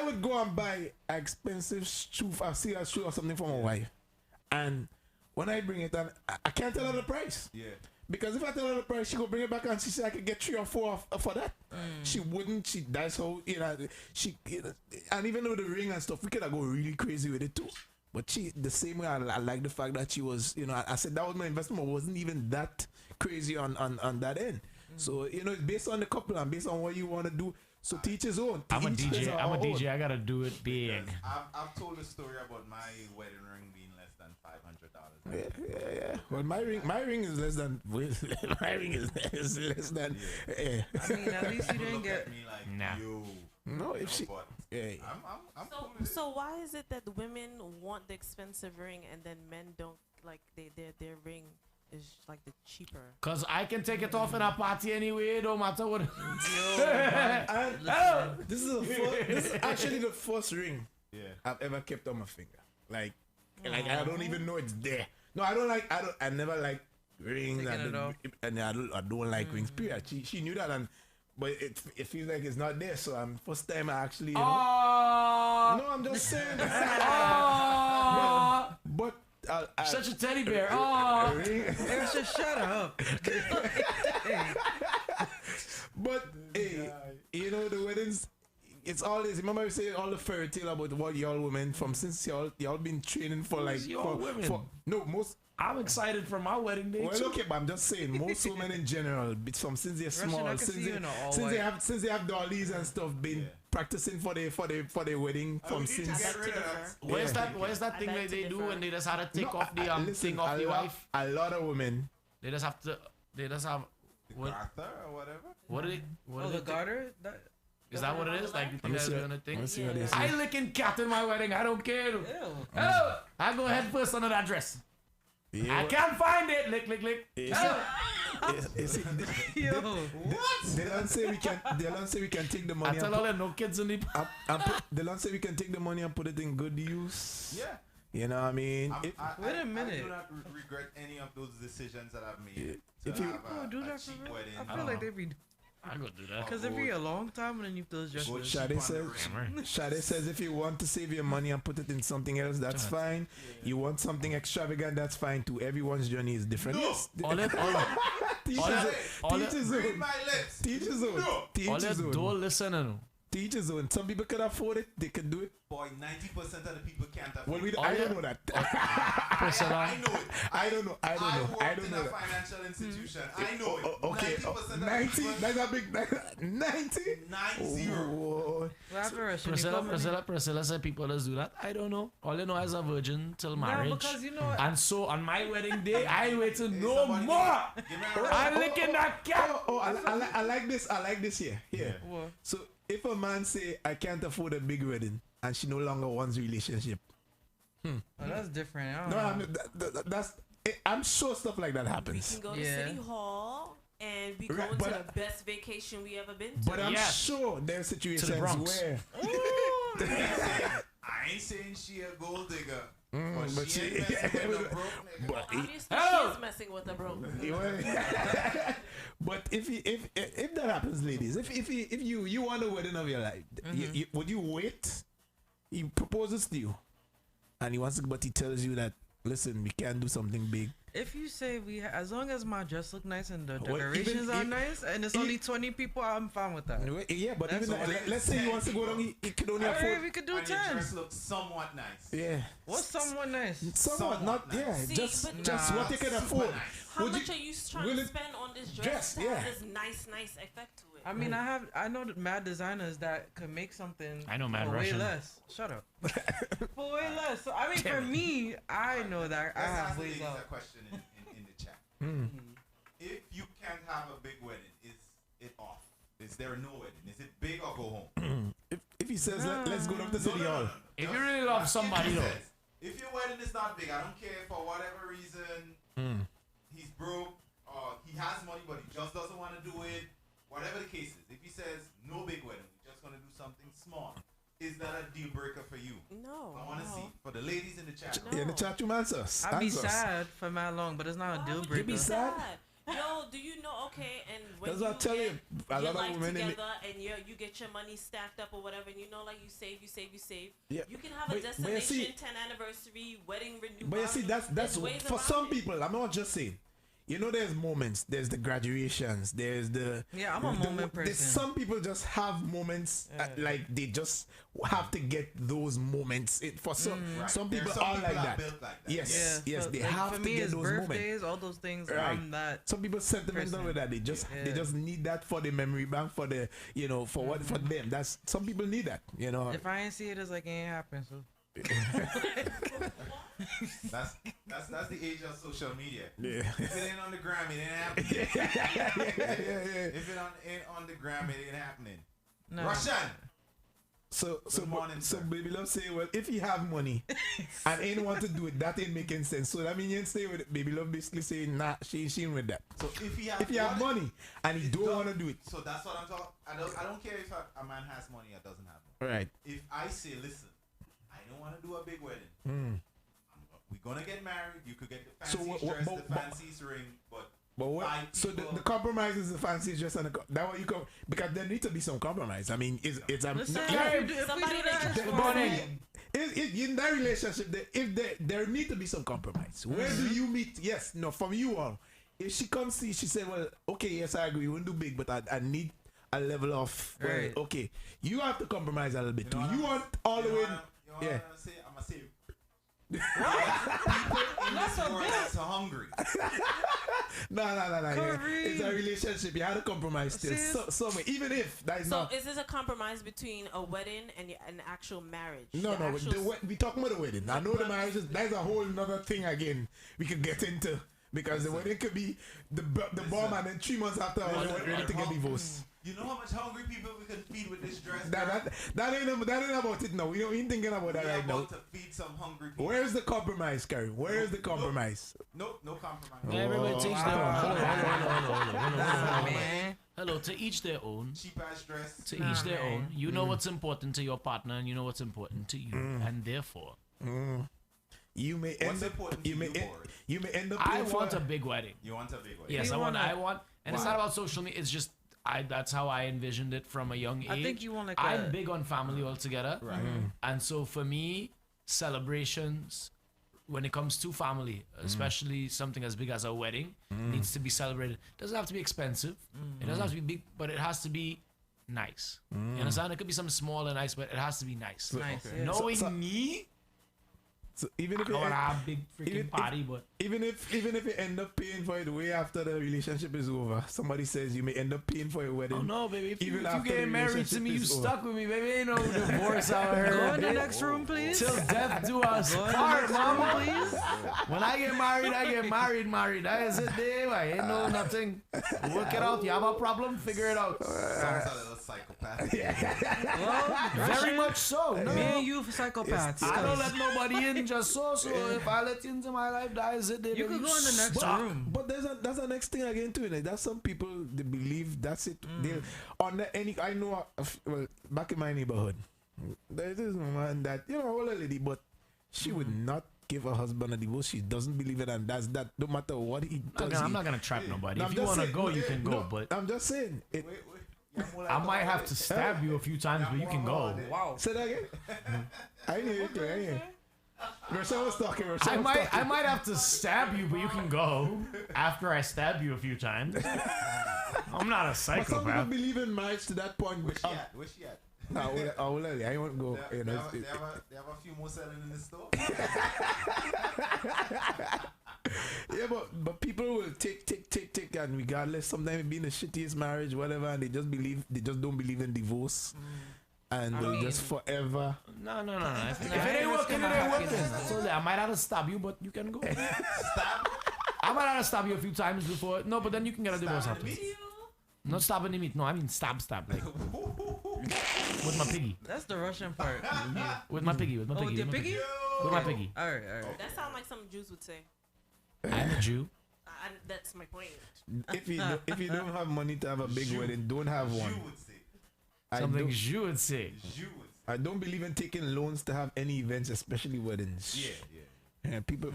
J: would go and buy expensive shoe, a serious shoe or something for my wife, and when I bring it on, I can't tell her the price.
M: Yeah.
J: Because if I tell her the price, she go bring it back and she say I could get 3 or 4 for that. She wouldn't. That's how and even though the ring and stuff, we could go really crazy with it too. But the same way I like the fact that she was, I said that was my investment, but wasn't even that crazy on that end. So it's based on the couple and based on what you want to do. So teach his own.
K: I'm a DJ. I gotta do it big.
M: I've told a story about my wedding ring being less than $500.
J: Yeah. Well, my ring is less than. My ring is less than. Yeah.
L: I mean, at least you didn't get.
J: No, if she. Yeah.
N: So why is it that women want the expensive ring and then men don't like their ring is like the cheaper?
K: Cause I can take it off in a party anyway. It don't matter what.
J: This is actually the first ring I've ever kept on my finger. Like I don't even know it's there. No, I never like rings. And I don't like rings. Period. She knew that, but it feels like it's not there. So first time I actually. No, I'm just saying. But
K: such a teddy bear.
L: Just shut up.
J: But hey, the weddings. It's always, remember I say all the fairy tale about what y'all women from since y'all been training for like most.
K: I'm excited for my wedding day.
J: Well, okay, but I'm just saying most women in general, from since they're small, since they have dollies and stuff, been practicing for their wedding from since.
K: Where's that thing that they do when they just had to take off the thing off the wife?
J: A lot of women.
K: They just have.
M: What? Garter or whatever.
K: What are they?
L: The garter.
K: Is that what it is? Like the thing on the thing?
J: Let me see what it is.
K: I licking cat in my wedding. I don't care. Hello. I go head first under that dress. I can't find it. Lick.
J: What? They don't say we can take the money.
K: I tell all them no kids in the.
J: They don't say we can take the money and put it in good use.
M: Yeah.
J: You know what I mean?
L: Wait a minute.
M: I do not regret any of those decisions that I've made.
J: If you
L: do that for real, I feel like they'd be.
K: I go do that.
L: Because it'd be a long time and then you those just.
J: Shade says if you want to save your money and put it in something else, that's fine. You want something extravagant, that's fine too. Everyone's journey is different.
M: No.
J: Yes. Teach his own.
K: Don't listen.
J: Teach his own. Some people can afford it. They can do it.
M: Boy, 90% of the people can't afford
J: it.
M: Well,
J: I don't know that.
M: I know it.
J: I don't know.
M: I worked in a financial institution. I know it.
J: Okay. 90. That's a big 90.
M: 90.
K: Priscilla said people just do that. I don't know. All I know is a virgin till marriage.
L: Because you know.
K: And so on my wedding day, I wait to know more. I'm licking that cat.
J: I like this. I like this here. Here.
L: What?
J: So if a man say I can't afford a big wedding and she no longer wants relationship.
L: Oh, that's different.
J: I'm sure stuff like that happens.
N: We can go to City Hall and we go to the best vacation we ever been to.
J: But I'm sure there are situations where
M: I ain't saying she a gold digger.
J: But she
M: ain't messing with a broke nigga.
N: Obviously, she's messing with a broke nigga.
J: But if that happens, ladies, if you want a wedding of your life, would you wait? He proposes to you, and he wants to, but he tells you that listen, we can't do something big.
L: If you say as long as my dress look nice and the decorations are nice, and it's only 20 people, I'm fine with that.
J: Yeah, but even let's say he wants to go down, he could only afford.
L: We could do 10.
M: Your dress looks somewhat nice.
J: Yeah.
L: What's somewhat nice?
J: Somewhat not. Nice. Yeah,
N: See,
J: just what you can afford.
N: How much are you trying to spend on this dress? That has this nice effect to it.
L: I mean, I know mad designers that could make something.
K: I know mad
L: for
K: Russian.
L: way less. Shut up. For way less. So I mean, for me, I know that I have ways out.
M: A question in the chat. If you can't have a big wedding, is it off? Is there no wedding? Is it big or go home?
J: If he says let's go down to City Hall.
K: If you really love somebody though.
M: If your wedding is not big, I don't care for whatever reason. He's broke or he has money but he just doesn't want to do it. Whatever the case is, if he says no big wedding, we're just gonna do something small, is is that a deal breaker for you?
N: No.
M: I want to see for the ladies in the chat.
J: Yeah, in the chat room, answers.
L: I'd be
J: Answers.
L: sad for mad long, but it's not a deal breaker.
J: You be sad?
N: Yo, do you know? Okay, and when
J: That's what I tell you. A
N: your
J: lot of
N: life
J: women in
N: together and you get your money stacked up or whatever, and you know, like you save.
J: Yeah.
N: You can have a
J: But you
N: destination,
J: see-
N: 10th anniversary, wedding renewal.
J: But you see, that's
N: There's ways
J: for
N: around
J: some
N: it.
J: people. I'm not just saying. You know, there's moments. There's the graduations. There's the
L: Yeah, I'm a moment person.
J: Some people just have moments like they just have to get those moments. For some some people
M: There's some
J: are
M: people
J: like
M: are
J: that.
M: built like that.
J: Yes,
L: Yeah,
J: yes,
L: so,
J: they
L: like,
J: have
L: for
J: to
L: me,
J: get
L: it's
J: those
L: birthdays,
J: moments.
L: all those things.
J: Right.
L: I'm that.
J: Some people sentimental
L: person.
J: with that. They just need that for the memory bank, for the for what for them. That's some people need that. You know.
L: If I ain't see it, it's like it ain't happen. So.
M: That's the age of social media.
J: Yeah.
M: If it ain't on the gram, it ain't happening. If it ain't on the gram, it ain't happening.
L: No.
M: Russian.
J: So
M: morning,
J: so baby love say, well, if you have money and ain't want to do it, that ain't making sense. So that means you stay with it. Baby love basically saying, nah, she ain't with that.
M: So if
J: you have money and he don't want to do it.
M: So that's what I'm talking. I don't care if a man has money or doesn't have money.
J: Right.
M: If I say, listen, I don't want to do a big wedding. We're gonna get married. You could get the
J: So
M: fancy dress, the fanciest ring, but
J: what? So the compromise is the fancy dress and that what you come because there need to be some compromise. I mean, it's a
L: Listen,
J: in that relationship. There need to be some compromise. Where do you meet? Yes, no, from you all. If she comes see, she said, well, okay, yes, I agree. We won't do big, but I need a level of
L: right.
J: Okay, you have to compromise a little bit too.
M: know
J: You want all the way. Yeah.
M: I'm gonna say. People in this world are so hungry.
J: No. It's a relationship. You have to compromise still. Somewhere, even if that is
N: So
J: not.
N: is this a compromise between a wedding and an actual marriage?
J: No.
N: The actual
J: We talking about the wedding. I know the marriage is that's a whole nother thing again. We could get into because the wedding could be the bomb and then 3 months after we're ready to get divorced.
M: You know how much hungry people we can feed with this dress?
J: That ain't about it now. We ain't thinking about that right now.
M: About to feed some hungry people.
J: Where's the compromise, Kerry? Where is the compromise?
M: No compromise.
K: Everybody to each their own.
L: Hold on.
K: Hello, to each their own.
M: Cheap ass dress.
K: To each their own. You know what's important to your partner, and you know what's important to you, and therefore,
J: you may end up. You may end up.
K: I want a big wedding.
M: You want a big wedding?
K: Yes, I want, and it's not about social media. It's just that's how I envisioned it from a young age.
L: I think you want like
K: I'm big on family altogether,
M: right?
K: And so for me, celebrations when it comes to family, especially something as big as a wedding, needs to be celebrated. It doesn't have to be expensive. It doesn't have to be big, but it has to be nice. You understand? It could be something small and nice, but it has to be nice.
L: Nice.
K: Okay. Knowing me.
J: So even if
K: I don't want to have a big freaking party, but
J: even if you end up paying for it way after the relationship is over, somebody says you may end up paying for your wedding.
K: Oh no, baby! If you
J: after
K: get
J: the
K: married to me, you
J: relationship is
K: stuck with me, baby. Ain't no divorce out here.
L: Go in the next room, please.
K: Till death do us part, mama, please. When I get married. That is it, babe. I ain't know nothing. Work it out. You have a problem? Figure it out.
M: Sounds a little psychopath.
L: Well,
K: very much so. No.
L: Me and you psychopaths.
K: I don't let nobody in just so. If I let you into my life, that is it.
L: You can go in the next room.
J: But that's the next thing again too. That's some people they believe that's it. They on any I know. Well, back in my neighborhood, there is a woman that older lady, but she would not give her husband a divorce. She doesn't believe it, and that's that. No matter what he does,
K: I'm not gonna trap nobody.
J: No,
K: if you want to go, you can go. But
J: I'm just saying it.
K: I might have to stab you a few times, but you can go.
L: Wow.
J: Say that again. I hear. Rochelle was talking.
K: I might have to stab you, but you can go after I stab you a few times. I'm not a psychopath.
J: But some people believe in marriage to that point.
M: Where she at?
J: I won't go.
M: They have a few more selling in the store.
J: Yeah, but people will take, and regardless, sometimes it be in the shittiest marriage, whatever, and they just don't believe in divorce. And they'll just forever.
K: No. If it ain't working, it ain't working. So I might have to stab you, but you can go.
M: Stab?
K: I might have to stab you a few times before. No, but then you can get a divorce after. Not stabbing the meat. No, I mean stab. Like with my piggy.
L: That's the Russian part.
K: With my piggy.
L: With your piggy?
K: With my piggy.
L: All right.
N: That sounds like some Jews would say.
K: I'm a Jew.
N: That's my point.
J: If you don't have money to have a big wedding, don't have one.
K: Something Jew would say.
J: I don't believe in taking loans to have any events, especially weddings. Yeah, people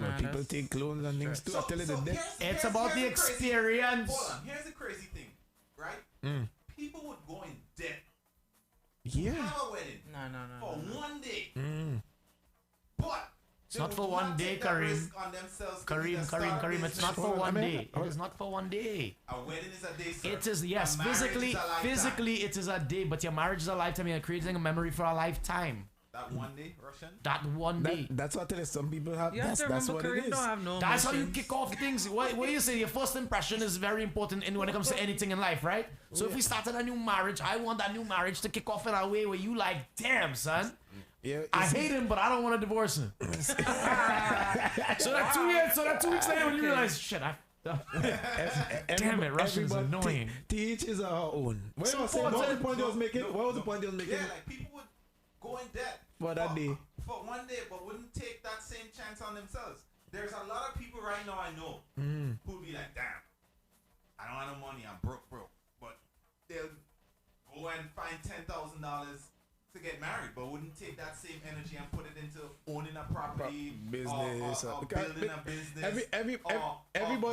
J: take loans and things too. I tell you the debt.
K: It's about the experience.
M: Hold on, here's the crazy thing, right? People would go in debt.
J: Yeah.
M: Have a wedding.
L: No.
M: For 1 day. But
K: it's not for 1 day, Kareem. Kareem, it's not for 1 day. It is not for 1 day.
M: A wedding is a day, sir.
K: It is, yes, physically it is a day, but your marriage is a lifetime. You're creating a memory for a lifetime.
M: That 1 day, Russian?
K: That 1 day.
J: That's what I tell you. Some people have.
L: You have to
J: That's
L: remember,
J: what it
L: Kareem
J: is.
L: don't have no
K: That's how you
L: emotions.
K: kick off things. What you say? Your first impression is very important when it comes to anything in life, right? So if we started a new marriage, I want that new marriage to kick off in a way where you like, damn, son.
J: Yeah,
K: I hate him, but I don't want to divorce him. so that 2 weeks later, when you realize, shit, damn it, Russian's annoying.
J: TH is our own. What was the point he was making? What was the point he was making?
M: Yeah, like people would go in debt
J: for that day.
M: For 1 day, but wouldn't take that same chance on themselves. There's a lot of people right now I know who'll be like, damn, I don't have no money, I'm broke. But they'll go and find $10,000 to get married, but wouldn't take that same energy and put it into owning a property,
J: business,
M: or building a business,
J: everybody
M: or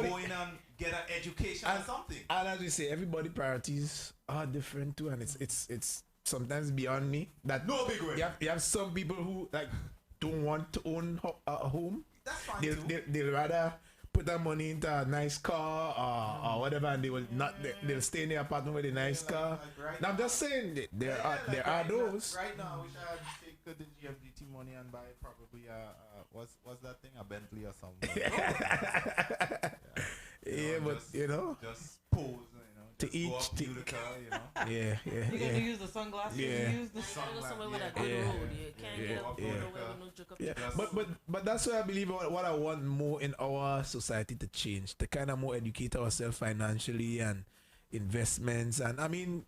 M: going and get an education or something.
J: And as we say, everybody priorities are different too, and it's sometimes beyond me. That
M: no big way.
J: You have some people who like don't want to own a home.
M: That's fine
J: They'll rather put that money into a nice car or whatever, and they will not. They'll stay in their apartment with a nice car.
M: Right
J: now, I'm just saying there are those.
M: Right now, I wish I had take the GMGT money and buy probably what's that thing, a Bentley or something. Just pose.
J: To each,
L: You're gonna use the sunglasses. Use the sunglasses.
J: But that's why I believe what I want more in our society to change, to kind of more educate ourselves financially and investments. And I mean,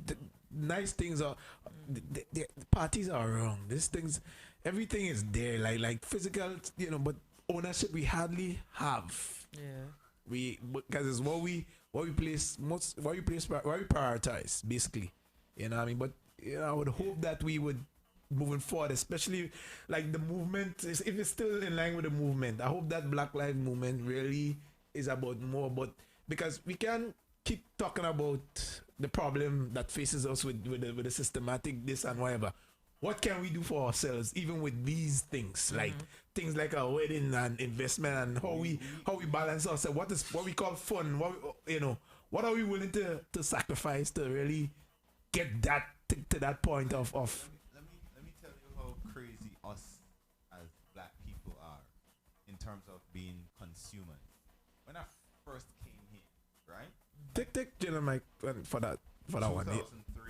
J: the nice things are the parties are wrong. These things, everything is there, like physical, but ownership we hardly have.
L: Yeah.
J: Because it's what we prioritize, basically. You know what I mean? But I would hope that we would, moving forward, especially like the movement, if it's still in line with the movement, I hope that Black Lives Movement really is about more. But because we can keep talking about the problem that faces us with the systematic this and whatever. What can we do for ourselves, even with these things, like things like our wedding and investment, and how we balance ourselves? What is what we call fun? What are we willing to sacrifice to really get that to that point of?
M: Let me tell you how crazy us as Black people are in terms of being consumers. When I first came here, right?
J: Take General Mike for that one. Yeah.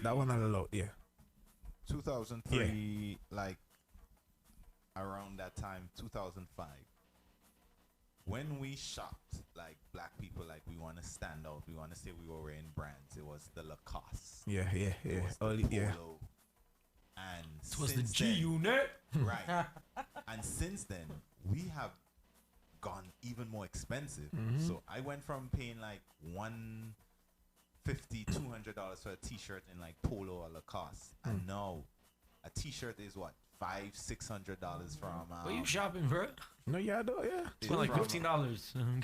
J: That one not allowed. Yeah.
M: 2003, like around that time, 2005, when we shopped, like Black people, like we want to stand out, we want to say we were wearing brands. It was the Lacoste.
J: Yeah.
M: It was the Polo. And
K: it was the G Unit.
M: Right. And since then, we have gone even more expensive. So I went from paying like $200 for a t-shirt in like Polo or Lacoste, and now a t-shirt is what, $500-$600 from
K: where you shopping, bro?
J: No, yeah, though, yeah.
K: It's like $15.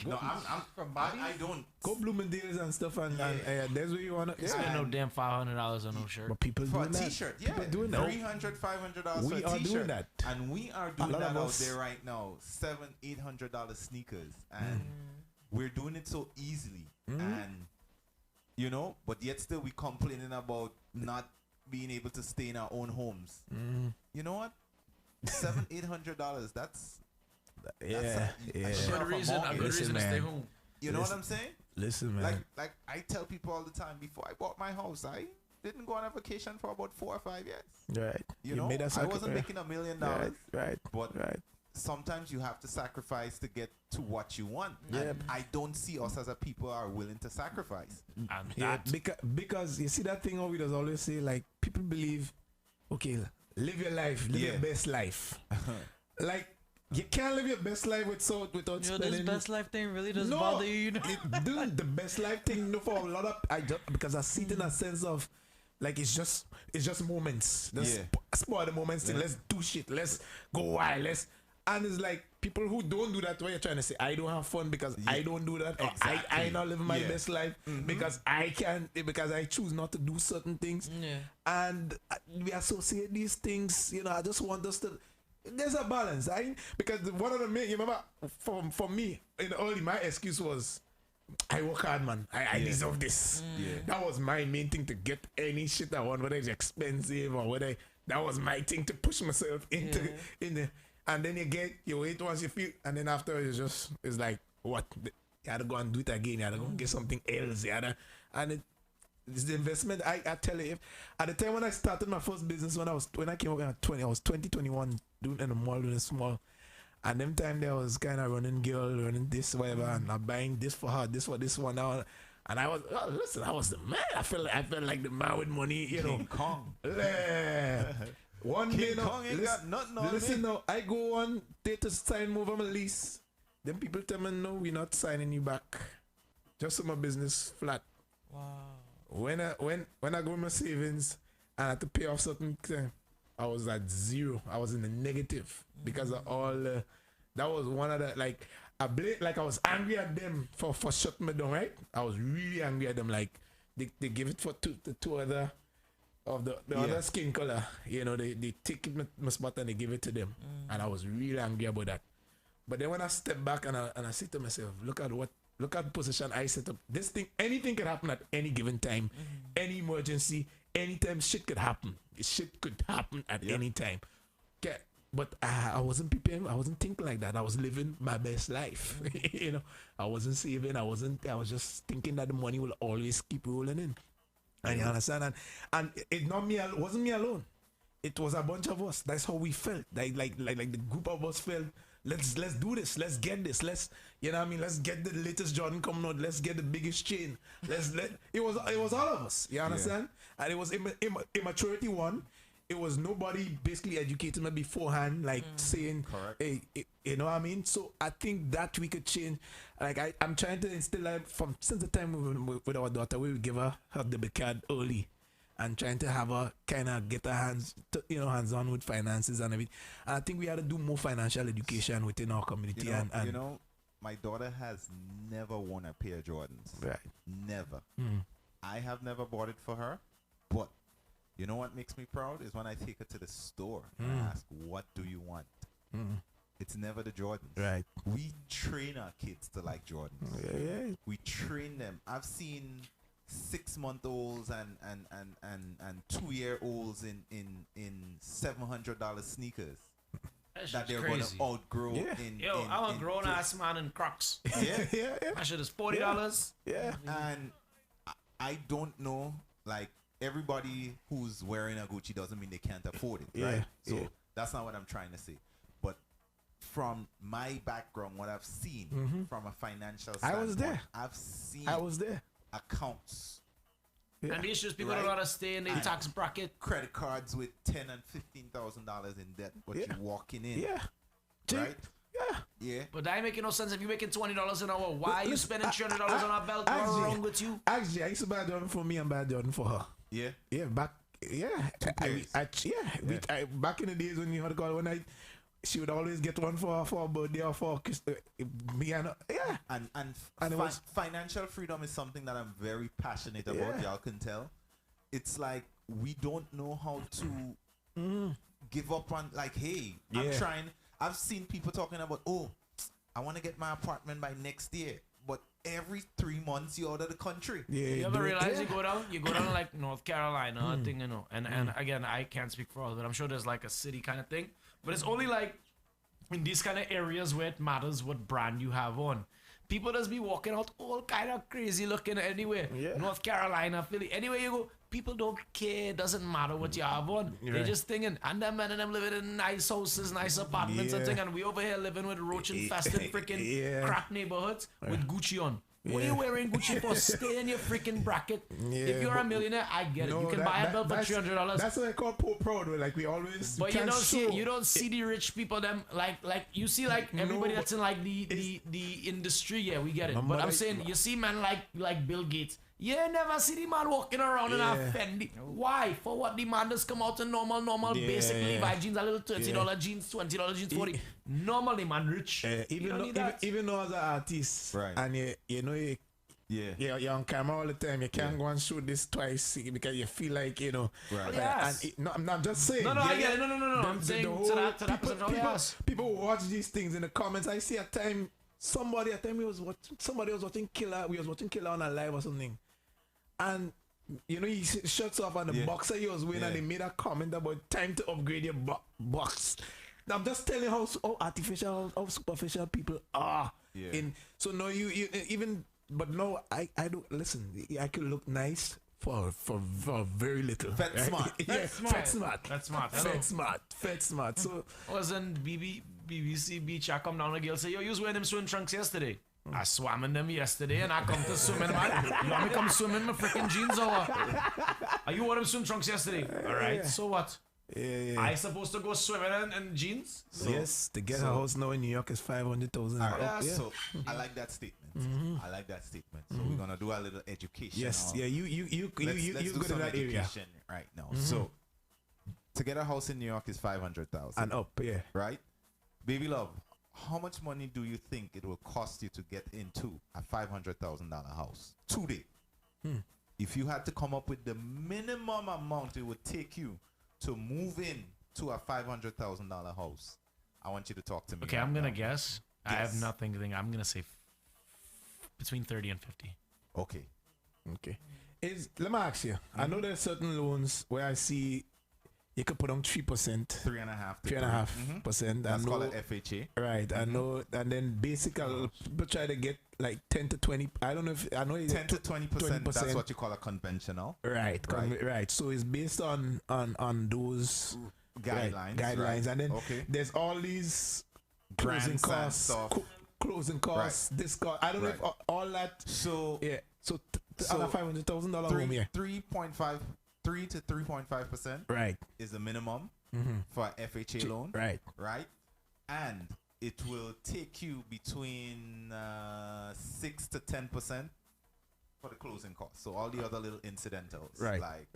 M: No, I'm from Bobby. I don't
J: go Bloomingdale's and stuff, and that's where you wanna.
K: Spend no damn $500 on no shirt.
J: But people
M: for
J: doing
M: a
J: that.
M: t-shirt,
J: people doing that.
M: $300-$500
J: We
M: for a
J: are
M: t-shirt,
J: doing that,
M: and we are doing
J: lot
M: that
J: of
M: out
J: us.
M: there right now. $700-$800 sneakers, and we're doing it so easily, and but yet still we complaining about not being able to stay in our own homes. You know what? $700-$800. That's
K: a good reason to stay home.
M: You know what I'm saying?
J: Listen, man.
M: Like I tell people all the time, before I bought my house, I didn't go on a vacation for about 4 or 5 years.
J: Right.
M: You know, I wasn't making $1 million.
J: Right.
M: But sometimes you have to sacrifice to get to what you want.
J: Yeah.
M: And I don't see us as a people are willing to sacrifice.
J: Because you see that thing we does always say, like, people believe, okay, live your life, live your best life. Like, you can't live your best life without spending.
L: This best life thing really does bother you.
J: Dude, the best life thing, for a lot of because I see it in a sense of Like it's just moments. Let's
M: Yeah.
J: spot the moments. Thing.
M: Yeah.
J: Let's do shit. Let's go wild. And it's like people who don't do that. What you're trying to say? I don't have fun because I don't do that. Or I not living my best life because I can't, because I choose not to do certain things.
L: Yeah.
J: And we associate these things. You know, I just want us to. There's a balance. Because one of the main, you remember, for me in the early, my excuse was, I work hard, man. I deserve this. That was my main thing, to get any shit I want, whether it's expensive or whether that was my thing, to push myself into in the. And then you wait once you feel, and then after it's like, what? You had to go and do it again. You had to go and get something else. It's the investment. I tell you, if at the time when I started my first business, when I came up at 20, I was 21, doing in the mall, doing small. And them time there was kind of running girl, running this, whatever, and I'm buying this for her, this for this one now. And I was, I was the man. I felt like the man with money, you know.
M: King Kong.
J: One
M: King
J: day now,
M: Kong ain't got nothing on
J: listen
M: me.
J: now, I go on, they to sign over my lease. Then people tell me, no, we're not signing you back. Just so my business flat.
L: Wow.
J: When I go with my savings and I had to pay off certain thing, I was at zero. I was in the negative because of all. That was one of the I was angry at them for shutting me down. Right? I was really angry at them. Like they give it for the two other of the other skin color. You know, they take my spot and they give it to them, and I was really angry about that. But then when I step back and I say to myself, look at the position I set up. This thing, anything could happen at any given time. Any emergency, anytime shit could happen. Shit could happen at any time. Okay. But I wasn't preparing. I wasn't thinking like that. I was living my best life. You know, I wasn't saving. I was just thinking that the money will always keep rolling in. And you understand? And it wasn't me alone. It was a bunch of us. That's how we felt. Like the group of us felt. Let's do this. Let's get this. You know what I mean? Let's get the latest Jordan coming out. Let's get the biggest chain. It was all of us. You understand? And it was immaturity one. It was nobody basically educating me beforehand, like saying, hey, you know what I mean? So I think that we could change. Like I'm trying to instill since the time with our daughter, we would give her debit card early. And trying to have her kind of get her hands on with finances and everything. And I think we had to do more financial education within our community.
M: You know, my daughter has never worn a pair of Jordans.
J: Right.
M: Never. I have never bought it for her. But you know what makes me proud is when I take her to the store and ask, what do you want? It's never the Jordans.
J: Right.
M: We train our kids to like Jordans.
J: Yeah.
M: We train them. I've seen 6-month-olds and 2-year-olds in $700 sneakers that they're going to outgrow.
K: I'm a grown ass man in Crocs.
M: Yeah.
K: That shit is $40.
J: Yeah.
M: And I don't know, like, everybody who's wearing a Gucci doesn't mean they can't afford it, right? So that's not what I'm trying to say. But from my background, what I've seen from a financial standpoint, I was there. Accounts.
K: And the issue is people don't know how to stay in the tax bracket.
M: Credit cards with $10,000 and $15,000 in debt, but you're walking in.
J: Yeah.
M: Right? Yeah.
K: But that ain't making no sense. If you're making $20 an hour, why are you spending $300 on a belt? What's wrong with you?
J: Actually, I used to buy a Jordan for me and buy a Jordan for her.
M: Yeah.
J: Yeah, back. Yeah. Back in the days when you had to go when she would always get one for her birthday or for me and
M: and it was financial freedom is something that I'm very passionate about. Y'all can tell. It's like we don't know how to give up on, like, hey, I'm trying. I've seen people talking about, I want to get my apartment by next year, but every 3 months you're out of the country.
K: You ever realize you go down like North Carolina thing, you know, and again, I can't speak for all, but I'm sure there's like a city kind of thing, but it's only like in these kind of areas where it matters what brand you have on. People just be walking out all kind of crazy looking anywhere. North Carolina, Philly, anywhere you go, people don't care. It doesn't matter what you have on. They're just thinking, and them men and them living in nice houses, nice apartments and thing, and we over here living with roach infested freaking crap neighborhoods with Gucci on. What are you wearing Gucci for? Stay in your freaking bracket. If you're a millionaire, I get it. You can buy a belt for $300.
J: That's what I call poor proud. Like we always.
K: But you don't see the rich people. Them like you see like everybody that's in like the industry. Yeah, we get it. But I'm saying you see man like Bill Gates. You never see the man walking around in a Fendi. Why? For what? The man just come out in normal, basic Levi jeans, a little $30 jeans, $20 jeans, 40. Normally, man, rich.
J: Even though as an artist,
M: right?
J: And you know you're on camera all the time. You can't go and shoot this twice because you feel like
M: right?
J: Yes. I'm not just saying.
K: No. I'm saying to that
J: people watch these things in the comments. I see somebody was watching Killer. We was watching Killer on a live or something, and he shuts off on the boxer he was wearing, and they made a comment about time to upgrade your box. I'm just telling how artificial, how superficial people are. Yeah. So now you even. But no, I don't listen. I could look nice for very little.
M: Fat smart.
J: Fat smart. So
K: wasn't BBC Beach? I come down, a girl say, "Yo, you was wearing them swim trunks yesterday." I swam in them yesterday, and I come to swimming, man. You want me come swim in my freaking jeans or what? Are you wearing swim trunks yesterday? All right. So what?
J: Yeah.
K: I supposed to go swimming in jeans?
J: Yes, to get a house now in New York is $500,000.
M: Right. So I like that statement. I like that statement. So we're gonna do a little education.
J: Yes, you
M: let's do
J: good in that area
M: right now. So to get a house in New York is $500,000
J: and up. Yeah,
M: right. Baby love, how much money do you think it will cost you to get into a $500,000 house today? If you had to come up with the minimum amount it would take you to move in to a $500,000 house, I want you to talk to me.
K: Okay, I'm gonna guess. I have nothing to think. I'm gonna say between 30 and 50.
M: Okay.
J: Let me ask you. I know there's certain loans where I see you could put on 3%, 3.5%.
M: That's called an FHA.
J: Right. I know, and then basically people try to get like 10 to 20. I don't know if 10
M: to 20%. That's what you call a conventional.
J: Right. Right. So it's based on those
M: guidelines.
J: Guidelines, and then there's all these closing costs. Closing costs. This cost. I don't know if all that.
M: So
J: So $500,000 home here.
M: 3 to 3.5%.
J: Right.
M: Is the minimum for a FHA loan.
J: Right.
M: And it will take you between 6 to 10% for the closing costs. So all the other little incidentals, like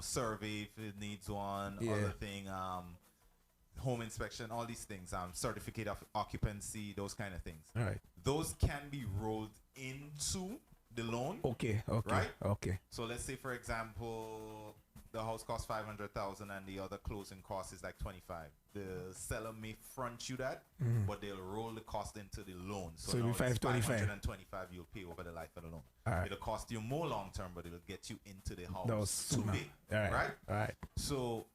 M: survey if it needs one, other thing, home inspection, all these things, certificate of occupancy, those kind of things.
J: Right.
M: Those can be rolled into the loan.
J: Okay.
M: Right.
J: Okay.
M: So let's say, for example, the house costs $500,000 and the other closing cost is like $25,000. The seller may front you that, but they'll roll the cost into the loan. So
J: it'll be $525
M: you'll pay over the life of the loan.
J: Right.
M: It'll cost you more long term, but it'll get you into the house
J: sooner.
M: today.
J: Right.
M: So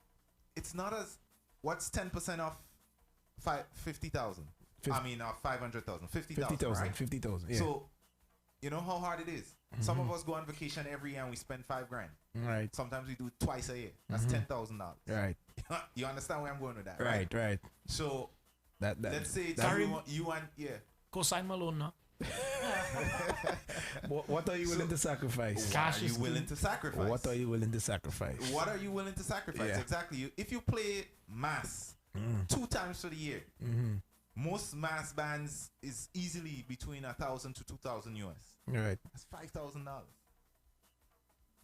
M: it's not as what's 10% off 50,000. I mean, 500,000, 50,000. Right?
J: 50,000. Yeah.
M: So you know how hard it is. Some of us go on vacation every year and we spend $5,000.
J: Right.
M: Sometimes we do it twice a year. That's $10,000.
J: Right.
M: You understand where I'm going with that?
J: Right.
M: So let's say you want
K: go sign my loan now.
J: What are you willing to sacrifice?
M: What are you willing to sacrifice?
J: What are you willing to sacrifice?
M: What are you willing to sacrifice?
J: Yeah.
M: Exactly. If you play mass 2 times for the year, most mass bands is easily between 1,000 to 2,000 US.
J: Right.
M: That's $5,000.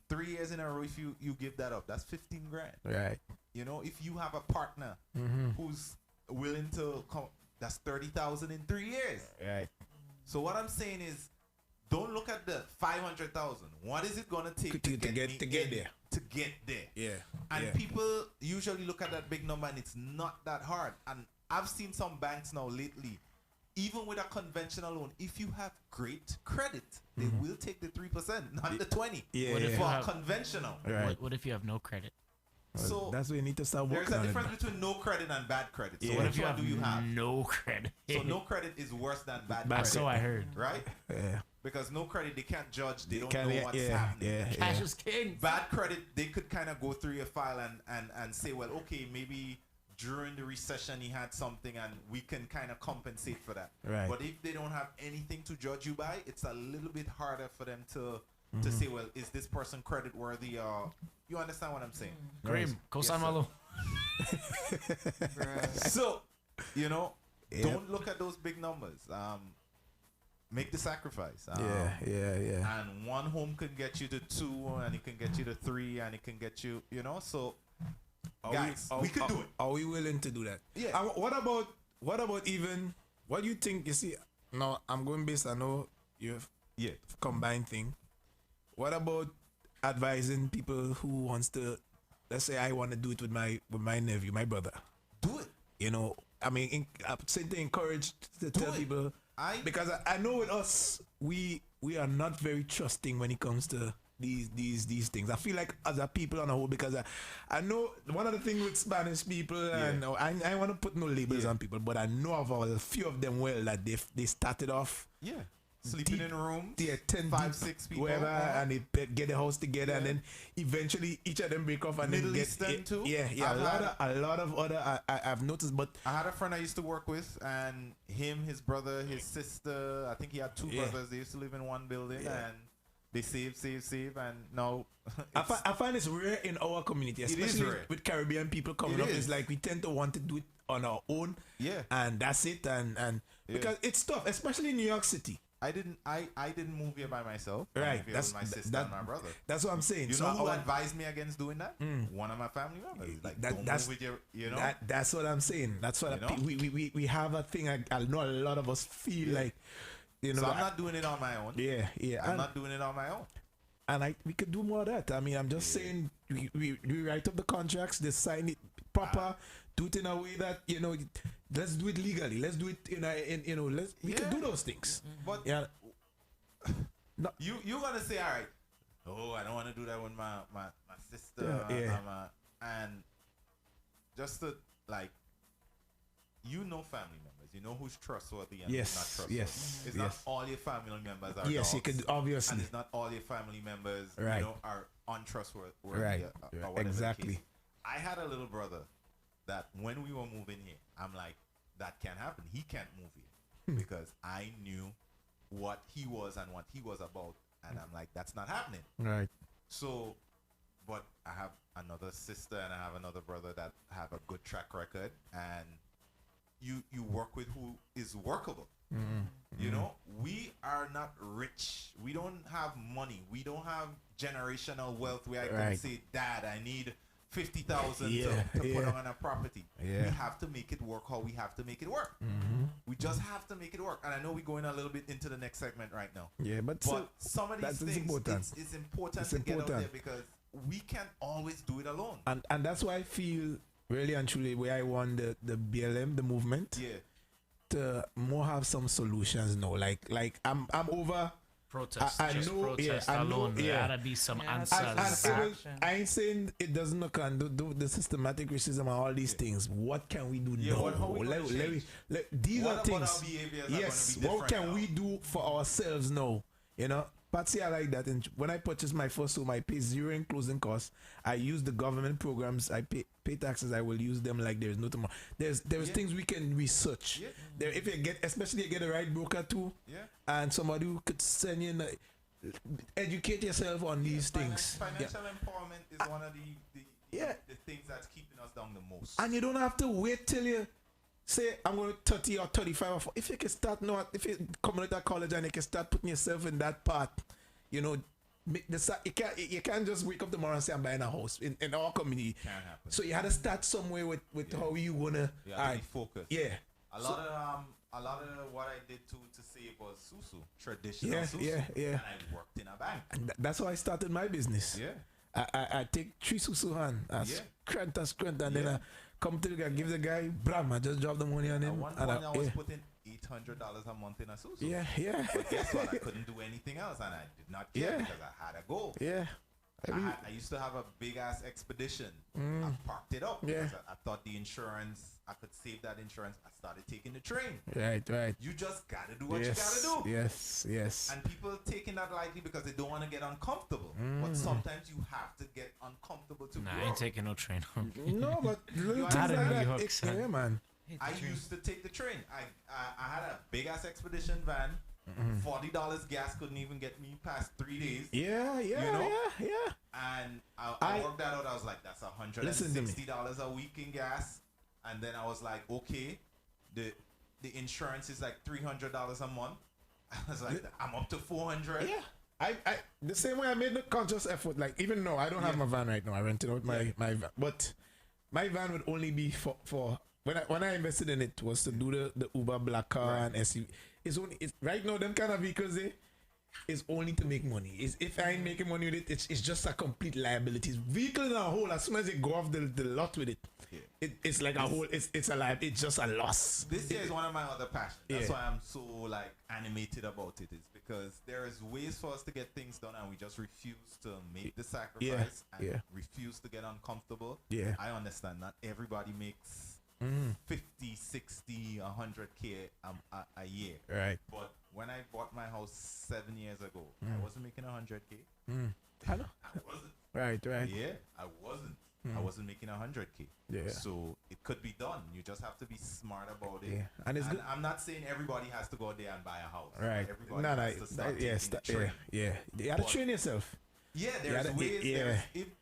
M: 3 years in a row, if you give that up, that's $15,000.
J: Right.
M: You know, if you have a partner who's willing to come, that's $30,000 in 3 years.
J: Right.
M: So what I'm saying is, don't look at the 500,000. What is it gonna take to get there? To get there.
J: Yeah.
M: And people usually look at that big number, and it's not that hard. And I've seen some banks now lately, even with a conventional loan, if you have great credit, they will take the 3%, not the 20%.
J: Yeah.
K: What if
M: for a conventional.
K: Right. What if you have no credit?
M: So
J: that's where you need to start working.
M: There's a difference between no credit and bad credit. So
K: what if you
M: have
K: no credit?
M: So no credit is worse than bad credit.
K: That's so I heard.
M: Right?
J: Yeah.
M: Because no credit, they can't judge. They don't know what's happening.
K: Cash is king.
M: Bad credit, they could kind of go through your file and say, well, okay, maybe during the recession he had something and we can kind of compensate for that.
J: Right.
M: But if they don't have anything to judge you by, it's a little bit harder for them to say, well, is this person credit worthy? You understand what I'm saying?
K: Cream, cosign my loan.
M: So, don't look at those big numbers. make the sacrifice.
J: Yeah.
M: And one home can get you to 2, and it can get you to 3, and it can get you, so guys, we can do it.
J: Are we willing to do that?
M: Yeah.
J: And what about even, what do you think, you see, now I'm going based, I know you have combined thing. What about advising people who wants to, let's say I want to do it with my nephew, my brother.
M: Do it.
J: I mean, I'm saying to encourage to tell people, because I know with us, we are not very trusting when it comes to these things. I feel like other people on a whole, because I know one of the things with Spanish people, and I want to put no labels on people, but I know of a few of them well that they started off
M: sleeping in rooms,
J: 10
M: 5, 6 people,
J: wherever, and they get the house together, and then eventually each of them break off and
M: Middle
J: then
M: Eastern too.
J: A lot of other I've noticed. But
M: I had a friend I used to work with, and his brother, his sister, I think he had 2 brothers. They used to live in one building, and they save, and now
J: I find it's rare in our community, especially with Caribbean people coming up. It's like we tend to want to do it on our own, and that's it, and because it's tough, especially in New York City.
M: I didn't move here by myself.
J: Right.
M: I moved here with my sister and my brother.
J: That's what I'm saying.
M: You know who advised me against doing that? One of my family members. Like, don't move with your,
J: That's what I'm saying. That's what we have a thing. I know a lot of us feel like,
M: So I'm not doing it on my own. I'm not doing it on my own.
J: And we could do more of that. I mean, I'm just saying, we write up the contracts, they sign it proper, do it in a way that, let's do it legally. Let's do it we can do those things.
M: But you're gonna say, all right, I don't want to do that with my sister. And just to family members, you know who's trustworthy and who's not trustworthy. It's not all your family members are dogs,
J: you can obviously,
M: and it's not all your family members are untrustworthy. Or
J: exactly.
M: I had a little brother that when we were moving here, I'm like, that can't happen. He can't move here because I knew what he was and what he was about, and I'm like, that's not happening.
J: Right.
M: So, but I have another sister and I have another brother that have a good track record, and you work with who is workable. We are not rich. We don't have money. We don't have generational wealth where I can say, Dad, I need 50,000 to put on a property. We have to make it work how we have to make it work. We just have to make it work. And I know we're going a little bit into the next segment right now.
J: But
M: some of these things, it's important to get out there because we can't always do it alone.
J: And that's why I feel really and truly where I want the BLM, the movement, to more have some solutions now. Like I'm over
K: protest.
J: I know,
K: protest
J: I
K: alone.
J: know,
K: There gotta be some answers.
J: I ain't saying it doesn't look and do the systematic racism and all these things. What can we do now? These are things. Yes, what can we do for ourselves now? Patsy, I like that. And when I purchased my first home, I pay 0 in closing costs. I use the government programs. I pay taxes. I will use them like there's no tomorrow. There's things we can research. There, if you especially you get the right broker too, and somebody who could send you, educate yourself on these things.
M: Financial empowerment is one of the things that's keeping us down the most.
J: And you don't have to wait till you say, I'm going to 30 or 35 or 40. If you can start now, if you come out of college and you can start putting yourself in that part, you can't just wake up tomorrow and say, I'm buying a house in our community.
M: Can't happen.
J: So you had to start somewhere with how you want to
M: focus. A lot of what I did to save was susu, traditional susu. And I worked in a bank.
J: And that's how I started my business. I take 3 susu hand, I scrunch, and then I come to the guy, give the guy, bram, I just drop the money on him.
M: At one point I was putting $800 a month in a susu. But guess what? I couldn't do anything else, and I did not care because I had a goal. I used to have a big ass expedition. I parked it up because I thought the insurance, I could save that insurance. I started taking the train.
J: Right.
M: You just gotta do what you gotta do.
J: Yes.
M: And people taking that lightly because they don't want to get uncomfortable. But sometimes you have to get uncomfortable to grow.
K: I ain't taking no train.
J: No, but little things
K: Not in
J: like
K: New
J: that.
K: York, son.
J: Man.
M: I used to take the train. I had a big ass expedition van. $40 gas couldn't even get me past 3 days.
J: Yeah.
M: And I worked that out. I was like, that's $160 a week in gas. And then I was like, okay, the insurance is like $300 a month. I was like, I'm up to 400.
J: Yeah. I the same way I made the conscious effort. Like even though I don't have my van right now, I rented out my van, but my van would only be for when I invested in it was to do the Uber black car and SUV. It's right now them kind of vehicles is only to make money. If I ain't making money with it, it's just a complete liability. Vehicle in a whole, as soon as they go off the lot with it, it's like a whole. It's a life. It's just a loss.
M: This year is one of my other passions. That's why I'm so like animated about it. Is because there is ways for us to get things done, and we just refuse to make the sacrifice and refuse to get uncomfortable.
J: Yeah,
M: I understand. Not everybody makes 50, 60, 100K a year.
J: Right.
M: But when I bought my house 7 years ago, I wasn't making 100K.
J: I know.
M: I wasn't.
J: Right.
M: Yeah, I wasn't. I wasn't making 100K.
J: Yeah.
M: So it could be done. You just have to be smart about it.
J: Yeah. And it's good.
M: I'm not saying everybody has to go there and buy a house.
J: Right.
M: Everybody has to start taking the train.
J: Yeah. You have to train yourself.
M: Yeah, there's ways.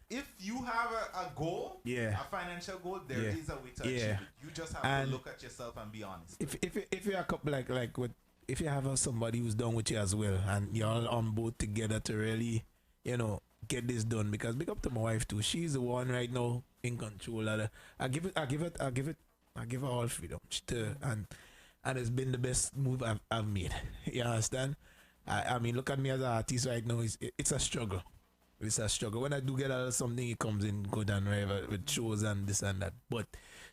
M: If you have a goal, a financial goal, there is a way to achieve it. You just have to look at yourself and be honest.
J: If you're a couple like with, if you have somebody who's done with you as well, and you're all on board together to really, get this done. Because big up to my wife too. She's the one right now in control of I give her all freedom. And it's been the best move I've made. You understand? I mean, look at me as an artist right now. It's a struggle. It's a struggle. When I do get out of something, it comes in good and whatever with shows and this and that. But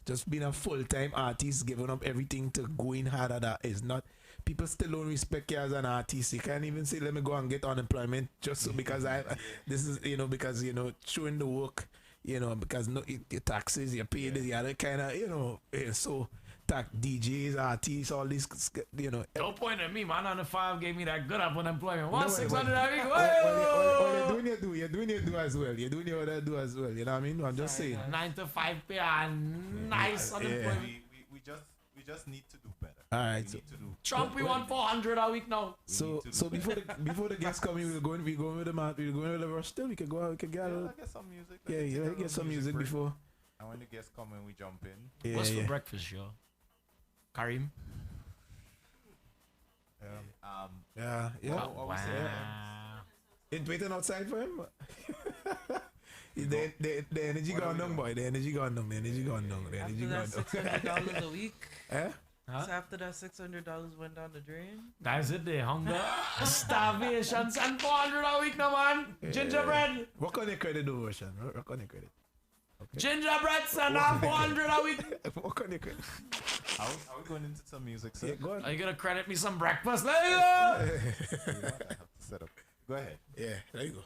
J: just being a full-time artist, giving up everything to going harder, that is not. People still don't respect you as an artist. You can't even say, let me go and get unemployment just so because this is, because, showing the work, because your taxes, you pay the other kind of, so DJs, artists, all these,
K: Don't point at me, man. On the 5 gave me that good up unemployment. 600 a week.
J: You're doing your do as well. You're doing your other do as well. You know what I mean? I'm just saying.
K: 9 to 5 pay and nice unemployment.
M: We just need to do better.
J: All right.
K: Trump, we want 400 a week now.
J: So before the guests come in, we're going with the rush still. We can go out. We can get
M: get some music.
J: Get some music before.
M: And when the guests come in, we jump in.
K: What's for breakfast, yo? Karim?
J: Yeah.
K: Wow.
J: It waiting outside for him. The energy gone down, boy. The energy gone down.
L: After that $600 a week.
J: Eh?
L: So after that $600 went down the drain.
K: That's it, the hunger, starvation, and 400 a week, no man. Gingerbread.
J: What on your credit, though, Russian? What on your credit? Okay.
K: Gingerbread, son, 400 a week.
J: What on your credit?
M: Are we going into some music, sir?
J: Yeah, go on.
K: Are you gonna credit me some breakfast? There you go.
M: I have to set up. Go ahead.
J: Yeah, there you go.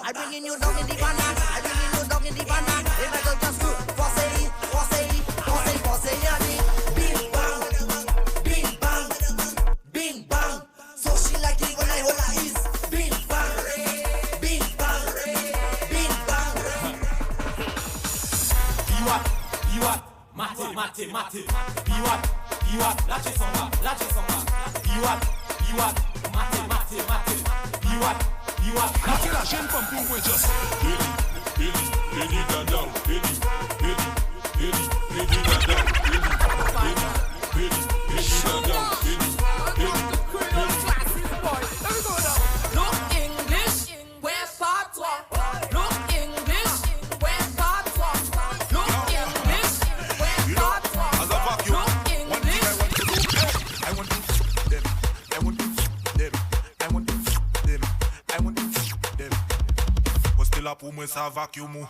B: I bring you down in the banana. I bring you down in the banana. If I go just force bing bang, bing bang. So she like it when I hold her is bing bang, bing bang, bing bang.
D: Biwat, mate. Biwat, lache samba. Biwat, mate. Biwat.
O: La chaîne pumping with just Billy that down, Billy that down, Billy that down,
F: Look English, where patois. Look English, where patois. Look English, where patois.
O: As a vacuum, one thing I want to do, I want them. Was still up with sa vacuum.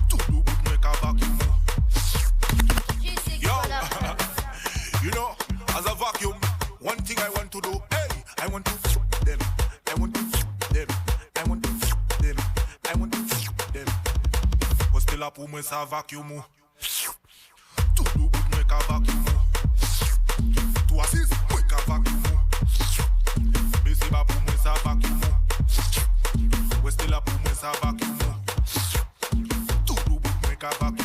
O: Tout le bout me ka vacuum. Yo, as a vacuum, one thing I want to do, hey, I want to them. Was still up with sa vacuum. Tout le bout me ka vacuum. To assist, me ka vacuum. Busy ba pour moi ça vacuum. We still up pour moi ça vacuum. Tout le bout me ka vacuum.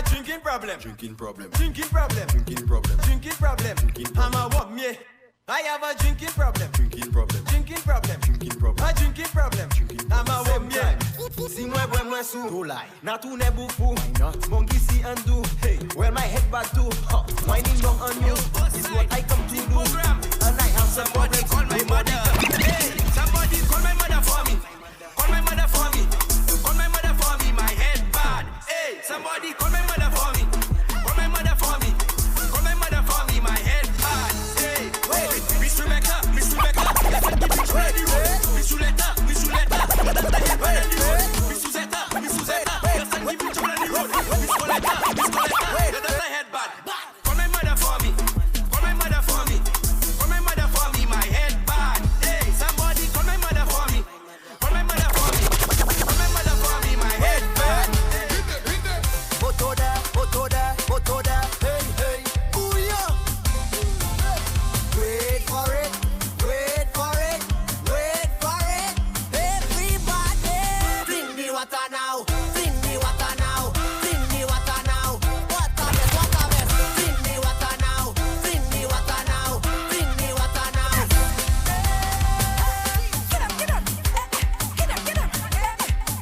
D: a drinking problem.
G: Drinking problem.
D: Drinking problem.
G: Drinking problem.
D: Drinking problem.
G: Drinking
D: I'm a what me? I have a drinking problem.
G: Drinking problem.
D: Drinking problem.
G: Drinking problem.
D: A drinking problem. I'm a what me? Si moi bois moi sous.
G: Don't lie.
D: Na tout ne boufou.
G: Why not?
D: Mongi si undo. Hey, well my head back too. Whining down on you. It's what I come to do. And I have some problems. Call my mother. Hey, somebody call my mother for me. Call my mother for me. Call my mother for me. My head bad. Hey, somebody call my mother for me. Call my mother for me. Call my mother for me. My head bad. Hey, wait, Miss Rebecca, Miss Rebecca. Miss Suletta, Miss Suletta. That's the head bad on the road. Miss Suzetta, Miss Suzetta. Just give me trouble on the road. Miss Coletta, Miss Coletta. That's the head bad. Call my mother for me. Call my mother for me. Call my mother for me. My head bad. Hey, somebody call my mother for me. Call my mother for me. Call my mother for me. My head bad.
E: Botoda, botoda, botoda. Hey, hey. Ooh, yeah. Wait for it. Wait for it. Wait for it. Everybody. Bring the water now. Bring the water now. Bring the water now. Water best, water best. Bring the water now. Bring the water now. Bring the water now. Get up, get up. Get up, get up.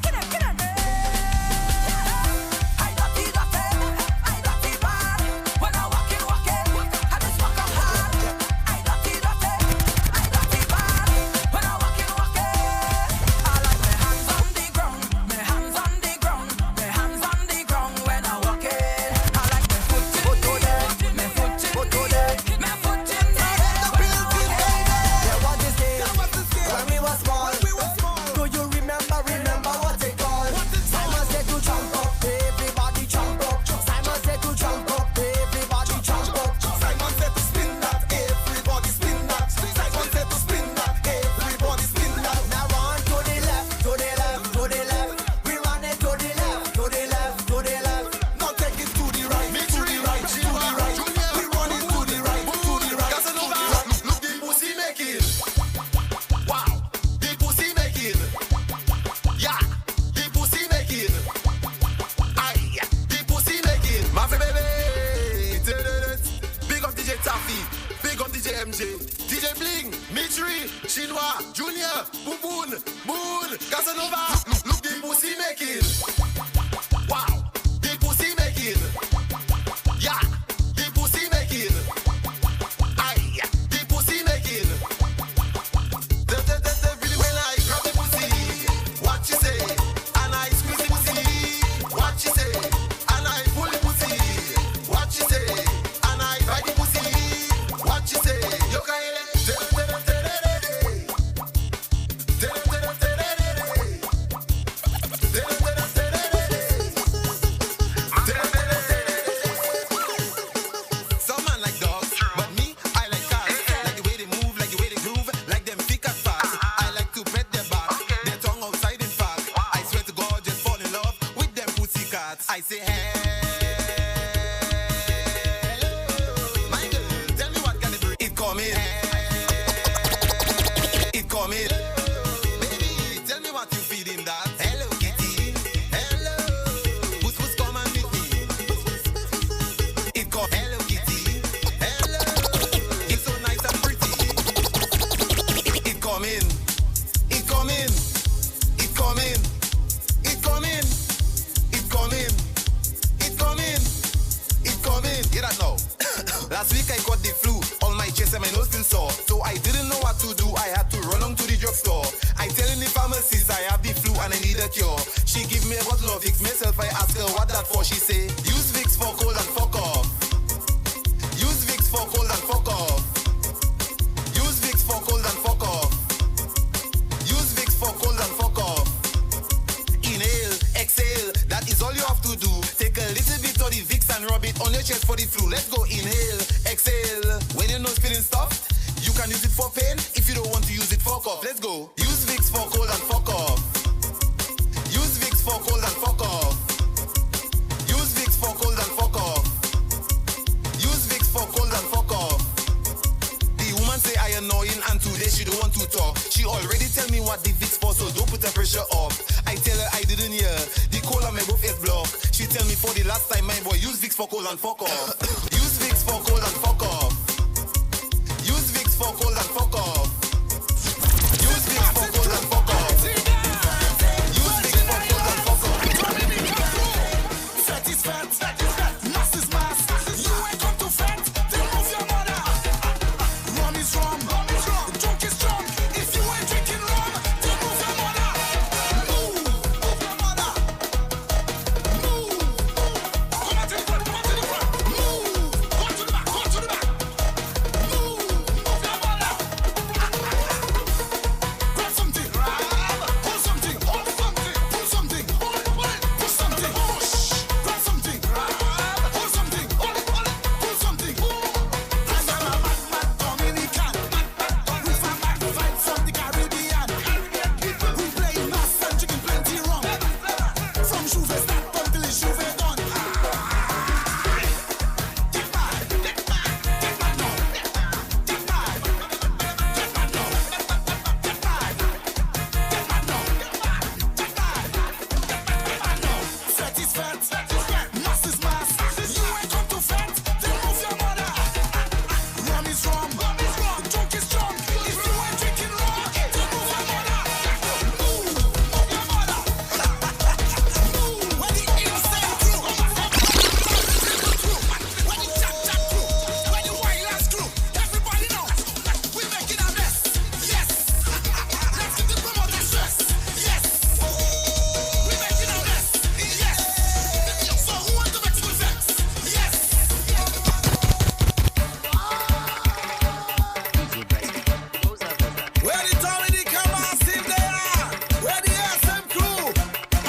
E: Get up, get up. I got it, I got it bad. When I walk in, I just walk up hard. I got it bad. When I walk in, I like my hands on the ground, my hands on the ground, my hands on the ground when I walk in. I like my foot in the air, my foot in the air, my foot in the air. There was this day when we were small. Do you remember what they called? Simon said to jump up, everybody jump up. Simon said to jump up, everybody jump up.
G: Simon said to spin that, everybody spin that. Simon said to spin that, everybody spin that.
E: Now run to the left, to the left, to the left. We run it to the left, to the left, to the left.
G: Now take it to the right, to the right, to the right. We run it to the right, to the right. Casanova, look the pussy making. Wow, the pussy making. Yeah, the pussy making. Aye, the pussy making. My baby, big up DJ Taffy, big up DJ MJ, DJ Bling, Mitri, Chinois, Junior, Boon, Moon, Casanova. Look the pussy making. Wow, the pussy making. Yeah, the pussy making. Aye, the pussy making. The really when I grab the pussy, what you say? And I squeeze the pussy, what you say? And I pull the pussy, what you say? And I bite the pussy, what you say? You Some man like dogs, but me, I like cats. Like the way they move, like the way they groove, like them thick and fast. I like to pet their back, their tongue outside in fact. I swear to God, just fall in love with them pussy cats. I say, hello, my girl, tell me what can it bring? It coming, it coming. Baby, tell me what you feeding that. Hello, kitty, hello, puss puss come and meet me. It come, hello, kitty, hello, it's so nice and pretty. It coming, it coming, it coming, it coming, it coming, it coming, it coming. Hear that now? Last week I caught the flu, all my chest and my nose been sore. So I didn't know what to do, I had to run on to the drugstore. I telling the pharmacist I have the flu and I need a cure. She give me a bottle of Vicks, myself I ask her what that for. She say, use Vicks for cold and fuck off. Use Vicks for cold and fuck off. Use Vicks for cold and fuck off. Use Vicks for cold and fuck off. Inhale, exhale, that is all you have to do. Take a little bit of the Vicks and rub it on your chest for the flu. Let's go, inhale, exhale. When your nose feeling stuffed, you can use it for pain. If you don't want to use it, fuck off. Let's go. Use Vicks for cold and fuck off. Use Vicks for cold and fuck off. Use Vicks for cold and fuck off. Use Vicks for cold and fuck off. The woman say I annoying and today she don't want to talk. She already tell me what the Vicks for, so don't put the pressure off. I tell her I didn't hear. The cold on my both is blocked. She tell me for the last time, my boy, use Vicks for cold and fuck off. Use Vicks for cold and fuck off. Use Vicks for cold and fuck off. Use Vicks for cold and fuck off. Use Vicks for cold and fuck off. Fat is fat, mass is mass. You ain't come to fat, then move your mother. Rum is rum, drunk is drunk. If you ain't drinking rum, then move your mother. Move your mother. Move. Come on to the front, Move. Go to the back, Move your mother. Grab something, hold something, pull something, push something, grab something, hold something, pull something. I'm a mad Dominican, we from the Caribbean. We play mass and drinking plenty rum. From Juve start until it's Juve done. Get mad now. Get mad now. Get mad now. Fat is fat, mass is mass. You ain't come to fat, then move your mother. Rum is rum, drunk is drunk. If you ain't drinking rum, then move your mother. Move your mother. Move when the insane crew, when the chat crew, when the wireless crew. Everybody know we making a mess. Yes, let's give the promoter stress. Yes, we making a mess. Yes, so who want to vex with vex? Yes. Where the Tommy come on, see there? Where the SM crew?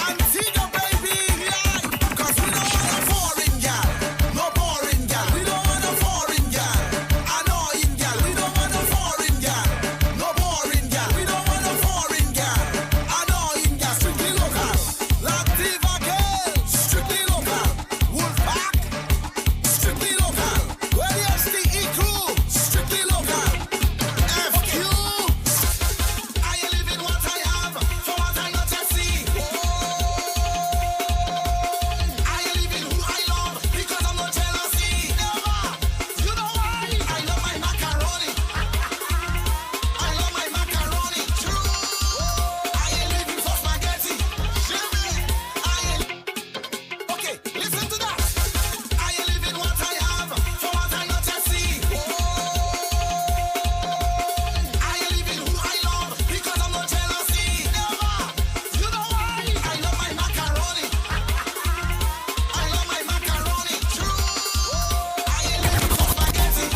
G: Antigua, baby, yeah. 'Cause we don't want a foreign gal, no boring gal. We don't want a foreign gal, annoying gal. We don't want a foreign gal, no boring gal. We don't want a foreign gal, annoying gal. Strictly local, Lactiva girl, strictly local. Wolfpack, strictly local. Where the STE crew? Strictly local. FQ, I live in what I have, for what I not yet see. I live in who I love, because I'm not jealousy. Never, you know why? I love my macaroni. I love my macaroni. True. I live in for spaghetti. Okay, listen to that. I live in what I have, for what I not yet see. I live in who I love, because I'm not jealousy. Never, you know why? I love my macaroni. I love my macaroni. True. I live in for spaghetti.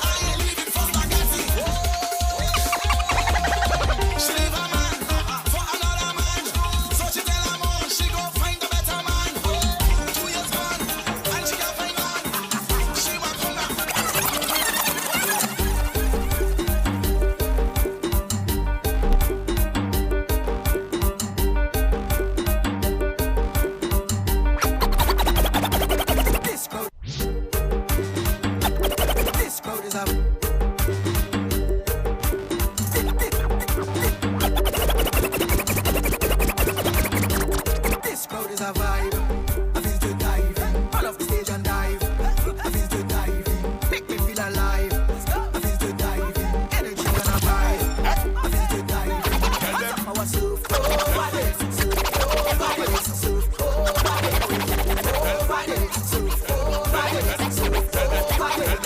G: I live in for spaghetti. She leave a man for another man, so she tell her mom she go find a better man. 2 years gone and she can't find man. She want come back. This crowd is a This crowd is a vibe. I feel to dive in. All off the stage and dive. I feel to dive in. Make me feel alive. I feel to dive in. Energy when I vibe. I feel to dive in. Power surf. Over this. Over this. Surf. Over this. Over this. Surf. Over this. Surf. Over this.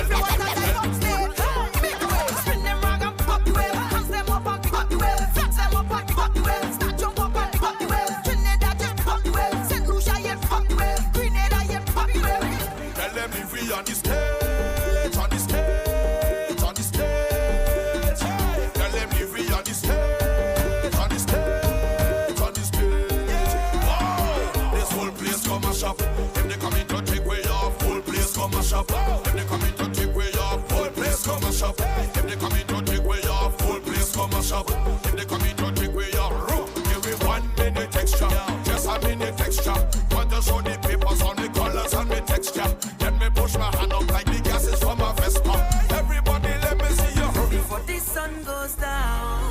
G: Everyone that is on stage. Make the way. Spin them round and pop the wave. Hands them up and pick up the wave. Flex them up and pick up the wave. Start jump up and pick up the wave. Trinidad, yeah, pop the wave. St. Lucia, yeah, pop the wave. Grenada, yeah, pop the wave.
O: Tell them if we on the stage, on the stage, on the stage. Tell them if we on the stage, on the stage, on the stage. Wow, this whole place come a shop. If they come in to take way off, whole place come a shop. If they come in to take way off, whole place come a shop. If they come in to take way off, whole place come a shop. If they come in to take way off, give me 1 minute extra, just a minute extra. Want to show the papers on the colors and the texture. Let me push my hand up like the gases from a Vespa. Everybody, let me see you.
F: Before the sun goes down,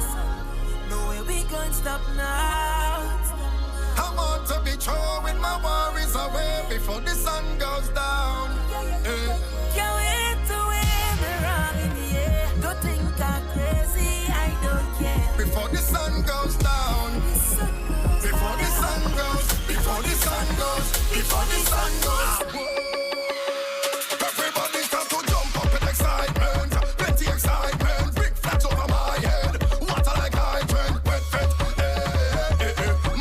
F: no way we going stop now.
G: I want to be true.
B: before the sun goes down.
F: Can't wait to wear me around in the air. Don't think I'm crazy, I don't care.
B: Before the sun goes down. Before the sun goes. Before the sun goes. Before the sun goes. Everybody start to jump up in excitement. Plenty excitement. Big flat over my head. Water like hydrant. Wet fet.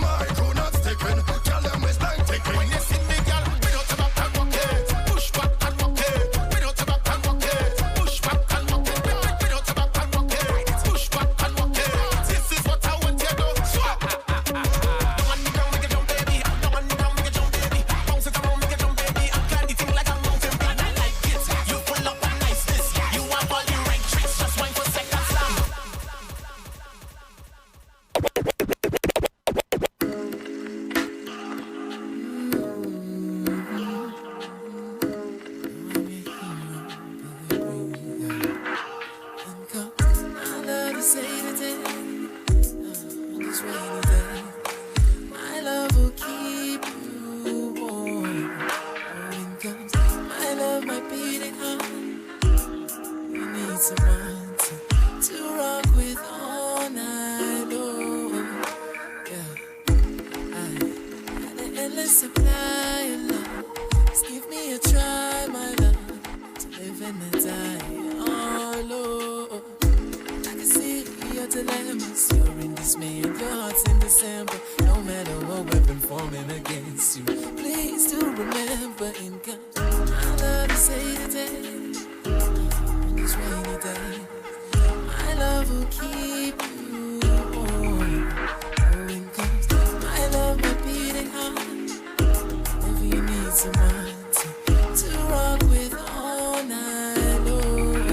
B: My crew not sticking. Tell them it's like ticking. When you see me, girl, we don't have back and rocket. Push back and rocket. We don't have back and rocket. Push back and rocket. We don't have back and rocket. Push back and rocket. This is what I want you to do. Swap.
F: I love to say today, on this rainy day, my love will keep you warm. When comes my love, my beating heart, you need someone to rock with all night long. Yeah, I had an endless supply of love. Just give me a try, my love, to live and to die. Oh Lord, I can see your dilemmas. You're in dismay and your heart's in December. No matter what weapon forming against you, please do remember in God. I love to say today, on this rainy day, my love will keep you warm. Oh, when comes my love, my beating heart, if you need someone to rock with all night long.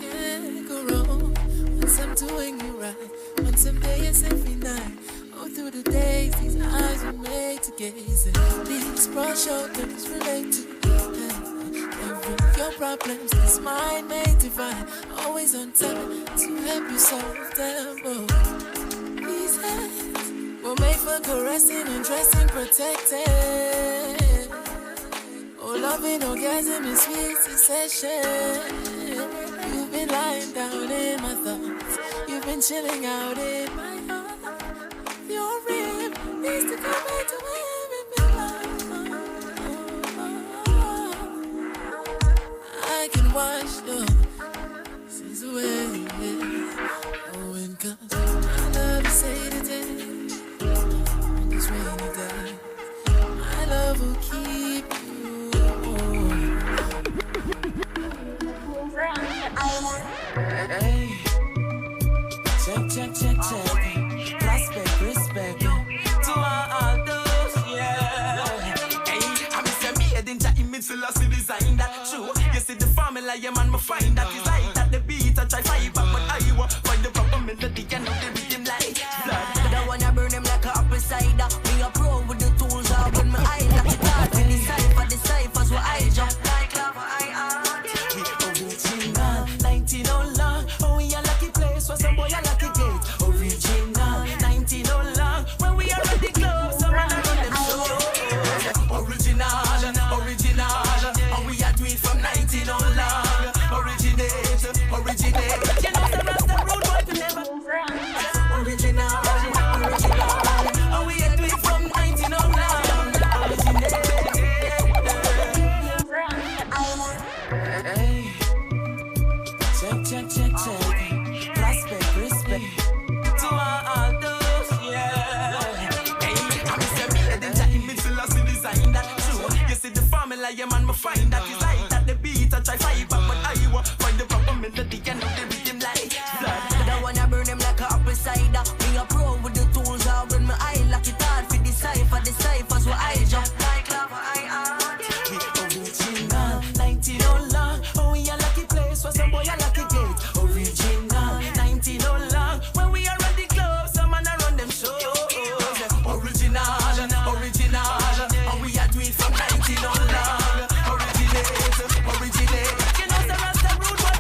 F: Can't go wrong once I'm doing you right. Once I'm day is every night. All through the days, these eyes were made to gaze. And these broad shoulders relate to every your problems. This mind made divine. Always on time to help you solve them. Oh, these hands were made for caressing, undressing, protecting. Oh, loving, orgasm and sweet succession. You've been lying down in my thoughts. You've been chilling out in my heart. Your rib needs to come back to where it belongs. I can wash your sins away. Oh, and cause I love to say today, on this rainy day, my love will keep you warm. Hey, check. Prospect, respect to all those, yeah.
D: Hey, I'm Mr. Made in Jah image, so lost to design that true. You see the formula, yeah man, me find that is like that the beat, I try fight back, but I want find the proper melody and the rhythm like blood.
F: Don't wanna burn them like a apple cider. Me a pro with the tools, I when my eye like it hard. To the ciphers where I jump like lava, I art.
D: We original, 19 oh long. Oh, we a lucky place where some boy a lucky gate. Original, 19 oh long. When we are ready close, some man a run them show. Original, and we a do it from 19 oh long. Originate. You know the rest of rude boy to never. Original, and we a do it from 19 oh long. Hey, check. Prospect, respect to all those, yeah. Hey, I'm Mr. Made in Jah image, so lost to design that true. You see the formula, yeah man, me find that is like that the beat, I try fight back, but I want find the proper melody and the rhythm like blood.
F: Don't wanna burn them like a apple cider. Me a pro with the tools, I when my eye like it hard. For the ciphers where I jump like lava, I art.
D: We original, 19 oh long. Oh, we a lucky place where some boy a lucky gate. Original, 19 oh long. When we are ready close, some man a run them shows. Original, and we a do it from 19 oh long. Originate. You know the rest of rude boy.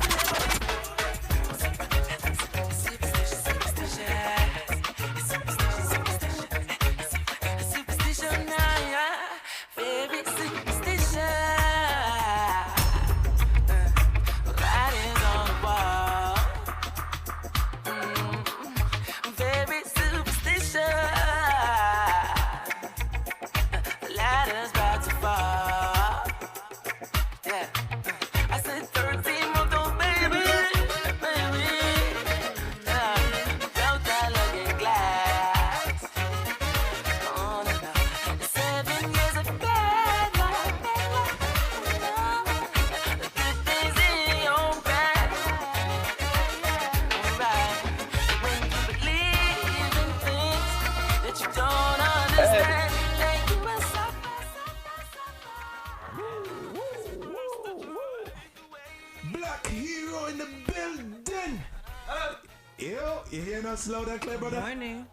J: us loud and clear, brother?
L: Morning.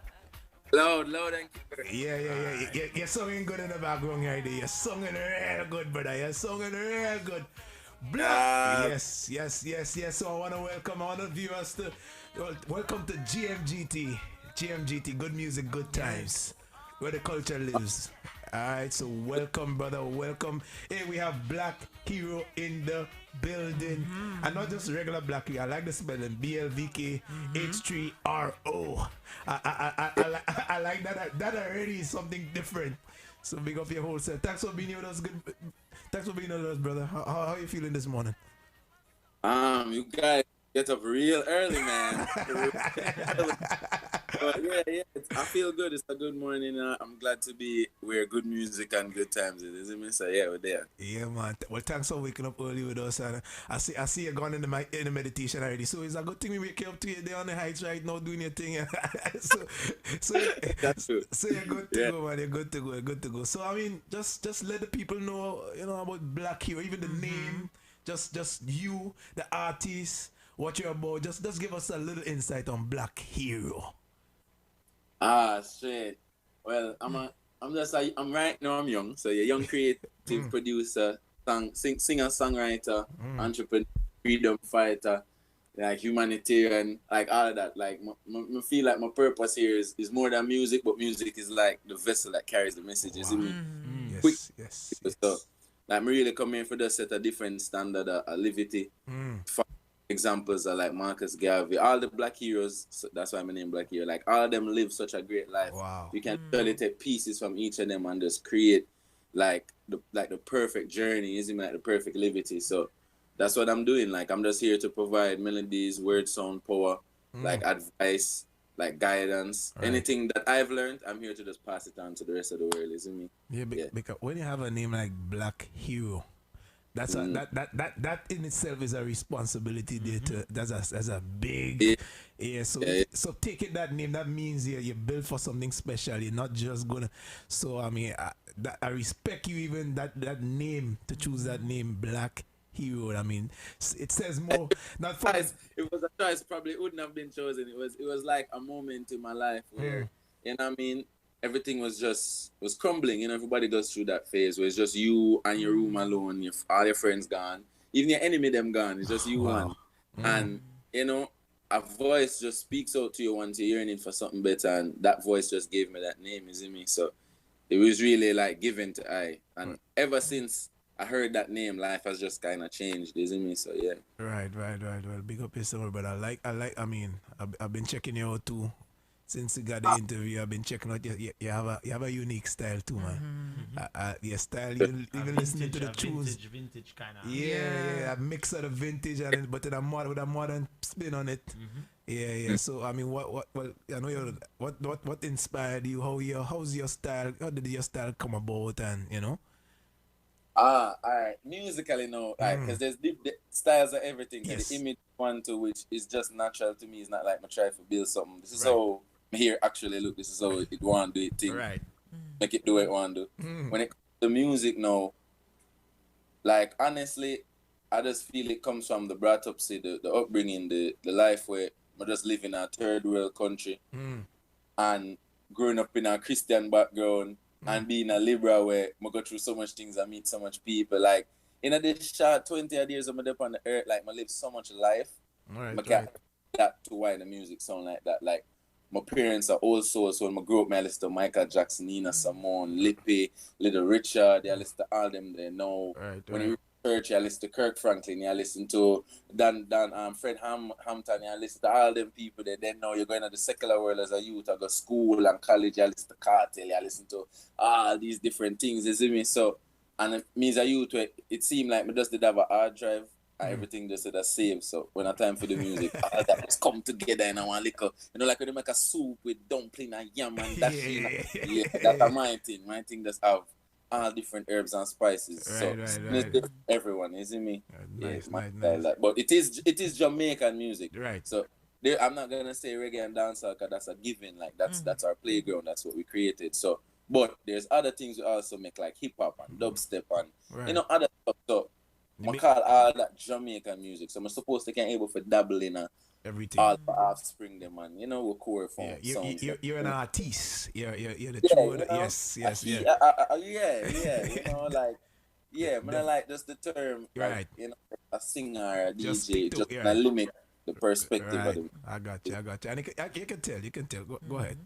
R: Loud and clear.
J: Yeah. You're singing good in the background right there. You're singing real good, brother. You're singing real good. Black. Yes. So I want to welcome all the viewers to welcome to GMGT. GMGT, good music, good times, where the culture lives. Alright, so welcome, brother. Welcome. Hey, we have Black Hero in the building. And not just regular Black Hero. I like the spelling. BLVK H3RO. I like that. That already is something different. So big up your whole set. Thanks for being with us. Thanks for being with us, brother. How are you feeling this morning?
R: You guys get up real early, man. But yeah, I feel good. It's a good morning. I'm glad to be where good music and good times is, isn't it? So yeah, we're there.
J: Yeah, man. Well, thanks for waking up early with us. And I see you gone in the meditation already. So it's a good thing we wake you up to you there on the heights right now doing your thing. so
R: That's true.
J: So you're good to go, man. You're good to go. So I mean, just let the people know, about Black Hero, even the name, just you, the artist, what you're about. Just give us a little insight on Black Hero.
R: Shit. Well, I'm right now. I'm young, so a young creative producer, singer, songwriter, entrepreneur, freedom fighter, like humanitarian, like all of that. Like, I feel like my purpose here is more than music, but music is like the vessel that carries the messages.
J: Wow. Yes.
R: So, like, me really come here for the set a different standard of levity. Examples are like Marcus Garvey, all the Black heroes. So that's why I'm named Black Hero. Like, all of them live such a great life.
J: Wow.
R: You can really take pieces from each of them and just create like the perfect journey, isn't it? Like the perfect liberty. So that's what I'm doing. Like, I'm just here to provide melodies, word, sound, power, like advice, like guidance. Right. Anything that I've learned, I'm here to just pass it on to the rest of the world, isn't it?
J: Yeah, because when you have a name like Black Hero, that's that in itself is a responsibility there to that's a big so taking that name, that means you're built for something special. You're not just gonna. So I mean, I respect you, even that name, to choose that name, Black Hero. I mean, it says more. Not for
R: it was a choice. Probably wouldn't have been chosen. It was like a moment in my life where you know what I mean. Everything was crumbling. Everybody goes through that phase where it's just you and your room alone. All your friends gone, even your enemy them gone. It's just you and a voice just speaks out to you once you're yearning for something better, and that voice just gave me that name, isn't me? So it was really like given to I, and ever since I heard that name, life has just kind of changed, isn't me? So yeah.
J: Right. Well, big up yourself, but I like. I mean, I've been checking you out too. Since you got the interview, I've been checking out. You have a unique style too, man. Your style, even listening to the tunes.
K: Vintage kind of.
J: Yeah, a mix of the vintage but with a modern spin on it. Yeah. So I mean, what? I know what inspired you? How's your style? How did your style come about? And
R: alright. Musically, no, because there's deep styles of everything. Yes. The image one to which is just natural to me. It's not like I try to build something. This is how here actually look. This is how it want to do it thing.
J: Right.
R: Make it do what it want to do. When it comes to music now, like honestly, I just feel it comes from the brought up, the upbringing, the life where I just live in a third world country, and growing up in a Christian background. And being a liberal where I go through so much things, I meet so much people. Like, in this short 20 odd years I'm up on the earth, like, I live so much life. I can't adapt to why the music sound like that. Like, my parents are old souls, so when I grew up, I listened to Michael Jackson, Nina Simone, Lippy, Little Richard, I listen to all them there now. When you church, I listen to Kirk Franklin, I listen to Fred Hampton, I listen to all them people that then now you're going to the secular world as a youth, I go to school and college, I listen to Cartel, I listen to all these different things, you see me? So, and me as a youth, it seemed like me just did have a hard drive and everything just did a save. So when I time for the music, all that just come together in one liquor. Like when they make a soup with dumpling and yam and that shit. That's my thing. My thing just have all different herbs and spices. Right. Everyone, isn't me?
J: Nice.
R: But it is Jamaican music.
J: Right.
R: So I'm not gonna say reggae and dancehall because that's a given. Like that's our playground. That's what we created. So, but there's other things we also make, like hip hop and dubstep and other stuff. So I call all that Jamaican music. So I'm supposed to be able to dabble in
J: everything.
R: all the offspring them and we core form
J: Yeah,
R: sounds.
J: you're an artist. You're the
R: Yeah,
J: true.
R: you know,
J: Yes, yes, yeah.
R: yeah, like, yeah, man, I like just the term, like,
J: Right.
R: a singer, a
J: Just
R: DJ,
J: stick to
R: just
J: yeah.
R: gonna limit the perspective of
J: Right.
R: the.
J: I got you. And you can tell. You can tell. Go ahead.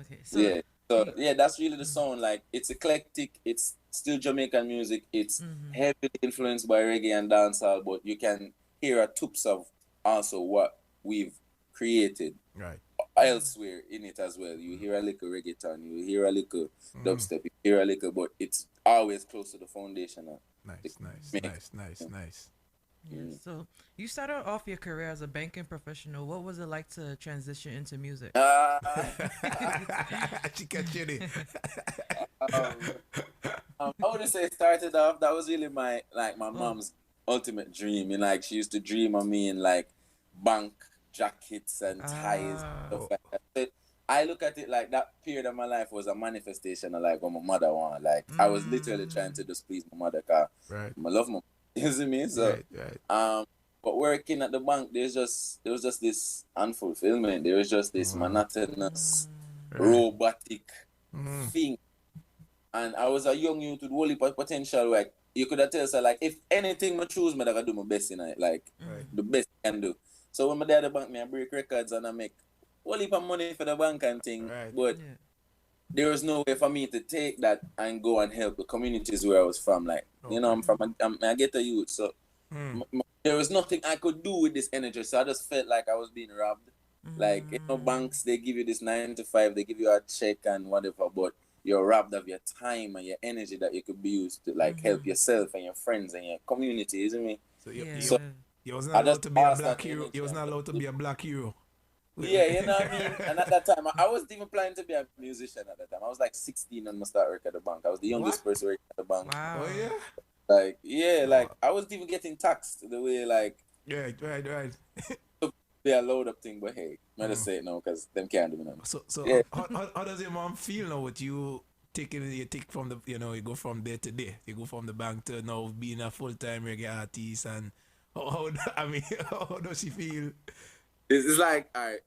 L: Okay, so
R: Yeah, so yeah, that's really the sound. Like, it's eclectic. It's still Jamaican music. It's heavily influenced by reggae and dancehall, but you can hear a tips of also what we've created
J: Right.
R: elsewhere in it as well. You hear a little reggaeton, you hear a little dubstep, you hear a little, but it's always close to the foundation.
J: Nice.
L: Yeah, so you started off your career as a banking professional. What was it like to transition into music?
J: She catch you.
R: I wouldn't say it started off. That was really my mom's ultimate dream. And like, she used to dream of me in like bank jackets and ties and stuff like that. So I look at it like that period of my life was a manifestation of like what my mother wanted. Like, I was literally trying to just please my mother, cause I love my. You see me? So but working at the bank, there was just this unfulfillment. There was just this monotonous, robotic thing. And I was a young youth with whole heap of potential. Like, you could have told, so like, if anything I choose, I gotta do my best in it. Like, the best I can do. So when my dad at the bank, I break records and I make whole heap of money for the bank and thing. But there was no way for me to take that and go and help the communities where I was from. Like, I'm from I get a youth, so there was nothing I could do with this energy. So I just felt like I was being robbed. Like, banks, they give you this 9 to 5, they give you a check and whatever, but you're robbed of your time and your energy that you could be used to like help yourself and your friends and your community, isn't it?
J: So you wasn't allowed to be a black hero. You wasn't allowed to be a black hero.
R: Yeah, you know what I mean? And at that time, I wasn't even planning to be a musician at that time. I was like 16 when I started working at the bank. I was the youngest person working at the bank.
L: Wow.
J: Oh, yeah?
R: Like, yeah, like, I wasn't even getting taxed the way, like...
J: Right.
R: Be a load up thing, but hey, I'm just say it now, because them can't do nothing.
J: So
R: yeah.
J: how does your mom feel now with you you take from the, you go from day to day. You go from the bank to now being a full-time reggae artist, and how does she feel?
R: It's like, all right,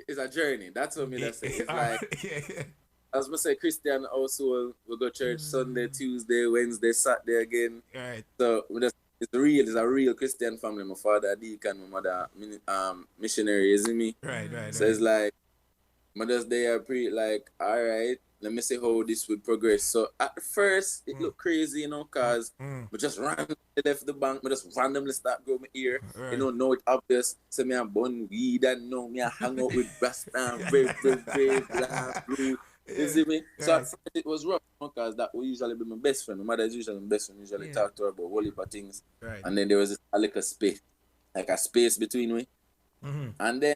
R: it's a journey. That's what I say. It's like, as I say, Christian also will go church Sunday, Tuesday, Wednesday, Saturday again.
J: Right.
R: So it's a real Christian family. My father a deacon, my mother missionary, isn't me?
J: Right.
R: So it's like, mother's day are pretty like, all right, let me see how this would progress. So at first, it looked crazy, cause we just randomly left the bank, we just randomly start growing my ear.
J: Right.
R: Know it obvious. So me a bun weed and me I hang out with Rasta, red, black, blue. You see me? So at first it was rough, because that would usually be my best friend. My mother is usually my best friend. Usually talk to her about whole heap of things.
J: Right.
R: And then there was a space, like a space between we. And then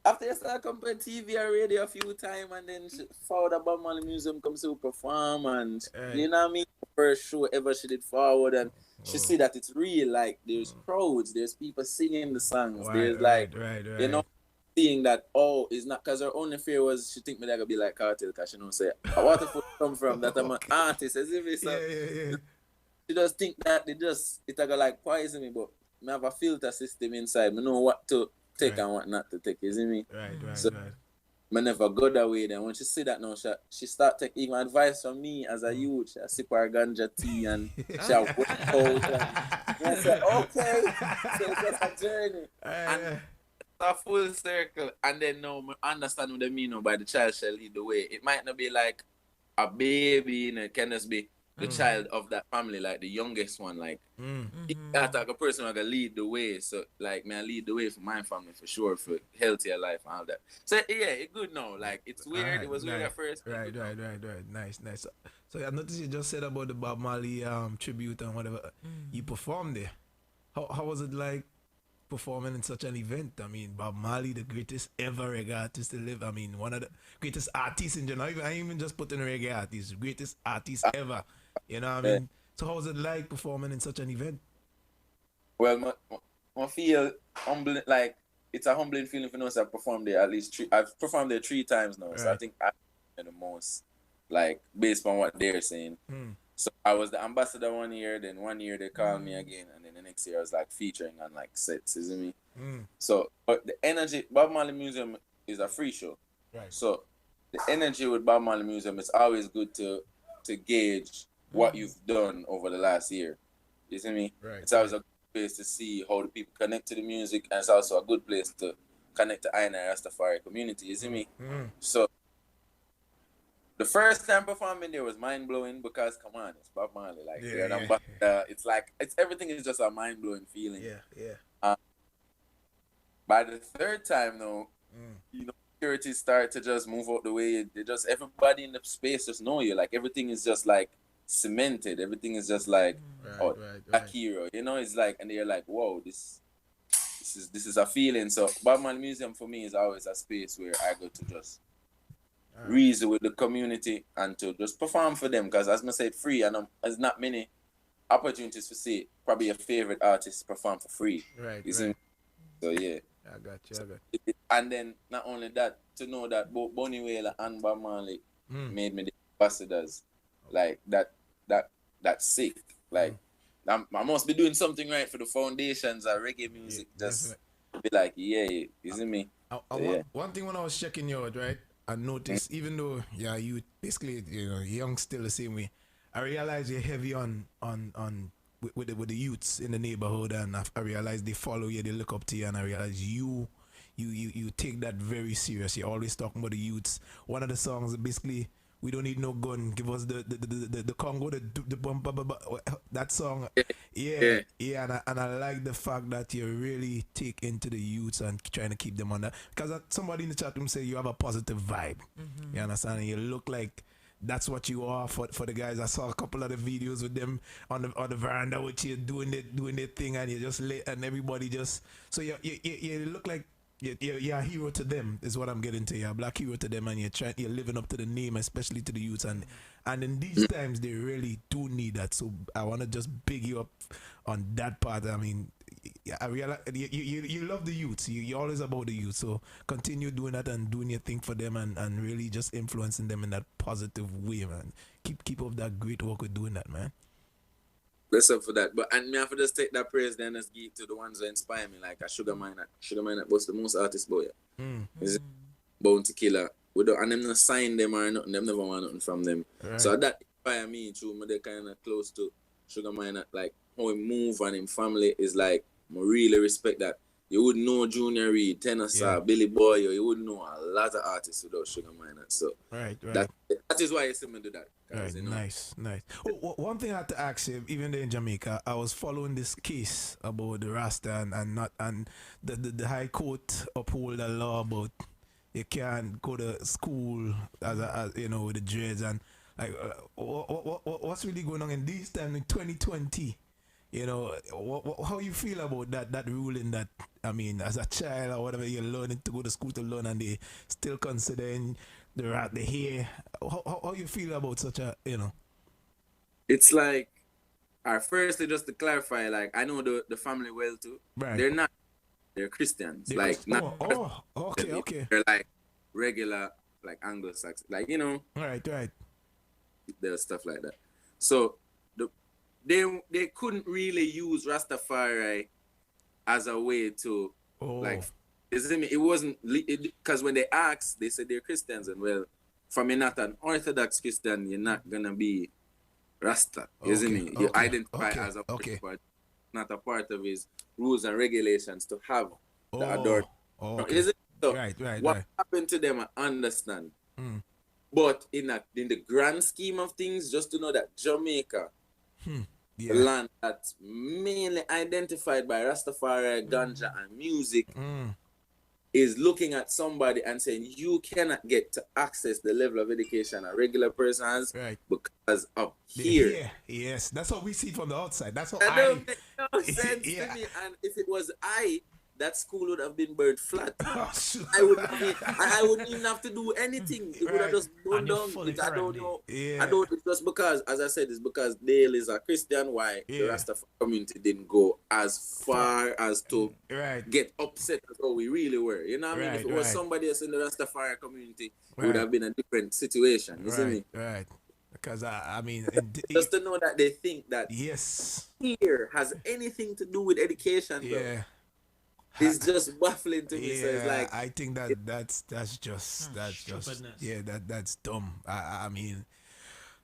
R: after I started coming on TV and radio a few times, and then she forward about Mali Museum comes to perform, and you know what I mean? First show ever she did forward, and she see that it's real. Like, there's crowds, there's people singing the songs, there's like, seeing that, it's not, because her only fear was she think me that could be like Cartel, because she don't say, what the fuck come from that I'm an artist, as if it's she just think that it go like poison me, but I have a filter system inside. I know what to take and what not to take, you see me?
J: Right.
R: So, I never go that way. Then when she see that now, she start take even advice from me as a youth. She sip her ganja tea and she work out. And I said, okay. So it's just a journey. And it's a full circle. And then now I understand what they mean by the child shall lead the way. It might not be like a baby, it can just be the child of that family, like the youngest one. Like, it's like a person who can lead the way. So, like, I lead the way for my family for sure, for healthier life and all that. So, yeah, it's good now. Like, it's weird. It was weird at first.
J: Right. Nice. So, I noticed you just said about the Bob Marley tribute and whatever. You performed there. How was it like performing in such an event? I mean, Bob Marley, the greatest ever reggae artist to live. I mean, one of the greatest artists in general. I even just put in reggae artist, greatest artist ever. You know what I mean? So how was it like performing in such an event?
R: Well, I feel humbling, like, it's a humbling feeling for us. I've performed there I've performed there 3 times now. So I think I the most, like, based on what they're saying. So I was the ambassador 1 year, then 1 year they called me again, and then the next year I was like featuring on like sets, you see me? So, but the energy, Bob Marley Museum is a free show.
J: Right.
R: So the energy with Bob Marley Museum, it's always good to gauge what you've done over the last year. You see me?
J: Right.
R: It's always a good place to see how the people connect to the music, and it's also a good place to connect to I and Rastafari community. You see me? So the first time performing there was mind blowing because come on, it's Bob Marley. Like it's like everything is just a mind blowing feeling. By the third time though, you know, security start to just move out the way. They just everybody in the space just know you. Like everything is just like cemented. Everything is just like a hero. You know, it's like, and they're like, whoa, this is a feeling. So Bob Marley Museum for me is always a space where I go to just reason with the community and to just perform for them, because as I said, free, and there's not many opportunities to see probably your favorite artist perform for free.
J: Right.
R: So yeah.
J: I got you.
R: And then not only that, to know that both Bunny Wailer and Bob Marley made me the ambassadors, like that's sick. Like I must be doing something right for the foundations of reggae music. Just be like, yeah, isn't me?
J: One thing when I was checking you out, right, I noticed even though you basically young still the same way, I realized you're heavy on with the youths in the neighborhood, and I realized they follow you, they look up to you, and I realized you take that very serious. You're always talking about the youths. One of the songs basically, we don't need no gun, give us the Congo, the bump, that song. And I like the fact that you really take into the youths and trying to keep them on that, because somebody in the chat room say you have a positive vibe. You understand? And you look like that's what you are for the guys. I saw a couple of the videos with them on the veranda with you doing their thing, and you just and everybody just, so you look like you're a hero to them, is what I'm getting to. You're a black hero to them, and you're living up to the name, especially to the youths, and in these times they really do need that. So I want to just big you up on that part. I mean, I realize you love the youths. You're always about the youth. So continue doing that and doing your thing for them, and really just influencing them in that positive way, man. Keep up that great work with doing that, man.
R: Bless up for that. But and me have to just take that praise then as give to the ones who inspire me, like a Sugar Miner. Sugar Miner was the most artist boy. Is Bounty Killer. We don't, and them not sign them or nothing. Them never want nothing from them. Right. So that inspire me too. Me they kind of close to Sugar Miner. Like how he move and him family is like, I really respect that. You wouldn't know Junior Reid, Tennessee, Billy Boy, you wouldn't know a lot of artists without Sugar Miner. So that is why you see me do that.
J: Right, you know? Nice. Oh, one thing I had to ask you, even there in Jamaica, I was following this case about the Rasta and the High Court uphold a law about you can't go to school as with the dreads, and like what's really going on in these times in 2020. How you feel about that ruling, that, I mean, as a child or whatever, you're learning to go to school to learn, and they still considering the hair. How you feel about such a,
R: It's like, firstly, just to clarify, like, I know the family well too. Right. They're Christians. Okay. They're like regular, like Anglo-Saxon, like,
J: Right.
R: There's stuff like that. So, they couldn't really use Rastafari as a way to it wasn't, because when they asked, they said they're Christians, and well, from you're not an Orthodox Christian, you're not gonna be Rasta, isn't it? You identify as a part, not a part of his rules and regulations to have the adored. Is it? So what happened to them, I understand. But in the grand scheme of things, just to know that Jamaica, the land that's mainly identified by Rastafari, ganja, and music, is looking at somebody and saying you cannot get to access the level of education a regular person has because of here.
J: Yes, that's what we see from the outside. That's what
R: that don't make no sense to me. And if it was that school would have been burned flat. I wouldn't even have to do anything. It would have just burned down. I don't know. I don't. It's just because, as I said, it's because Dale is a Christian. Why the Rastafari community didn't go as far as to get upset as how we really were. You know what I mean? If it was somebody else in the Rastafari community, it would have been a different situation. You see me?
J: Right. Because I mean,
R: just to know that they think that
J: yes,
R: here has anything to do with education, bro.
J: yeah.
R: It's just baffling to me. So it's
J: Yeah,
R: like
J: I think that's just
K: Stupidness.
J: yeah, that's dumb. I mean,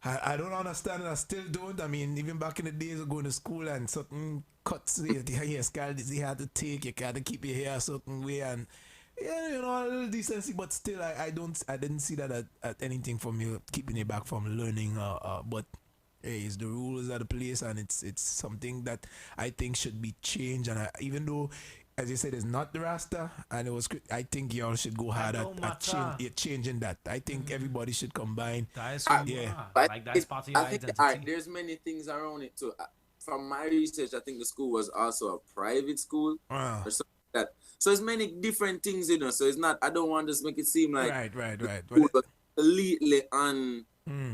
J: I don't understand it. I still don't. I mean, even back in the days of going to school and certain cuts, the hairstyle you had to take, you had to keep your hair a certain way, and yeah, you know, a little decency. But still, I didn't see that at anything from you keeping you back from learning. But hey, it's the rules of the place, and it's something that I think should be changed. And even though, as you said, it's not the Rasta, and it was, I think y'all should go hard at changing that. I think everybody should combine.
K: That's part of your identity.
R: Alright, there's many things around it too. From my research, I think the school was also a private school or something like that. So there's many different things, you know. So it's not. I don't want to just make it seem like
J: right.
R: But completely on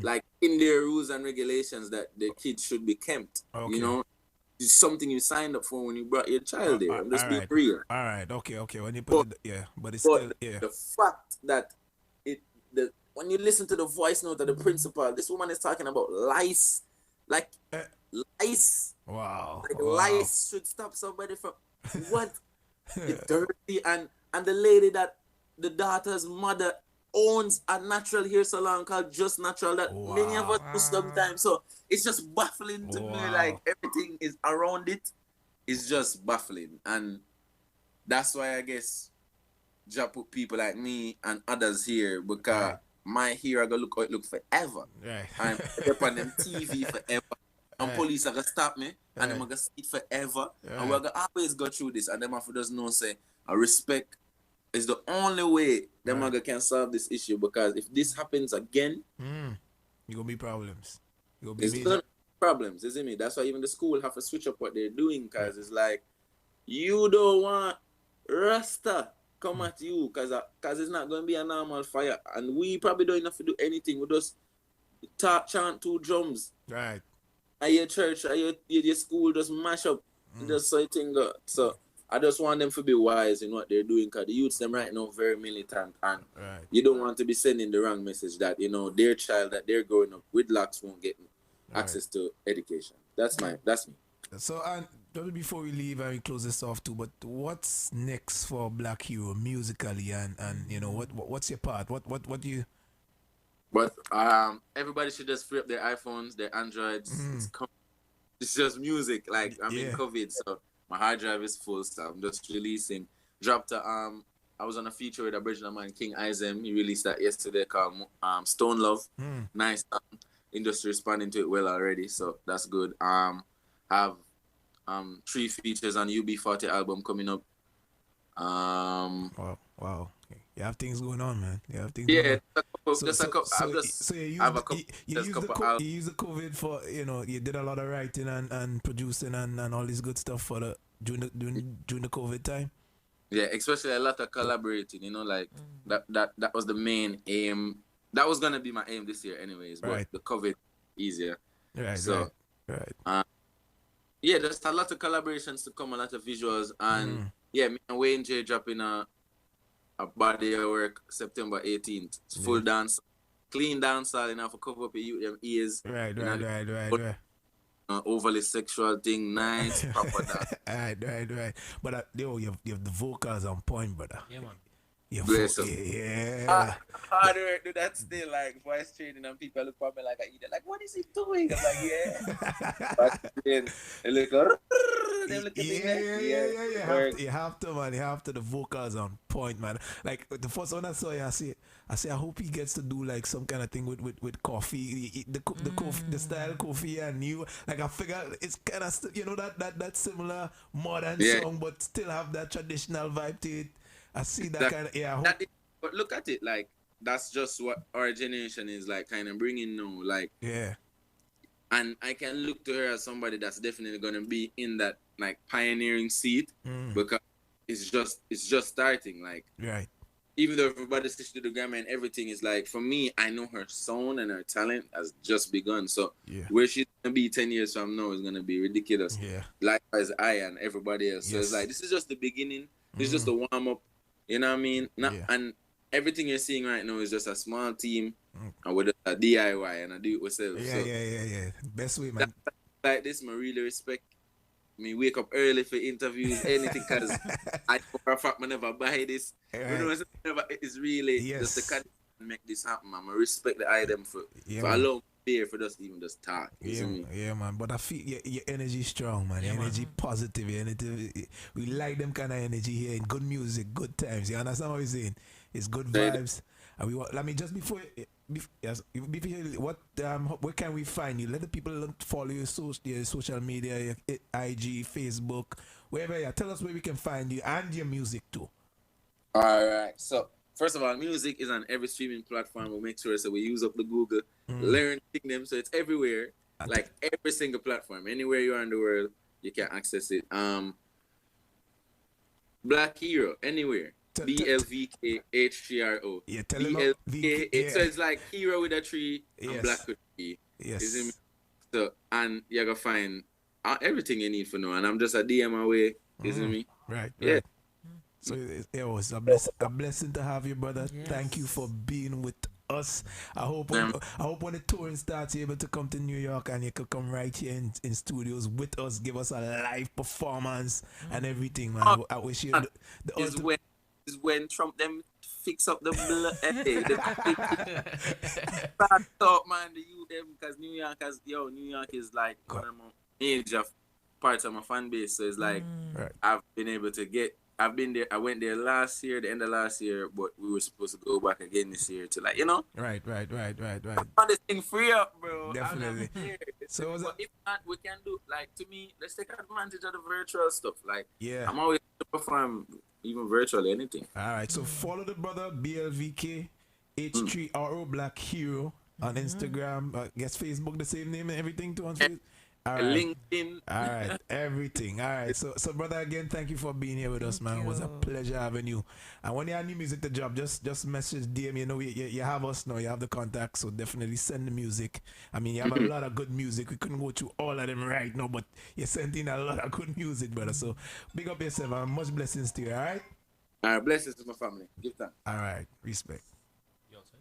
R: like in their rules and regulations that the kids should be kept.
J: Okay.
R: You know, it's something you signed up for when you brought your child there. I'm just being real.
J: All right, okay. When you put but it's still
R: the fact that when you listen to the voice note of the principal, this woman is talking about lice, like lice.
J: Wow.
R: Like lice should stop somebody from what? It's dirty, and the lady that the daughter's mother owns a natural hair salon called Just Natural that many of us do sometimes. So it's just baffling to me. Like everything is around it is just baffling, and that's why I guess Jah put people like me and others here, because my hair I gonna look how it look forever.
J: Right.
R: I'm up on them TV forever. And police are gonna stop me, and them are gonna see it forever. And we're gonna always go through this, and them have to just know say respect is the only way them can solve this issue, because if this happens again,
J: you gonna be problems.
R: It's gonna be problems, isn't it? That's why even the school have to switch up what they're doing, because it's like you don't want Rasta come at you, because it's not gonna be a normal fire, and we probably don't have to do anything. We just chant 2 drums.
J: Right.
R: At your church, at your school, just mash up, just so it thing go. So I just want them to be wise in what they're doing, because the youths them right now very militant, and you don't want to be sending the wrong message that, you know, their child that they're growing up with locks won't get access to education. That's me.
J: So, and just before we leave and we close this off too, but what's next for Black Hero musically, and you know what's your part? What do you?
R: But everybody should just free up their iPhones, their Androids. It's just music. Like I'm in COVID, so my hard drive is full. So I'm just releasing. I was on a feature with Aboriginal man King Izem. He released that yesterday called Stone Love. Nice. Industry responding to it well already, so that's good. Have 3 features on UB40 album coming up.
J: Wow. You have things going on, man. You have things.
R: Yeah,
J: you use the COVID for, you know, you did a lot of writing and producing and all this good stuff for during the COVID time.
R: Yeah, especially a lot of collaborating. You know, like that was the main aim. That was gonna be my aim this year, anyways. But the COVID easier. Right. Yeah, there's a lot of collaborations to come, a lot of visuals, and me and Wayne J dropping a body of work September 18th. It's full dance, clean dancehall, enough to cover up your ears.
J: Right.
R: Overly sexual thing, nice, proper dance.
J: Right. But you have the vocals on point, brother.
K: Yeah, man.
R: Hard work, do that still, like voice training, and people look at me like I eat it. Like, what is he doing? I'm like, But then they look,
J: You have to, man. You have to. The vocals on point, man. Like the first one I saw you, I say I hope he gets to do like some kind of thing with coffee, the style coffee and you. Like I figure it's kind of you know that similar modern song, but still have that traditional vibe to it. I see that kind of
R: but look at it, like that's just what our generation is like kind of bringing now, like and I can look to her as somebody that's definitely gonna be in that like pioneering seat because it's just starting, like even though everybody's to the Grammy and everything is like, for me, I know her sound and her talent has just begun. So where she's gonna be 10 years from now is gonna be ridiculous. Likewise, I and everybody else. So it's like this is just the beginning. This is just the warm up. You know what I mean? And everything you're seeing right now is just a small team and with a DIY and I do it myself.
J: Yeah. Best way, man.
R: Like this, I really respect. Me wake up early for interviews, anything, because I know for a fact I never buy this.
J: Right.
R: You know, it's really just the kind of make this happen, man. I respect the item for allowing me for just talk.
J: Yeah, man. But I feel your energy strong, man. Your energy positive. Your energy, we like them kind of energy here in good music, good times. You understand what I'm saying? It's good vibes. And we want, let me just before what where can we find you? Let the people follow your social media, your IG, Facebook, wherever you are. Tell us where we can find you and your music too.
R: All right. So first of all, music is on every streaming platform. We'll make sure so we use up the Google, learn them, so it's everywhere. Like every single platform, anywhere you are in the world, you can access it. Black Hero, anywhere. BLVKHTRO.
J: Yeah, tell them.
R: So it's like hero with a tree and black with a tree.
J: Yes.
R: So and you're gonna find everything you need for now. And I'm just a DM away. Isn't me?
J: Right.
R: Yeah.
J: So it was a blessing to have you, brother. Yes. Thank you for being with us. I hope when the touring starts, you're able to come to New York and you could come right here in studios with us, give us a live performance and everything, man. I wish you
R: is when Trump them fix up the blood. Talk, man, the youth them, because New York is like one of my major parts of my fan base. So it's like I've been able to I've been there. I went there last year, the end of last year, but we were supposed to go back again this year to
J: Right.
R: I want this thing free up, bro.
J: Definitely.
R: So if not, we can do, like, to me, let's take advantage of the virtual stuff. Like,
J: yeah,
R: I'm always to perform even virtually, anything.
J: All right, so follow the brother BLVK H3RO Black Hero on Instagram. I guess Facebook the same name and everything too on Facebook. All right.
R: LinkedIn.
J: All right, everything. All right, so brother, again, thank you for being here with us, man. It was a pleasure having you. And when you have new music to drop, just message DM. You know, you have us now. You have the contact, so definitely send the music. I mean, you have a lot of good music. We couldn't go through all of them right now, but you sent in a lot of good music, brother. So big up yourself and much blessings to you. All right.
R: All right, blessings to my family. Give thanks.
J: All right, respect. Yo, son.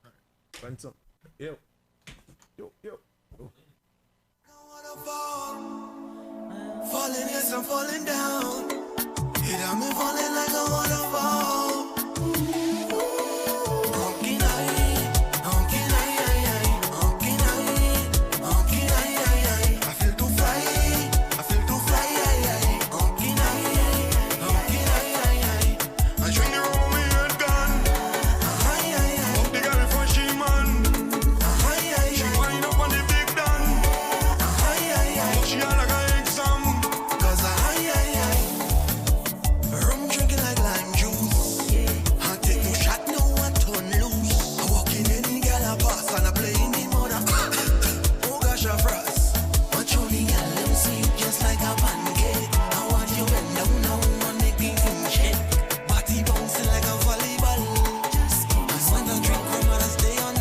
J: All right, find some. Yo.
E: Falling, yes, I'm falling down. Hit on me falling like a waterfall. I feel too fly. I drink the rum with your gun. Up the girl from she man. She wind up on the big down. She all like a exam. Cause rum drinking like lime juice. I take no shot, no one turn loose. I walk in any girl I pass and I play in the mother. Oh gosh, I frost. But you the girl them sweet just like a pancake. I want you bend down now and make me feel shit. Body bouncing like a volleyball. And when I drink rum and I stay on all.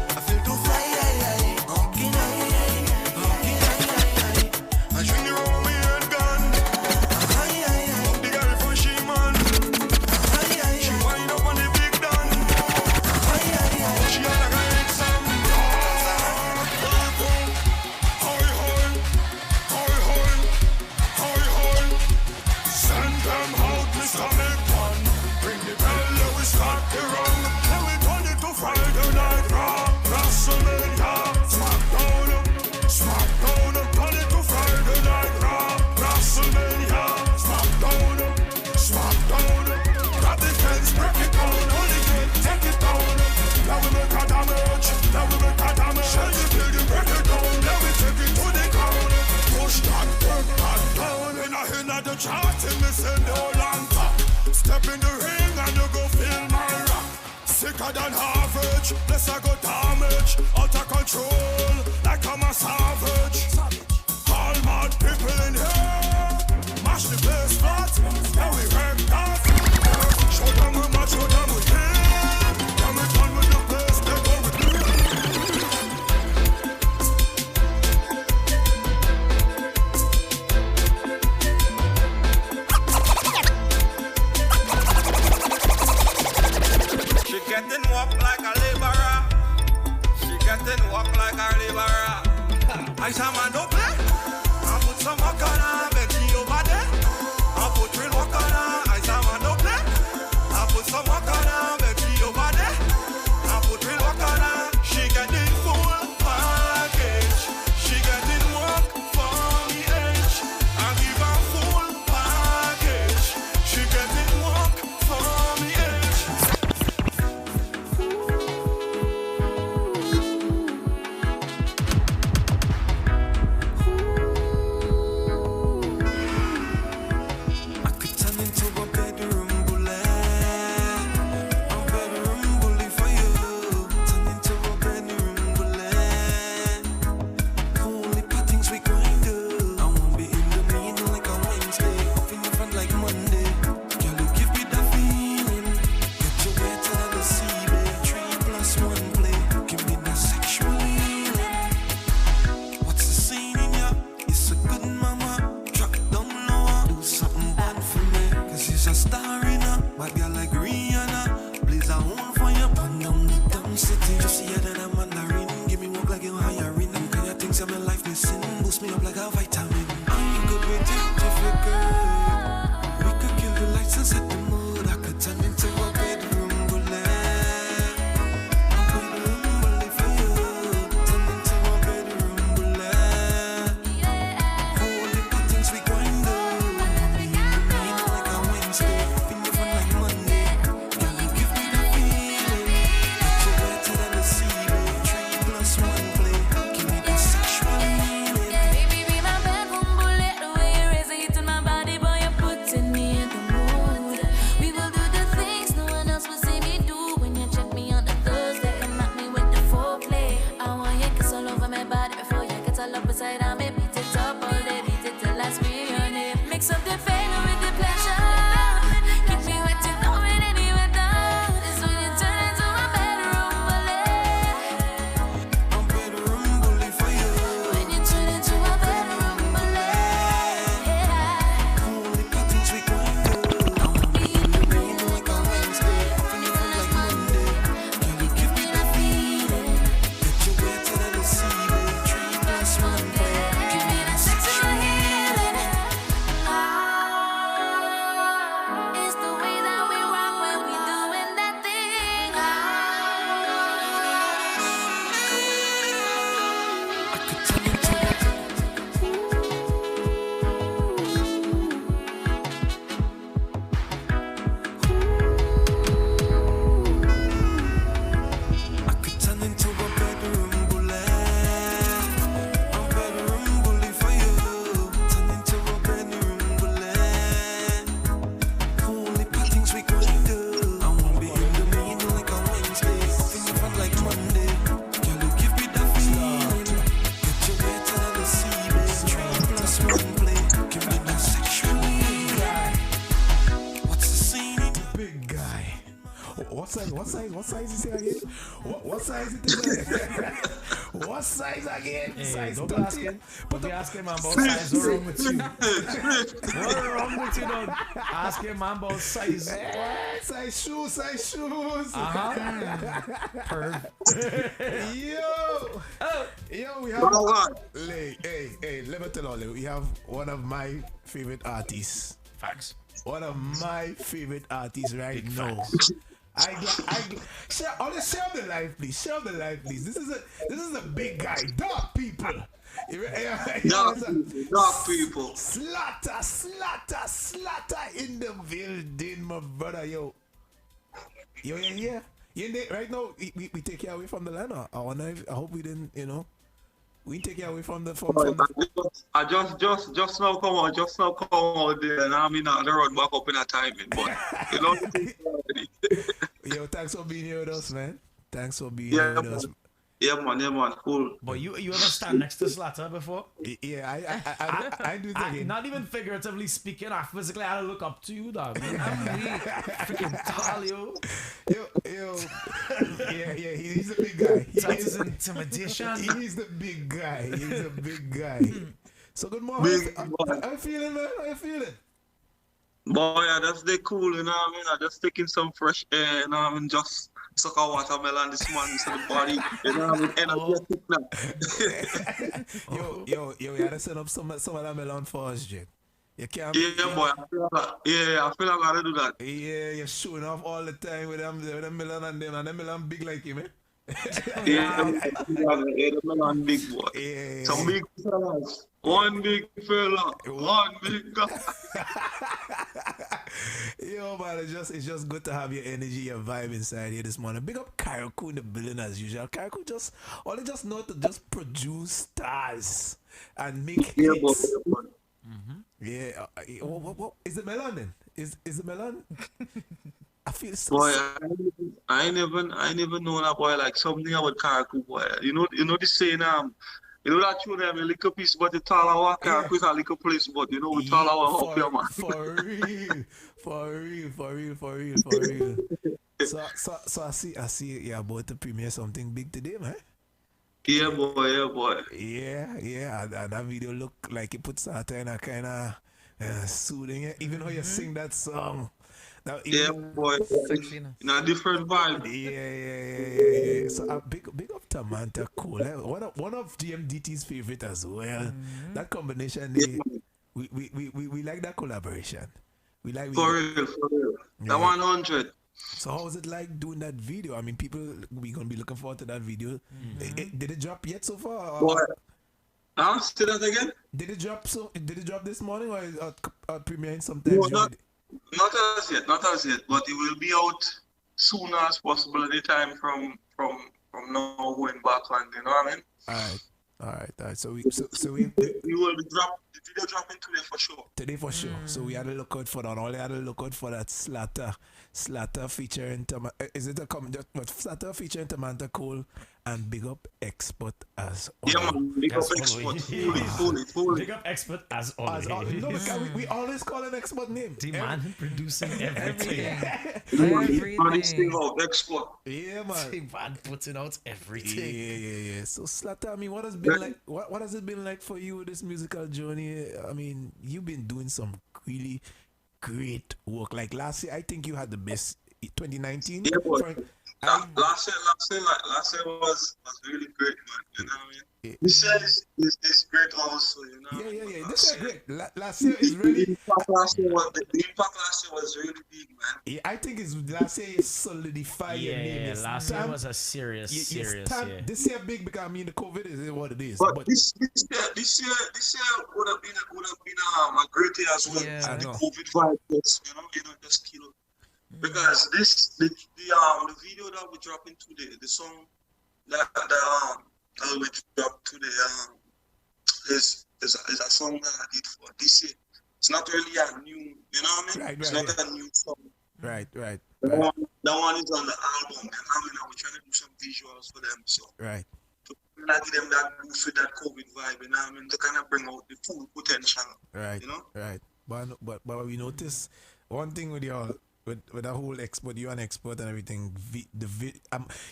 E: I feel too fly. I drink the rum with your gun. Up the girl from she man. She wind up on the big down. She all like a exam. Hoi. Send them out, Mr. McMahon. Bring the bell, let we start the run. Let we turn it to Friday Night Raw. WrestleMania. Smackdown. Turn it to Friday Night Raw. WrestleMania. Smackdown. Grab the fence, break it down. Only get, take it down. Now we make a damage. Shall the building, break it down. Now we take it to the ground. Push that, break that down. In the chart, me send the whole on top. Step in the ring and you go feel my rock. Sicker than average, less I go damage. Out of control, like I'm a savage. All mad people in here. Mash the place flat, now we wreck that. Show them we match, show them we hit. Damage on with the place, they go with me.
J: size? What size is it again? What size it is again? What size again?
K: Hey,
J: Size
K: don't be
J: 30.
K: asking. Don't be asking man about size. What's wrong with you? What's wrong with you, dog? Asking man about size.
J: Size shoes. Yo, we have. Hey, let me tell you, we have one of my favorite artists.
K: Facts.
J: One of my favorite artists right now. Share the live, please. Share the live, please. This is a big guy. Dark people.
S: Dark people.
J: Slaughter in the building, my brother. Yo, yeah. Right now, we take you away from the land. I hope we didn't, we take you away from the.
S: I just now come out there, and I mean, I run back up in a timing, but
J: Yo, thanks for being here with us, man. Thanks for being here with us.
S: Yeah, man, cool.
K: But you ever stand next to Slatter before?
J: Yeah, I do think.
K: Not even figuratively speaking, I physically had to look up to you, dog. Freaking tall, yo.
J: Yeah, he's a big guy.
K: That's intimidation.
J: He's the big guy. So good morning. How you feeling, man? How you feeling?
S: Boy, yeah, that's the cool, you know what I mean? I'm just taking some fresh air, you know what I mean? Just suck a watermelon this morning to the body, you know what I mean?
J: Yo, you gotta set up some of that melon for us, Jed. You can't.
S: Yeah, boy. I feel like I gotta do that.
J: Yeah, you're showing off all the time with them melon and them melon big like you, man.
S: The melon big boy.
J: Yeah.
S: Some big fellas. One big fella. One big guy.
J: Yo, man, it's just good to have your energy, your vibe inside here this morning. Big up Karaku in the building as usual. Karaku just know to just produce stars and make hits. Yeah, what is the melon then? Is the melon? I feel so.
S: Boy, I never know that boy like something about Karaku boy. You know the saying you know that tune them a little piece but the taller Karaku is a little place but you know we taller help you man.
J: For real. So I see you're about to premiere something big today, man.
S: Yeah, boy.
J: Yeah. And that video look like it puts out in a kind of soothing. Even though you sing that song.
S: Boy. In a different vibe.
J: Yeah. So big up to Manta Cole. One of GMGT's favorite as well. That combination, we like that collaboration. For
S: real. That 100.
J: So how was it like doing that video? I mean, we gonna be looking forward to that video. Did it drop yet so far?
S: Say that again.
J: Did it drop this morning or is premiering sometime?
S: No, not as yet. But it will be out soon as possible. Anytime from now going back on. You know what I mean?
J: All right. So we
S: will be the video dropping today for sure.
J: So we had to look out for that. All had to look out for that Slatter featuring Slatter featuring Tamanta Cole and Big Up Expert as always.
S: Yeah, man. Big Up Expert. Fully.
K: Big Up Expert as always.
J: No, because we always call an expert name.
K: The man producing everything.
S: Everything out expert.
J: Yeah, man.
K: The man putting out everything.
J: Yeah. So Slatter, I mean, what has been like? What has it been like for you with this musical journey? I mean, you've been doing some really great work. Like last year, I think you had the best. 2019.
S: Yeah, boy. Last year was really great, man. You know what I mean?
J: Yeah.
S: This year is great also, you know.
J: Yeah. This year great. Last year is really.
S: The impact last year was really big, man.
J: Yeah, I think last year is solidified your name.
K: Yeah, last year was a serious year.
J: This year big because I mean the COVID is what it is.
S: But this year would have been a great year as well.
J: Yeah,
S: the COVID vibe just killed. Because the video that we're dropping today, the song that we dropped today is a song that I did for this year. It's not really a new, you know what I mean? It's not a new song.
J: Right.
S: That one is on the album, and I mean, we're trying to do some visuals for them, so.
J: Right.
S: To give them that boost with that COVID vibe, you know what I mean? To kind of bring out the full potential.
J: Right.
S: You know?
J: Right. But we notice one thing with y'all. with the whole expert, you're an expert and everything.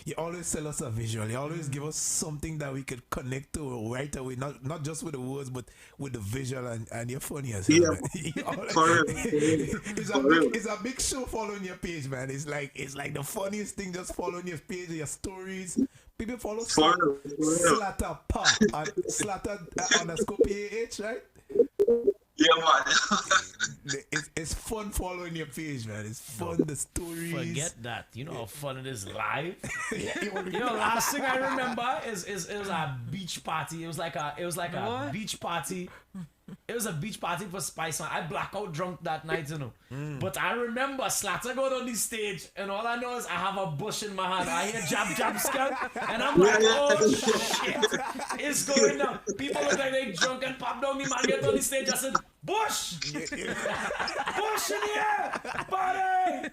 J: You always tell us a visual. You always give us something that we could connect to right away. Not just with the words, but with the visual. And you're funny as hell,
S: Yeah,
J: man. You always-
S: for real.
J: it's a big show following your page, man. It's like the funniest thing just following your page, your stories. People follow Slatter Pop and Slatter underscore PAH, right?
S: Yeah, man.
J: It's fun following your page, man. It's fun, the stories.
K: Forget that. You know how fun it is live. You know, last thing I remember is it was a beach party. It was like a beach party. It was a beach party for Spice. I blackout drunk that night, you know. But I remember Slatter got on the stage, and all I know is I have a bush in my hand. I hear jab skunk, and I'm like, oh shit, it's going down. People look like they drunk and pop down. The man get on the stage. I said, Bush, Bush in here, party.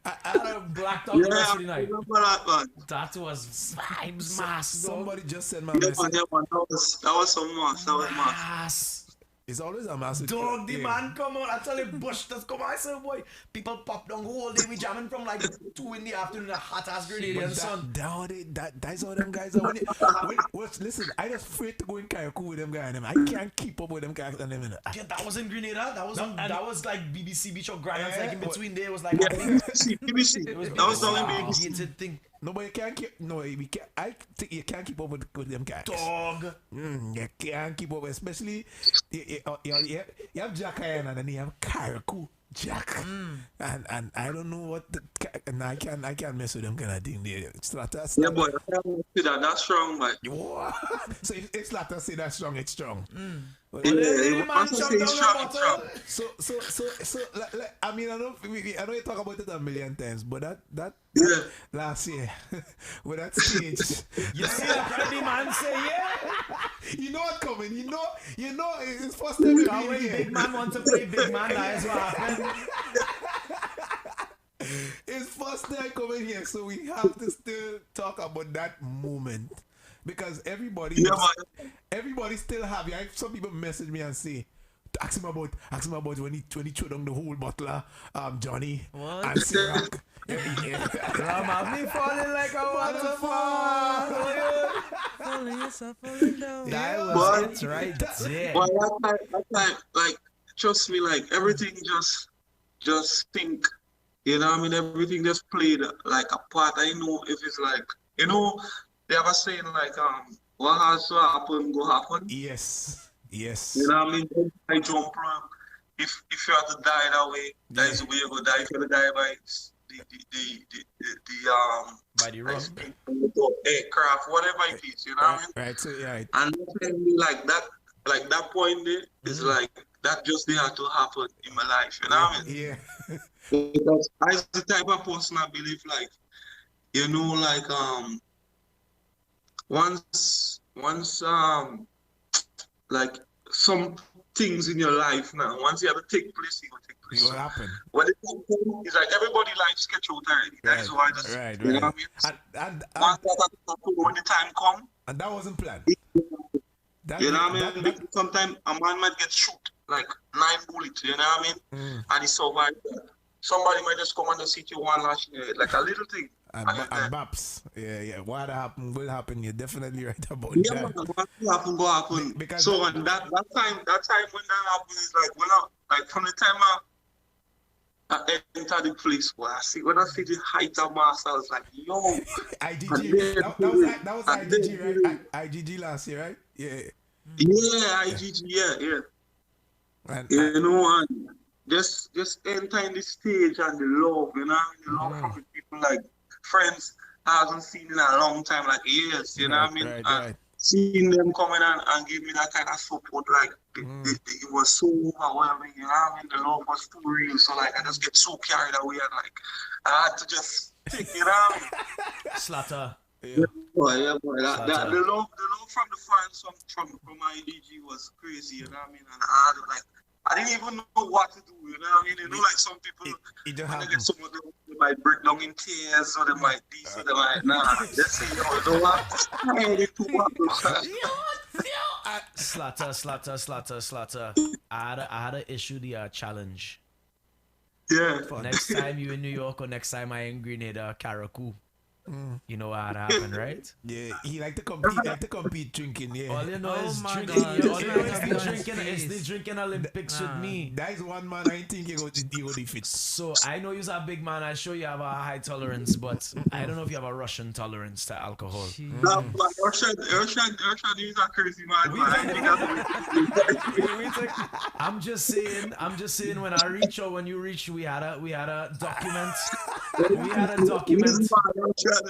K: I had a blacked out the rest of the night. That was vibes, mass.
J: Somebody just said my
S: Yeah,
J: message.
S: man, that was some mass. That was mass.
J: It's always a massive.
K: Dog, the man come on. I tell him, Bush, just come on. I say, boy, people pop down the whole day. We jamming from like 2 in the afternoon, a hot ass gradient sun.
J: That's how them guys are. Listen, I just afraid to go in Karakou with them guys. I can't keep up with them guys and them.
K: Yeah, that was in Grenada. That was like BBC Beach of Grand. Like in between there was like
S: BBC.
K: It was
S: That was the only
K: BBC thing.
J: Nobody can keep. No, we can't. I think you can't keep up with them guys.
K: Dog.
J: You can't keep up, especially you have Jack Iron and then you have Karakou Jack, and I don't know what and I can't mess with them kind of thing there.
S: Yeah, boy, that's strong, man.
J: So if Slatter say that's strong, it's strong. So I mean, I know you talk about it a million times, but that last year with that stage,
K: you see that the man say,
J: you know what coming, you know it's first time
K: when big man wants to play big man, that is what happened.
J: It's first time coming here, so we have to still talk about that moment. Because everybody still have. Yeah, some people message me and say, ask him about when he threw down the whole bottle, Johnny and Ciroc.
K: Have me falling like a waterfall. Falling down. That was it right there.
S: But that time, like, trust me, like everything just think. You know what I mean? Everything just played like a part. I know if it's like, you know. They have a saying like, what has to happen, go happen.
J: Yes.
S: You know what I mean? I jump if you have to die that way, that is the way you go die. If you have to die by
K: the road,
S: aircraft, whatever it is, you know what I mean?
J: Right, so yeah.
S: And like that point there is like that just they have to happen in my life, you know what I mean?
J: Yeah.
S: Because I'm the type of person I believe like, you know, like once like some things in your life now, once you have to take place, it will take place.
J: It will happen.
S: When it comes, it's like everybody life scheduled already. That is why just you know what I mean? Once that happen, when the time come.
J: And that wasn't planned.
S: You know what I mean? Sometimes a man might get shot like 9 bullets, you know what I mean? And he survived that. Somebody might just come and just hit you one last year, like a little thing.
J: And Baps, yeah. What happened will happen. You're definitely right about
S: that.
J: Yeah,
S: what will happen, go happen.
J: Because
S: so and that time when that happens is like like from the time I enter the place when I see the height of myself, I was like, yo.
J: IGG. That was IGG, right? IGG last year, right? Yeah.
S: Yeah, IGG, yeah. And you know, and just entering the stage and the love, you know, the love from the people like friends I haven't seen in a long time, like years, you know what I mean? And seeing them coming and give me that kind of support, like it was so overwhelming, you know what I mean? The love was too real, so like I just get so carried away and like I had to just take it out.
K: Slatter.
S: Yeah, boy. The love from the fans from IDG was crazy, you know what I mean? And I had like I didn't even know what to do, you know what I mean? You know, like some people, when they get some of them, they might break down in tears, or they might this, or they might, just say, yo, you know what?
K: Slatter. I had to issue the challenge.
S: Yeah.
K: Next time you in New York or next time I in Grenada, Caracou. You know how it happened, right?
J: Yeah, he like to compete drinking, yeah.
K: All you know
L: Oh
K: is
L: my
K: drinking.
L: God,
K: All you know
L: this
K: is
L: man
K: the
L: got
K: drinking.
L: his
K: It's the
L: face.
K: drinking Olympics with me.
J: That is one man I think he go defeat.
K: So I know you're a big man. I sure you have a high tolerance, but I don't know if you have a Russian tolerance to alcohol.
S: No, but Russian is a crazy man.
K: I'm just saying. When I reach or when you reach, we had a document. We had a document. We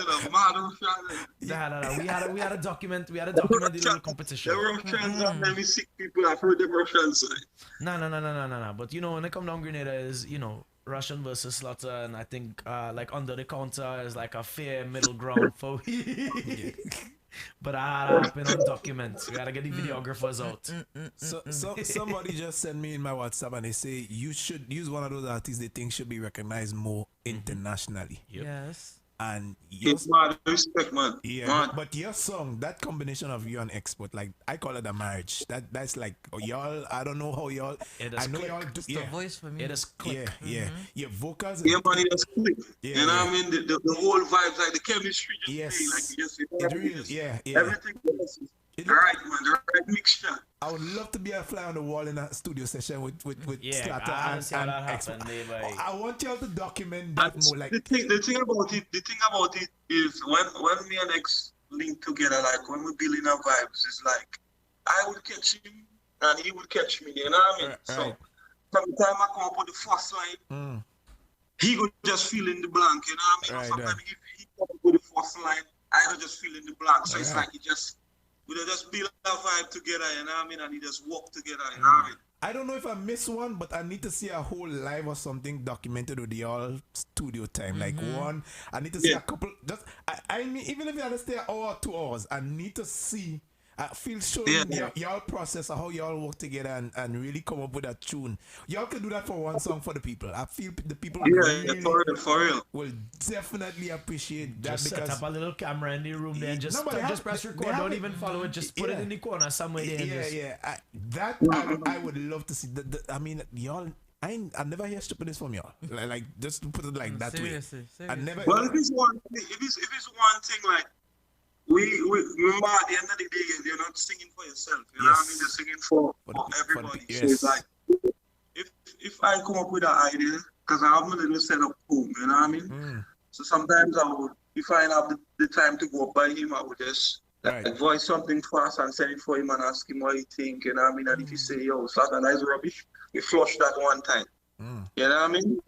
K: had a document. We had a document the little competition.
S: The Russians are very sick people. I've heard the Russians say.
K: No. But you know, when they come down Grenada is, you know, Russian versus slaughter, and I think like under the counter is like a fair middle ground for but I had to happen on documents. We gotta get the videographers out.
J: So somebody just sent me in my WhatsApp and they say you should use one of those artists they think should be recognized more internationally.
L: Yes.
J: And
S: It's mad respect, man.
J: Yeah,
S: Man.
J: but your song, that combination of you and Export, like I call it a marriage. That's like y'all. I don't know how y'all. I know y'all.
L: It's the voice for me.
K: It is click.
J: Yeah. Your vocals.
S: Yeah, man, it's click.
J: Yeah,
S: you know what I mean? The whole vibes, like the chemistry, just
J: Yes.
S: like just
J: It really, yeah.
S: everything. Right, man, the right mixture.
J: I would love to be a fly on the wall in a studio session with
K: Yeah,
J: Slatter
K: I
J: and
K: see how that
J: Export.
K: happened, boy.
J: I want y'all to document that more. Like
S: the thing about it is when me and X link together, like when we building our vibes, it's like I would catch him and he would catch me. You know what I mean?
J: Right.
S: So from the time I come up with the first line, he would just fill in the blank. You know what I mean? Sometimes if he come up with the first line, I would just fill in the blank. So it's like we just build our vibe together. You know what I mean? And he just walk together. You know what I mean?
J: I don't know if I missed one, but I need to see a whole live or something documented with y'all studio time. Like one, I need to see a couple. Just I mean, even if you have to stay an hour or 2 hours, I need to see. I feel sure y'all process of how y'all work together and really come up with a tune. Y'all can do that for one song for the people. I feel the people really
S: for real.
J: will definitely appreciate that.
K: Just
J: because
K: set up a little camera in the room there and just press record. Don't even follow it. Just put it in the corner somewhere there.
J: I would love to see. I mean, y'all. I never hear stupidness from y'all. Like just to put it like that
L: seriously.
J: I never.
S: Well, if it's one thing, like we remember at the end of the day, you're not singing for yourself. You know what I mean? You're singing for everybody. So it's like if I come up with an idea, because I have a little setup home, you know what I mean? So sometimes I would, if I have the time to go up by him, I would just voice something fast and send it for him and ask him what he think, you know what I mean? And if he say, yo, Saturday is rubbish, we flush that one time. You know what I mean?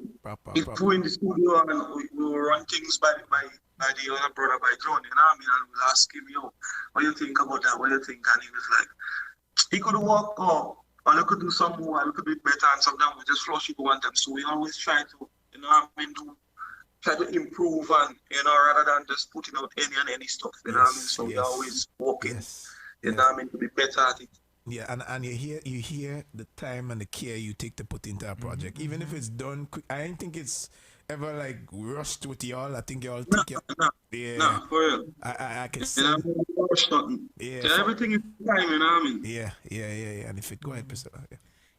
S: If we in the studio and we will run things by the other brother, by John, you know what I mean? And we'll ask him, yo, what do you think about that? What do you think? And he was like, he could walk up, and he could do some more, a little bit better, and sometimes we just flush it one time. So we always try to, you know what I mean, try to improve and, you know, rather than just putting out any stuff, you know what I mean? So we always working, you know what I mean, to be better at it.
J: Yeah, and you hear the time and the care you take to put into a project, even if it's done quick. I don't think it's ever like rushed with y'all. I think y'all take it.
S: No, for real.
J: I can see.
S: Everything is time, you know what I mean?
J: Yeah. And if it go ahead, Priscilla.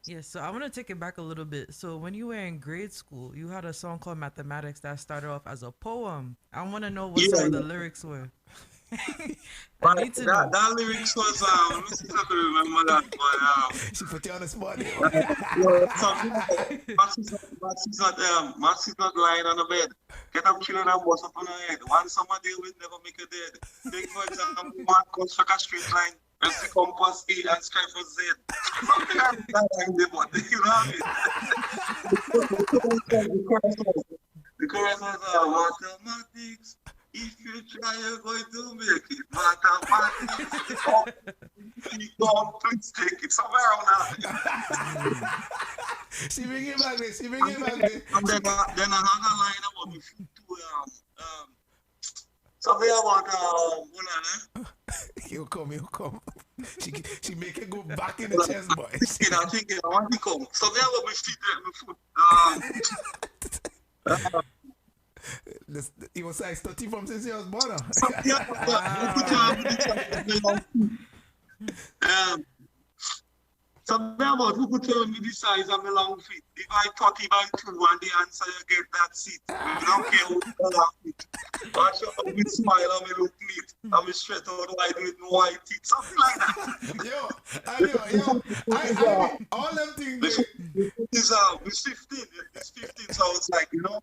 L: Yeah, so I want to take it back a little bit. So when you were in grade school, you had a song called Mathematics that started off as a poem. I want to know what some of the lyrics were.
S: That lyrics was, let me see if I can remember that, but
J: she put you on the spot.
S: Max is not lying on the bed. Get up, children, and bust up on her head. One summer deal with never make a dead. Take for example, man construct a straight line. And the compass A and strive for Z. Something like that, you know what I mean? The chorus was mathematics. If you try, you're going to make it. Mathematics. Please take it somewhere around that.
J: She bring it back there.
S: And then another line about the food too. Something about
J: He'll come. She make it go back in the chest, boy.
S: I'm thinking, I want to come. Something about my food.
J: He was size 30 from since he was born.
S: So now about who could tell me the size of my long feet? If I 30 by 2 and the answer you get that seat. I don't care who the long feet. Watch out with smile and me look neat. And me straight out wide with no white teeth. Something like that.
J: All them things.
S: It's 15. It's 15. So it's like, you know,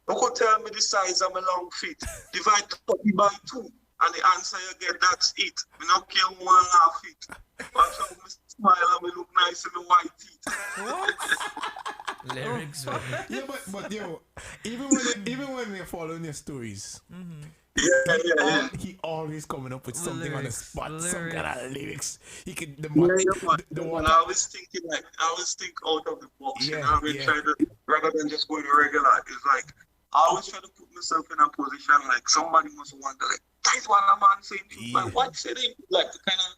S: who could tell me the size of my long feet? Divide 30 by 2 and the answer you get, that's it. I don't care who and half feet. Watch out me smile and me look nice in the white teeth.
K: Lyrics, man.
J: Yeah, but yo, even when we're following your stories, he always coming up with something on the spot, some kind of lyrics. He could the one.
S: I was thinking out of the box. You know what I mean? Try to, rather than just going regular. It's like I always try to put myself in a position like somebody must wonder, like, that's what a man saying. Like, what's it? Like to kind of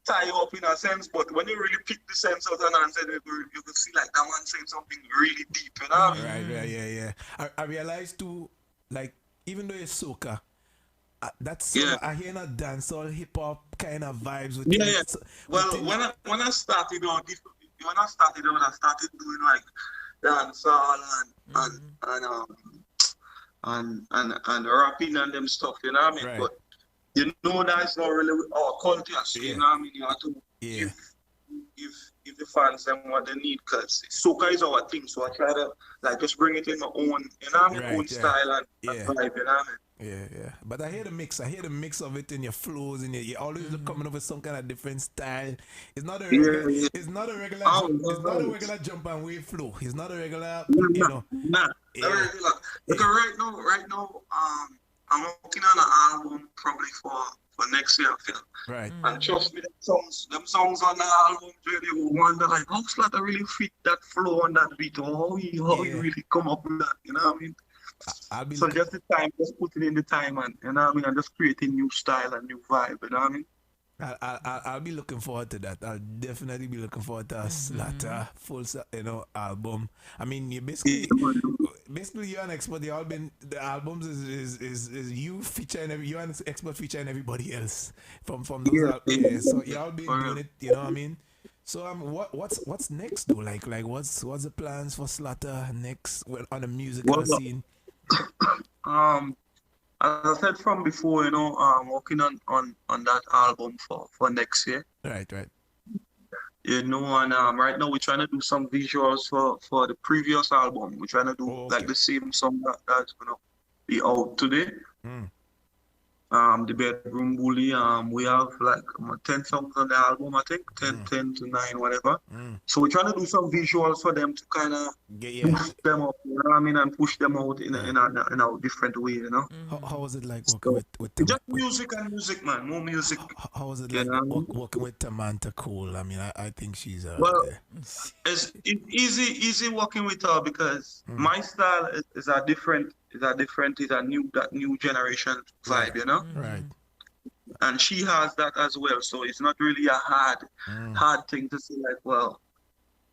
S: tie you up in a sense, but when you really pick the sense out and answer, you can see like that man saying something really deep, you know what I mean?
J: Right, yeah. I realized too, like, even though it's soca, that's I hear a dancehall hip hop kind of vibes with it.
S: Well, when I started out, I started doing like dancehall and rapping and them stuff, you know what I mean?
J: Right.
S: But you know that's not really our culture, so you know what I mean? You have to give the fans them what they need, because soca is our thing, so I try to like just bring it in my own, you know what I mean, own style and vibe, you know what I mean?
J: Yeah. But I hear the mix of it in your flows, and you're always coming up with some kind of different style. It's not a regular, it's not a regular jump and wave flow. It's not a regular, you know.
S: Not regular. Because right now, I'm working on an album probably for next year, I feel.
J: Right.
S: And trust me, them songs on the album, really will wonder like, how Slater really fit that flow on that beat, or how he really come up with that, you know what I mean? So just the time, just putting in the time, and you know what I mean, and just creating new style and new vibe, you know what I mean?
J: I'll be looking forward to that. I'll definitely be looking forward to a Slater full, album. I mean, you basically you're an expert. The albums is you featuring you're an expert featuring everybody else from those so y'all been doing it, you know what I mean? So what's next though? Like what's the plans for Slater next on the musical scene?
S: As I said from before, you know, I'm working on that album for next year.
J: Right.
S: You know, and right now we're trying to do some visuals for the previous album. We're trying to do like the same song that's gonna be out today. The Bedroom Bully. We have like 10 songs on the album, I think. 10 to 9, whatever. So we're trying to do some visuals for them to kind of push them up, you know what I mean, and push them out in a different way, you know.
J: How was it like working with them?
S: Just music and music, man. More music.
J: How was it like working with Tamanta Cole? I mean, I think she's
S: it's easy working with her because my style is a different, is a new generation vibe, you know.
J: Right.
S: And she has that as well, so it's not really a hard thing to say like, well,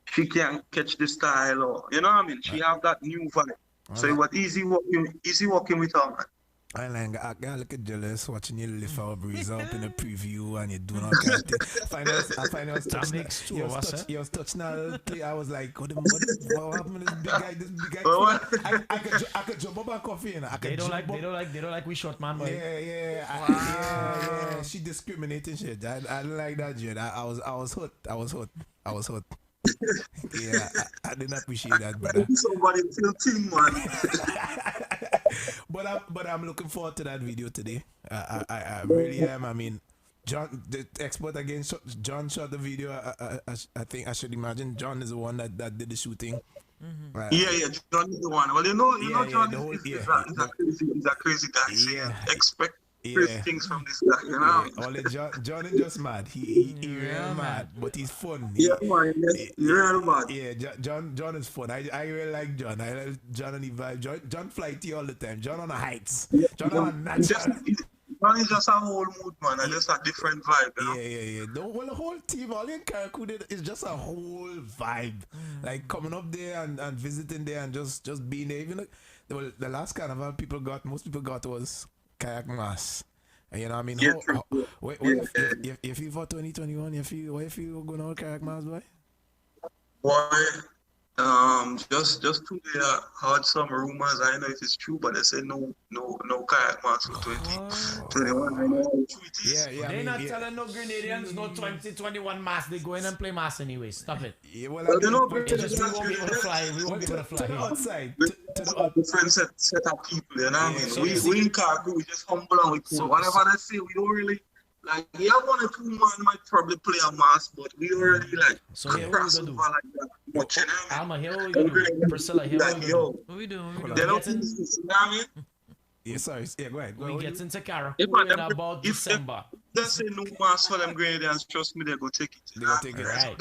S: she can't catch the style, or you know what I mean. She have that new vibe, so it was easy working with her, man.
J: I got look at jealous watching you lift our breeze up in a preview and you're doing all kinds of things. I find out you was touching a play. I was like, what happened to this big guy? I could jump up and coffee, you know.
K: They don't like we short man, boy.
J: Yeah. She discriminating shit. I don't like that shit. I was hot. Yeah, I didn't appreciate that, brother.
S: Somebody tilting, man.
J: But I'm looking forward to that video today. I really am. I mean, John, the expert again, John shot the video. I think I should imagine John is the one that did the shooting.
S: Yeah, John is the one. Well, you know, John is a crazy guy. So expect crazy things from this guy, you know.
J: Only John is just mad. He real mad, but he's fun.
S: Man, real mad.
J: Yeah, John is fun. I really like John. I like John and the vibe. John flighty all the time. John on the heights. John on a natural.
S: John is just a whole mood, man, and just a different vibe, you know?
J: Yeah. The whole team, all in Karakou is just a whole vibe. Like coming up there and visiting there and just being there. Even the last carnival most people got was kayak mass. And you know what I mean?
S: Yeah,
J: if you for 2021, if you going on kayak mass, boy?
S: Boy, just today I heard some rumors. I don't know if it's true, but they say no kayak match for 2021. I know how true it is.
J: Yeah,
K: They're not telling no Grenadians no 2021 mass. They go in and play mass anyway. Stop it.
J: Yeah, well,
S: Well, you know,
K: it's just we won't be able to fly. We won't be able to fly.
J: To the outside.
S: Different set of people, you know what I mean?
K: So
S: we in Cargo, we just humble and we cool. Whatever they say, we don't really like. Yeah, 1 or 2 man might probably play a mass, but we already like cross over like that much. You know what I mean?
K: Alma, here what we gonna do. Priscilla, here what we gonna do.
L: What we doing?
S: They don't think this, you know what I mean?
J: Yeah, sorry. Yeah, go ahead.
K: We get into Caracou
S: If
K: in about December.
S: They say no mass for them Grenadians, trust me, they go take it.
J: They go take it.
K: Right.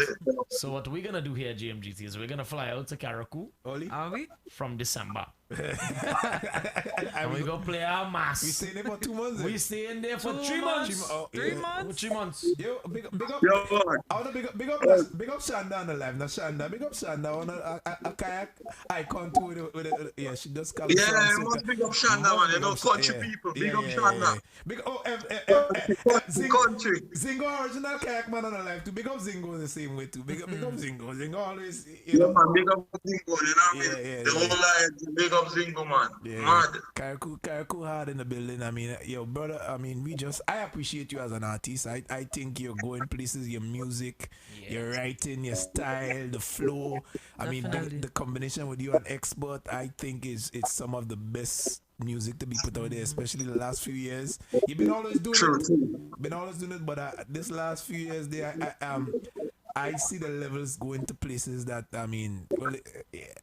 K: So what we're gonna do here at GMGT is we're gonna fly out to Caracou.
L: Are we?
K: From December. And we go play our mass.
J: We staying there for 2 months.
K: We staying there for 3 months.
L: 3 months?
K: 3 months.
J: Yo, big up.
S: Yo,
J: I wanna big up Shanda on the live. Now Shanda, big up Shanda. I wanna a kayak icon too with it. Yeah, she does come.
S: Yeah, you must big up Shanda, man. You know, country people. Big up Shanda.
J: Big
S: Country.
J: Zingo original kayak man on the live too. Big up Zingo the same way too. Big up Zingo. Zingo always, you know.
S: Yeah, man, big up Zingo. You know what I mean? The whole life, big up Zingo, man.
J: Yeah.
S: Mad.
J: Caracou hard in the building. I mean, yo, brother. I mean, I appreciate you as an artist. I think you're going places. Your music, your writing, your style, the flow. I mean, the combination with you and Expert, I think it's some of the best music to be put out there, especially the last few years. You've been always doing it. But this last few years, I see the levels going to places that, I mean, well,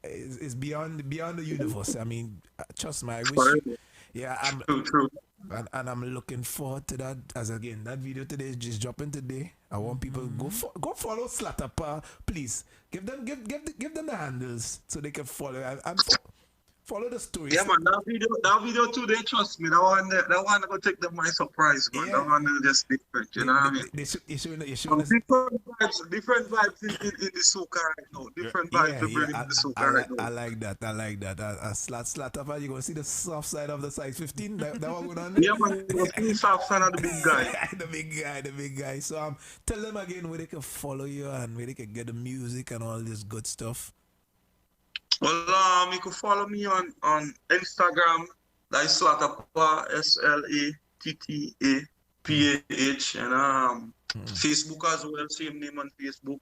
J: it's beyond the universe. I mean, trust me, I wish. Yeah,
S: true.
J: And I'm looking forward to that. As again, that video today is just dropping today. I want people go follow Slatapa, please. Give them the handles so they can follow and follow the story.
S: Yeah, man, that video today, trust me, that one gonna take them by surprise, man. Yeah. That one is just different, you know what I mean?
J: You're showing
S: different vibes in the soca right now. Different vibes to bring in the soca right now.
J: I like that. Slat up, you're gonna see the soft side of the size 15. That one going on.
S: Yeah, man, you're gonna see the soft side of the big guy.
J: the big guy. So tell them again where they can follow you and where they can get the music and all this good stuff.
S: Well, you can follow me on Instagram. That's Slatapa, SLATTAPAH, and Facebook as well, same name on Facebook.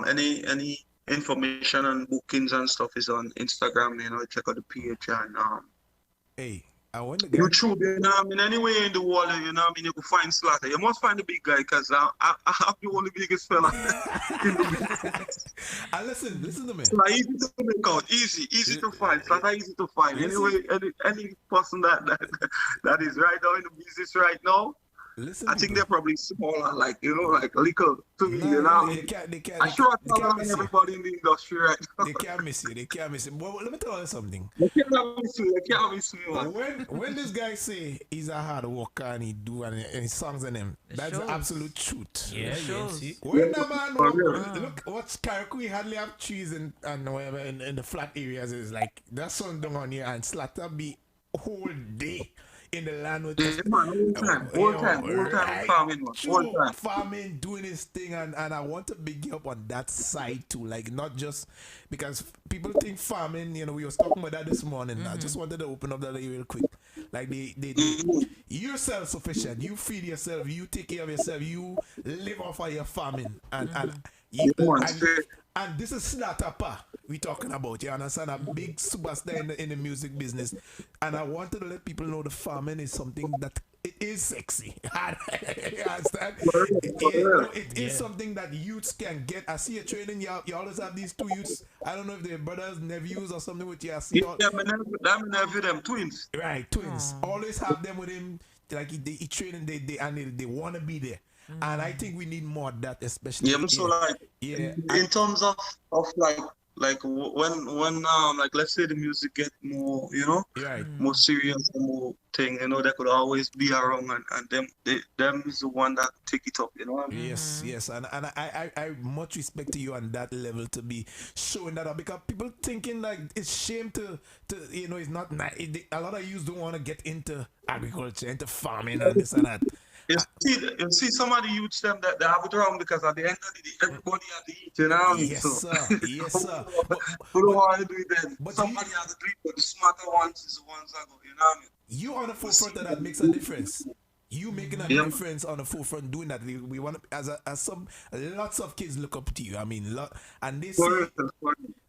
S: Any information and bookings and stuff is on Instagram. You know, check out the page and
J: Hey, I want to
S: YouTube, you know what I mean? Anywhere in the world, you know what I mean? You can find Slatter. You must find the big guy because I have the only biggest fella.
J: And listen to me.
S: It's not easy to make out. Easy to find. Slatter easy to find. Anyway, any person that is right now in the business right now, I think they're probably smaller, like, you know, like little to me, you know. I'm sure I tell everybody in the industry right now.
J: They can't miss you. Well, let me tell you something.
S: They can't miss me, man.
J: When this guy say he's a hard worker and he do and his songs and him, that's the absolute truth.
K: Yeah,
J: When the man look what's Caracou, he hardly have trees and whatever in the flat areas. Is like that sun down on here and Slatter be whole day in the land with
S: whole time
J: farming, doing his thing, and I want to big you up on that side too, like not just because people think farming, you know, we was talking about that this morning. I just wanted to open up that real quick. Like you're self-sufficient, you feed yourself, you take care of yourself, you live off of your farming, and this is Slatapa we talking about. You understand? A big superstar in the music business, and I wanted to let people know the farming is something that it is sexy. You understand? It is something that youths can get. I see you training. You always have these two youths. I don't know if they're brothers, nephews, or something with you. I see
S: them twins.
J: Right, twins. Always have them with him. Like he training, they want to be there. And I think we need more of that, especially.
S: Yeah, so in terms of like when like let's say the music get more, you know, more serious, more thing, you know, that could always be around, and them is the one that take it up, you know what I mean?
J: Yes, and I much respect to you on that level to be showing that up, because people thinking like it's shame to you know, it's not nice. A lot of youths don't want to get into agriculture, into farming and this and that.
S: You see some of the youths them that they have it wrong because at the end of the day, everybody has to eat, you know what I mean?
J: Yes,
S: So,
J: sir. Yes, sir.
S: who don't want to do it then? Somebody has to do it, but the smarter ones is the ones that go, you know what I mean?
J: You on the forefront of that makes a difference. You making a difference on the forefront doing that. We want to, as some lots of kids look up to you. I mean, and they see,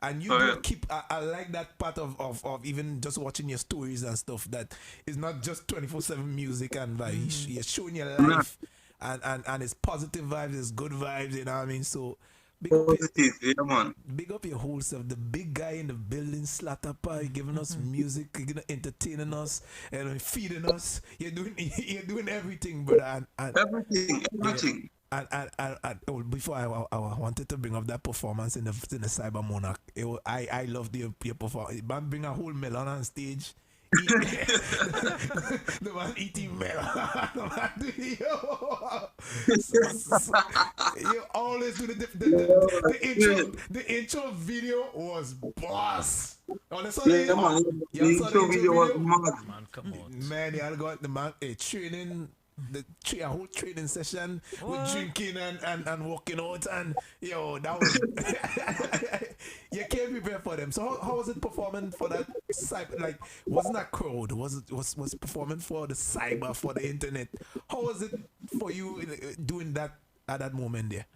J: and you don't keep. I like that part of even just watching your stories and stuff. That is not just 24/7 music and vibes. You're showing your life, and it's positive vibes, it's good vibes. You know what I mean? So. Big up your whole self. The big guy in the building, Slatapa, giving us music, entertaining us, and feeding us. You're doing everything, brother. And
S: everything.
J: And before I wanted to bring up that performance in the Cyber Monarch. I loved your performance. Man, bring a whole melon on stage. The man eating melon. You always do the intro video was boss.
S: The intro video was mad.
K: Man, come on.
J: Man, y'all got the man training. A whole training session with drinking and walking out, and that was you can't prepare for them. So how was it performing for that cyber? Like, wasn't that crowd? Was performing for the cyber, for the internet? How was it for you doing that at that moment there?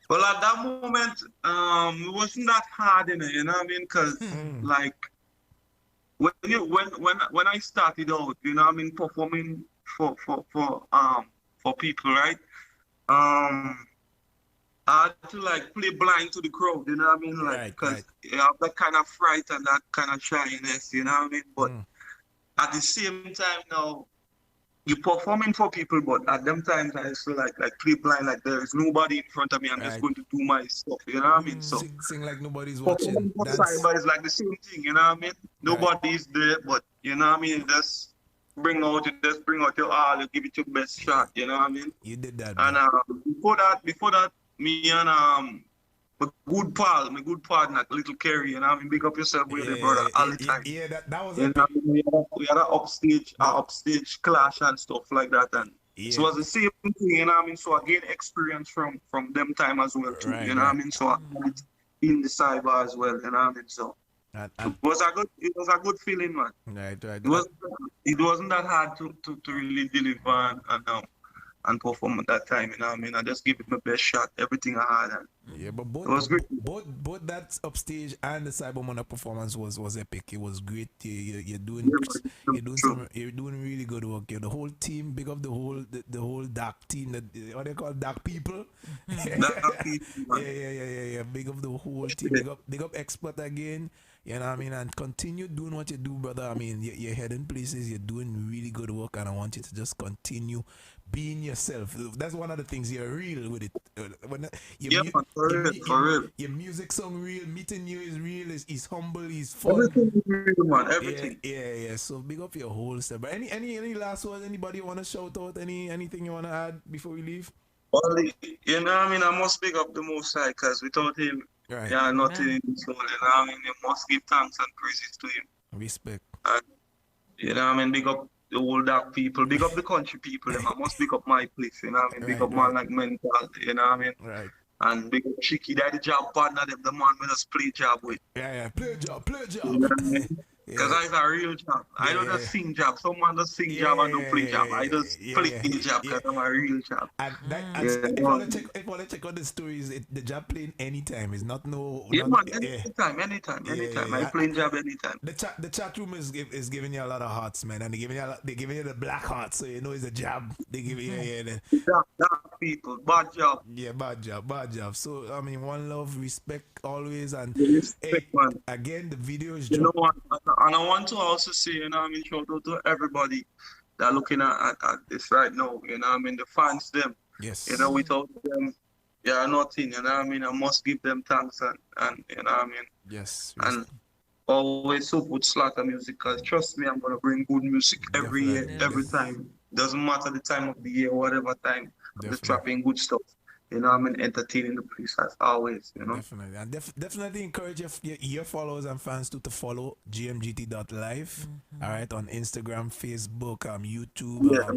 S: Well, at that moment, it wasn't that hard, you know what I mean? Because like when I started out, you know what I mean, performing for people, right? I had to like play blind to the crowd, you know what I mean? Like, because you have that kind of fright and that kind of shyness, you know what I mean? But at the same time now, you're performing for people, but at them times I used to like play blind, like there is nobody in front of me. I'm just going to do my stuff, you know what I mean? So
J: sing like nobody's watching.
S: Cyber is like the same thing, you know what I mean? Nobody's there, but you know what I mean? Just bring out your all, you give it your best shot, you know what I mean?
J: You did that.
S: And before that, me and my good partner, Little Kerry, you know what I mean? Big up yourself with your brother all the time.
J: Yeah, that was
S: it. We had an upstage clash and stuff like that, and so it was the same thing, you know what I mean? So I gained experience from them time as well too, you know what I mean? So I had it in the cyber as well, you know what I mean? So it was a good feeling, man.
J: Right.
S: It wasn't that hard to really deliver and perform at that time, you know what I mean? I just give it my best shot, everything I had. And
J: but
S: it was great.
J: Both that upstage and the Cyber Monarch performance was epic. It was great. You're doing really good work. The whole team, big up the whole dark team, what they call dark people.
S: Dark people,
J: yeah. Big up the whole team. Big up Expert again. You know what I mean? And continue doing what you do, brother. I mean, you're heading places, you're doing really good work, and I want you to just continue being yourself. That's one of the things, you're real with it. Your music song real, meeting you is real, he's humble, he's fun.
S: Everything is real, man, everything.
J: Yeah. So big up your whole stuff. But any last words, anybody want to shout out, anything you want to add before we leave?
S: Well, you know what I mean? I must big up the Most High, because without him, nothing in this world, you know what I mean? You must give thanks and praises to him.
J: Respect.
S: And, you know what I mean? Big up the old dark people, big up the country people, I must big up my place, you know what I mean? Big up man like Mental, you know what I mean?
J: Right.
S: And big up Chicky, that the job partner, the man we just play job with.
J: Yeah, play job.
S: You know what I mean? Because that's a real job. I don't just sing job. Someone just sing job and don't play job. I just play the job because I'm a real job.
J: And if I want to check out the stories, the job playing anytime. It's not
S: anytime. I play job anytime.
J: The chat room is giving you a lot of hearts, man, and they're giving you the black heart, so you know it's a job. They give you
S: dark people, bad job.
J: Yeah, bad job. So I mean, one love, respect always, and
S: man.
J: Again, the video is
S: and I want to also say, you know what I mean, shout out to everybody that looking at this right now, you know what I mean, the fans them.
J: Yes.
S: You know, without them, nothing, you know what I mean, I must give them thanks and you know what I mean.
J: Yes.
S: And always support Slaughter music, because trust me, I'm going to bring good music every year, every time. Doesn't matter the time of the year, whatever time, I'm just trapping good stuff. You know, I mean, entertaining the police as always, you know.
J: Definitely. And definitely encourage your followers and fans to follow GMGT.LIVE. All right, on Instagram, Facebook, YouTube.
S: Yeah,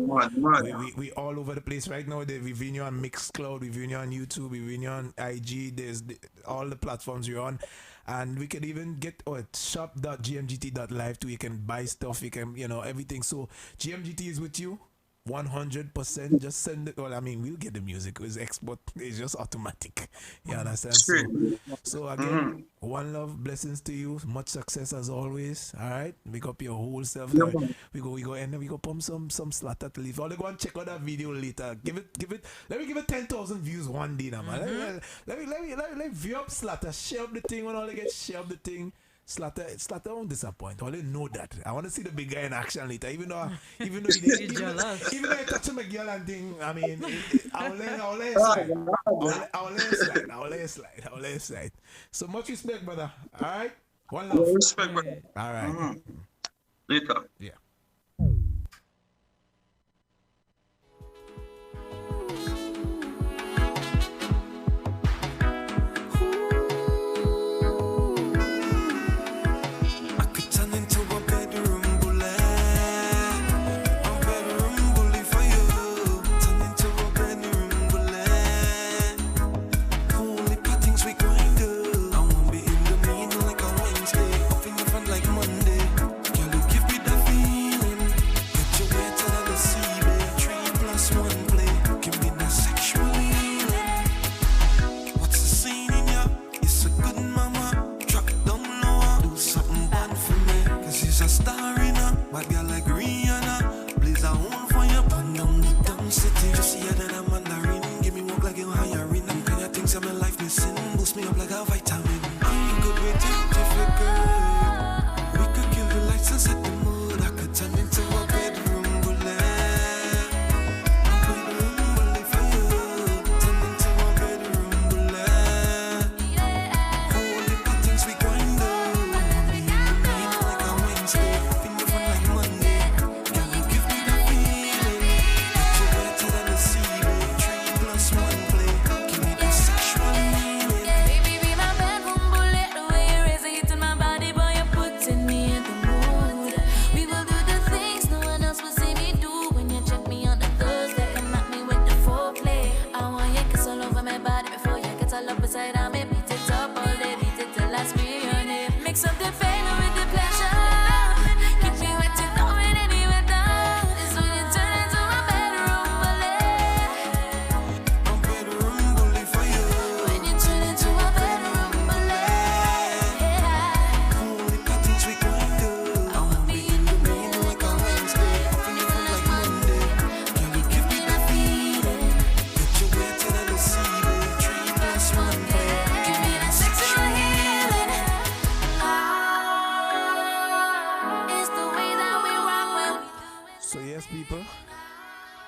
J: We all over the place right now. We've been you on Mixcloud, we've been you on YouTube, we've been you on IG. There's all the platforms you're on. And we can even get shop.gmgt.live too. You can buy stuff, you can, everything. So GMGT is with you. 100%. Just send it. Well, I mean, we'll get the music. It's export. It's just automatic. You understand? So again, one love, blessings to you. Much success as always. All right, make up your whole self.
S: Yeah,
J: we go and then we go pump some slaughter to leave. Or go and check out that video later. Give it. Let me give it 10,000 views one day now, man. Let me view up slaughter. Share up the thing when all they get share up the thing. Slaughter won't disappoint. I know that. I want to see the big guy in action later. Even though even though I touch him a girl and thing, I mean, I'll let it slide. So much respect, brother. All right. One love.
S: Respect, brother.
J: All right.
S: Later.
J: Yeah.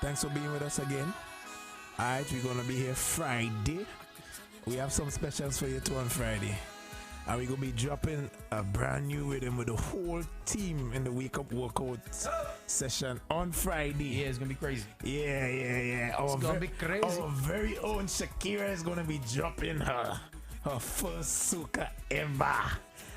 J: Thanks for being with us again. Alright, we're gonna be here Friday. We have some specials for you too on Friday. And we're gonna be dropping a brand new rhythm with the whole team in the Wake Up Workout session on Friday.
K: Yeah, it's gonna be crazy.
J: Yeah.
K: It's gonna be crazy.
J: Our very own Shakira is gonna be dropping her first soca ever.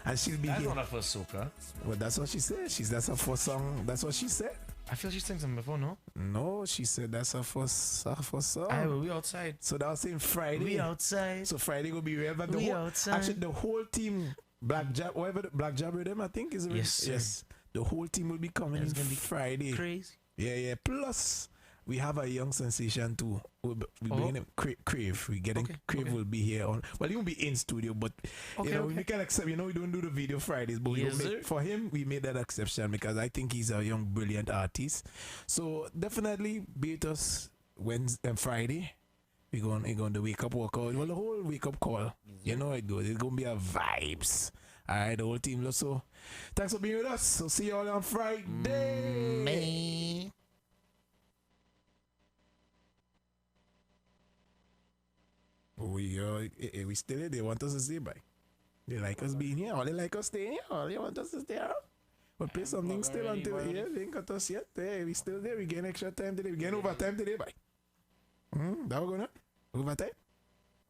J: And she'll be
K: That's
J: here.
K: not her first soca.
J: Well, that's what she said. That's her first song. That's what she said.
K: I feel she sang something before, no?
J: No, she said that's her first song.
K: Aye, well, we outside.
J: So that was saying Friday.
K: We outside.
J: So Friday will be relevant.
K: We outside.
J: Actually, the whole team, Black Jab, whatever the Black Jab rhythm, I think is
K: yes.
J: The whole team will be coming in
K: gonna be
J: Friday.
K: Crazy.
J: Yeah. Plus, we have a young sensation too. We're bringing him Crave. We're getting Crave will be here on. Well, he won't be in studio, but we can accept. We don't do the video Fridays, but for him we made that exception because I think he's a young, brilliant artist. So definitely be with us Wednesday and Friday. We're going to wake up workout. Well, the whole wake up call. You know how it goes. It's gonna be a vibes. Alright, the whole team. So thanks for being with us. So see you all on Friday. We still here. They want us to stay by. They like us being here, or they like us staying here, or they want us to stay around. We'll play something still until they ain't cut us yet. Hey, we still there. We getting extra time today. We getting overtime today, by. That we're gonna. Overtime?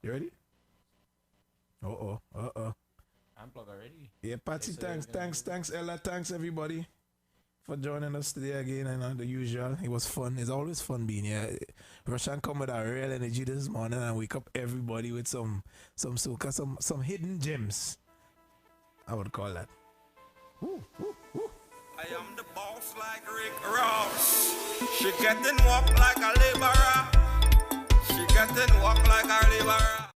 J: You ready? Uh-oh.
K: I'm plugged already.
J: Yeah, Patsy, thanks, Ella, thanks everybody for joining us today again. And the usual, it was fun. It's always fun being here. Russian come with a real energy this morning and wake up everybody with some soca, some hidden gems. I would call that. Woo.
O: I am the boss like Rick Ross. She getting walk like a laborer. She getting walk like a laborer.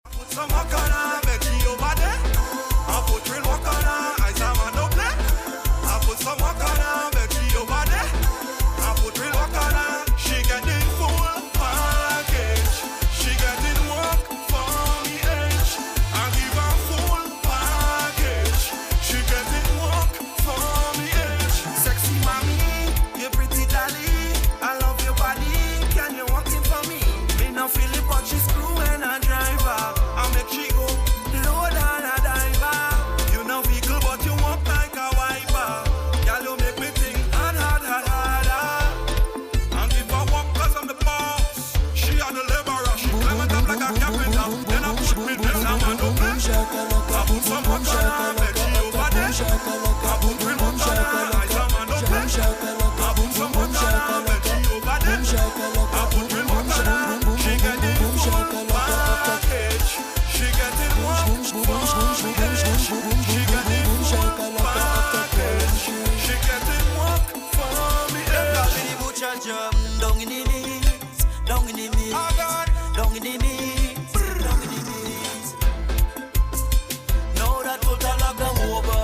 O: Put some walk on her, make she over there. I put real walk on her, I am a no play. I put some walk on her, make she over there. I put real walk on her, she getting full package. She getting walk from the edge. I give her full package. She getting walk from the edge. Sexy mommy, you pretty dolly. I love your body, can you walk in for me? Me no feel it, but she's screw and a driver. I make she go low down a diver. You know vehicle, but you walk like a wiper. Girl, you make me think harder. And give her walk 'cause I'm the boss. She a the laborer. She climb it up like a carpenter. Then I push me down and I don't play. I put some walk on her, make she over there. I put real walk on her, I am a no play. I put some walk on her, make she over there. I put real walk on her, she getting full package. She getting walk from the edge. She getting full package. She getting walk from the edge.
H: The butcher jump down in the knees, down in the knees, down in the knees, down in the knees. Now that total lock them over.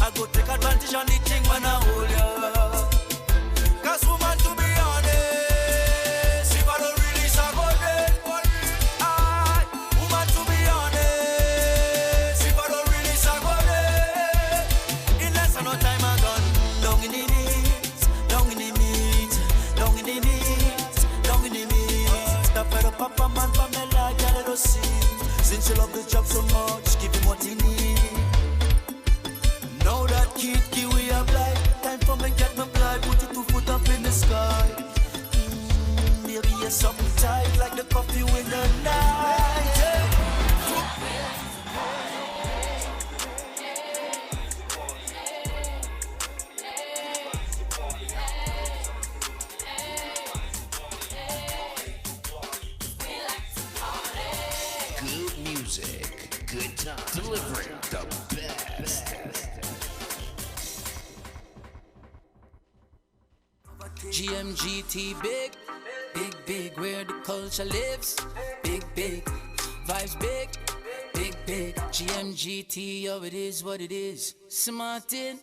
H: I go take advantage on the thing when I hold ya. 'Cause woman, to be honest, if I don't release, I go dead. Woman, to be honest, if I don't release, I go dead. In less than no time, I gone down in the knees, down in the knees, down in the knees, down in the knees. Stop for the papa man from the light, girl, I don't see. Since you love the job so much, give him what he need. Now that kid we have life, time for me get my blood, put your 2 foot up in the sky. Baby, you're something tight like the coffee in the night.
A: Good music, good time, delivering the best.
T: GMGT big, where the culture lives. Big, vibes big. GMGT, oh, it is what it is. Smartin'.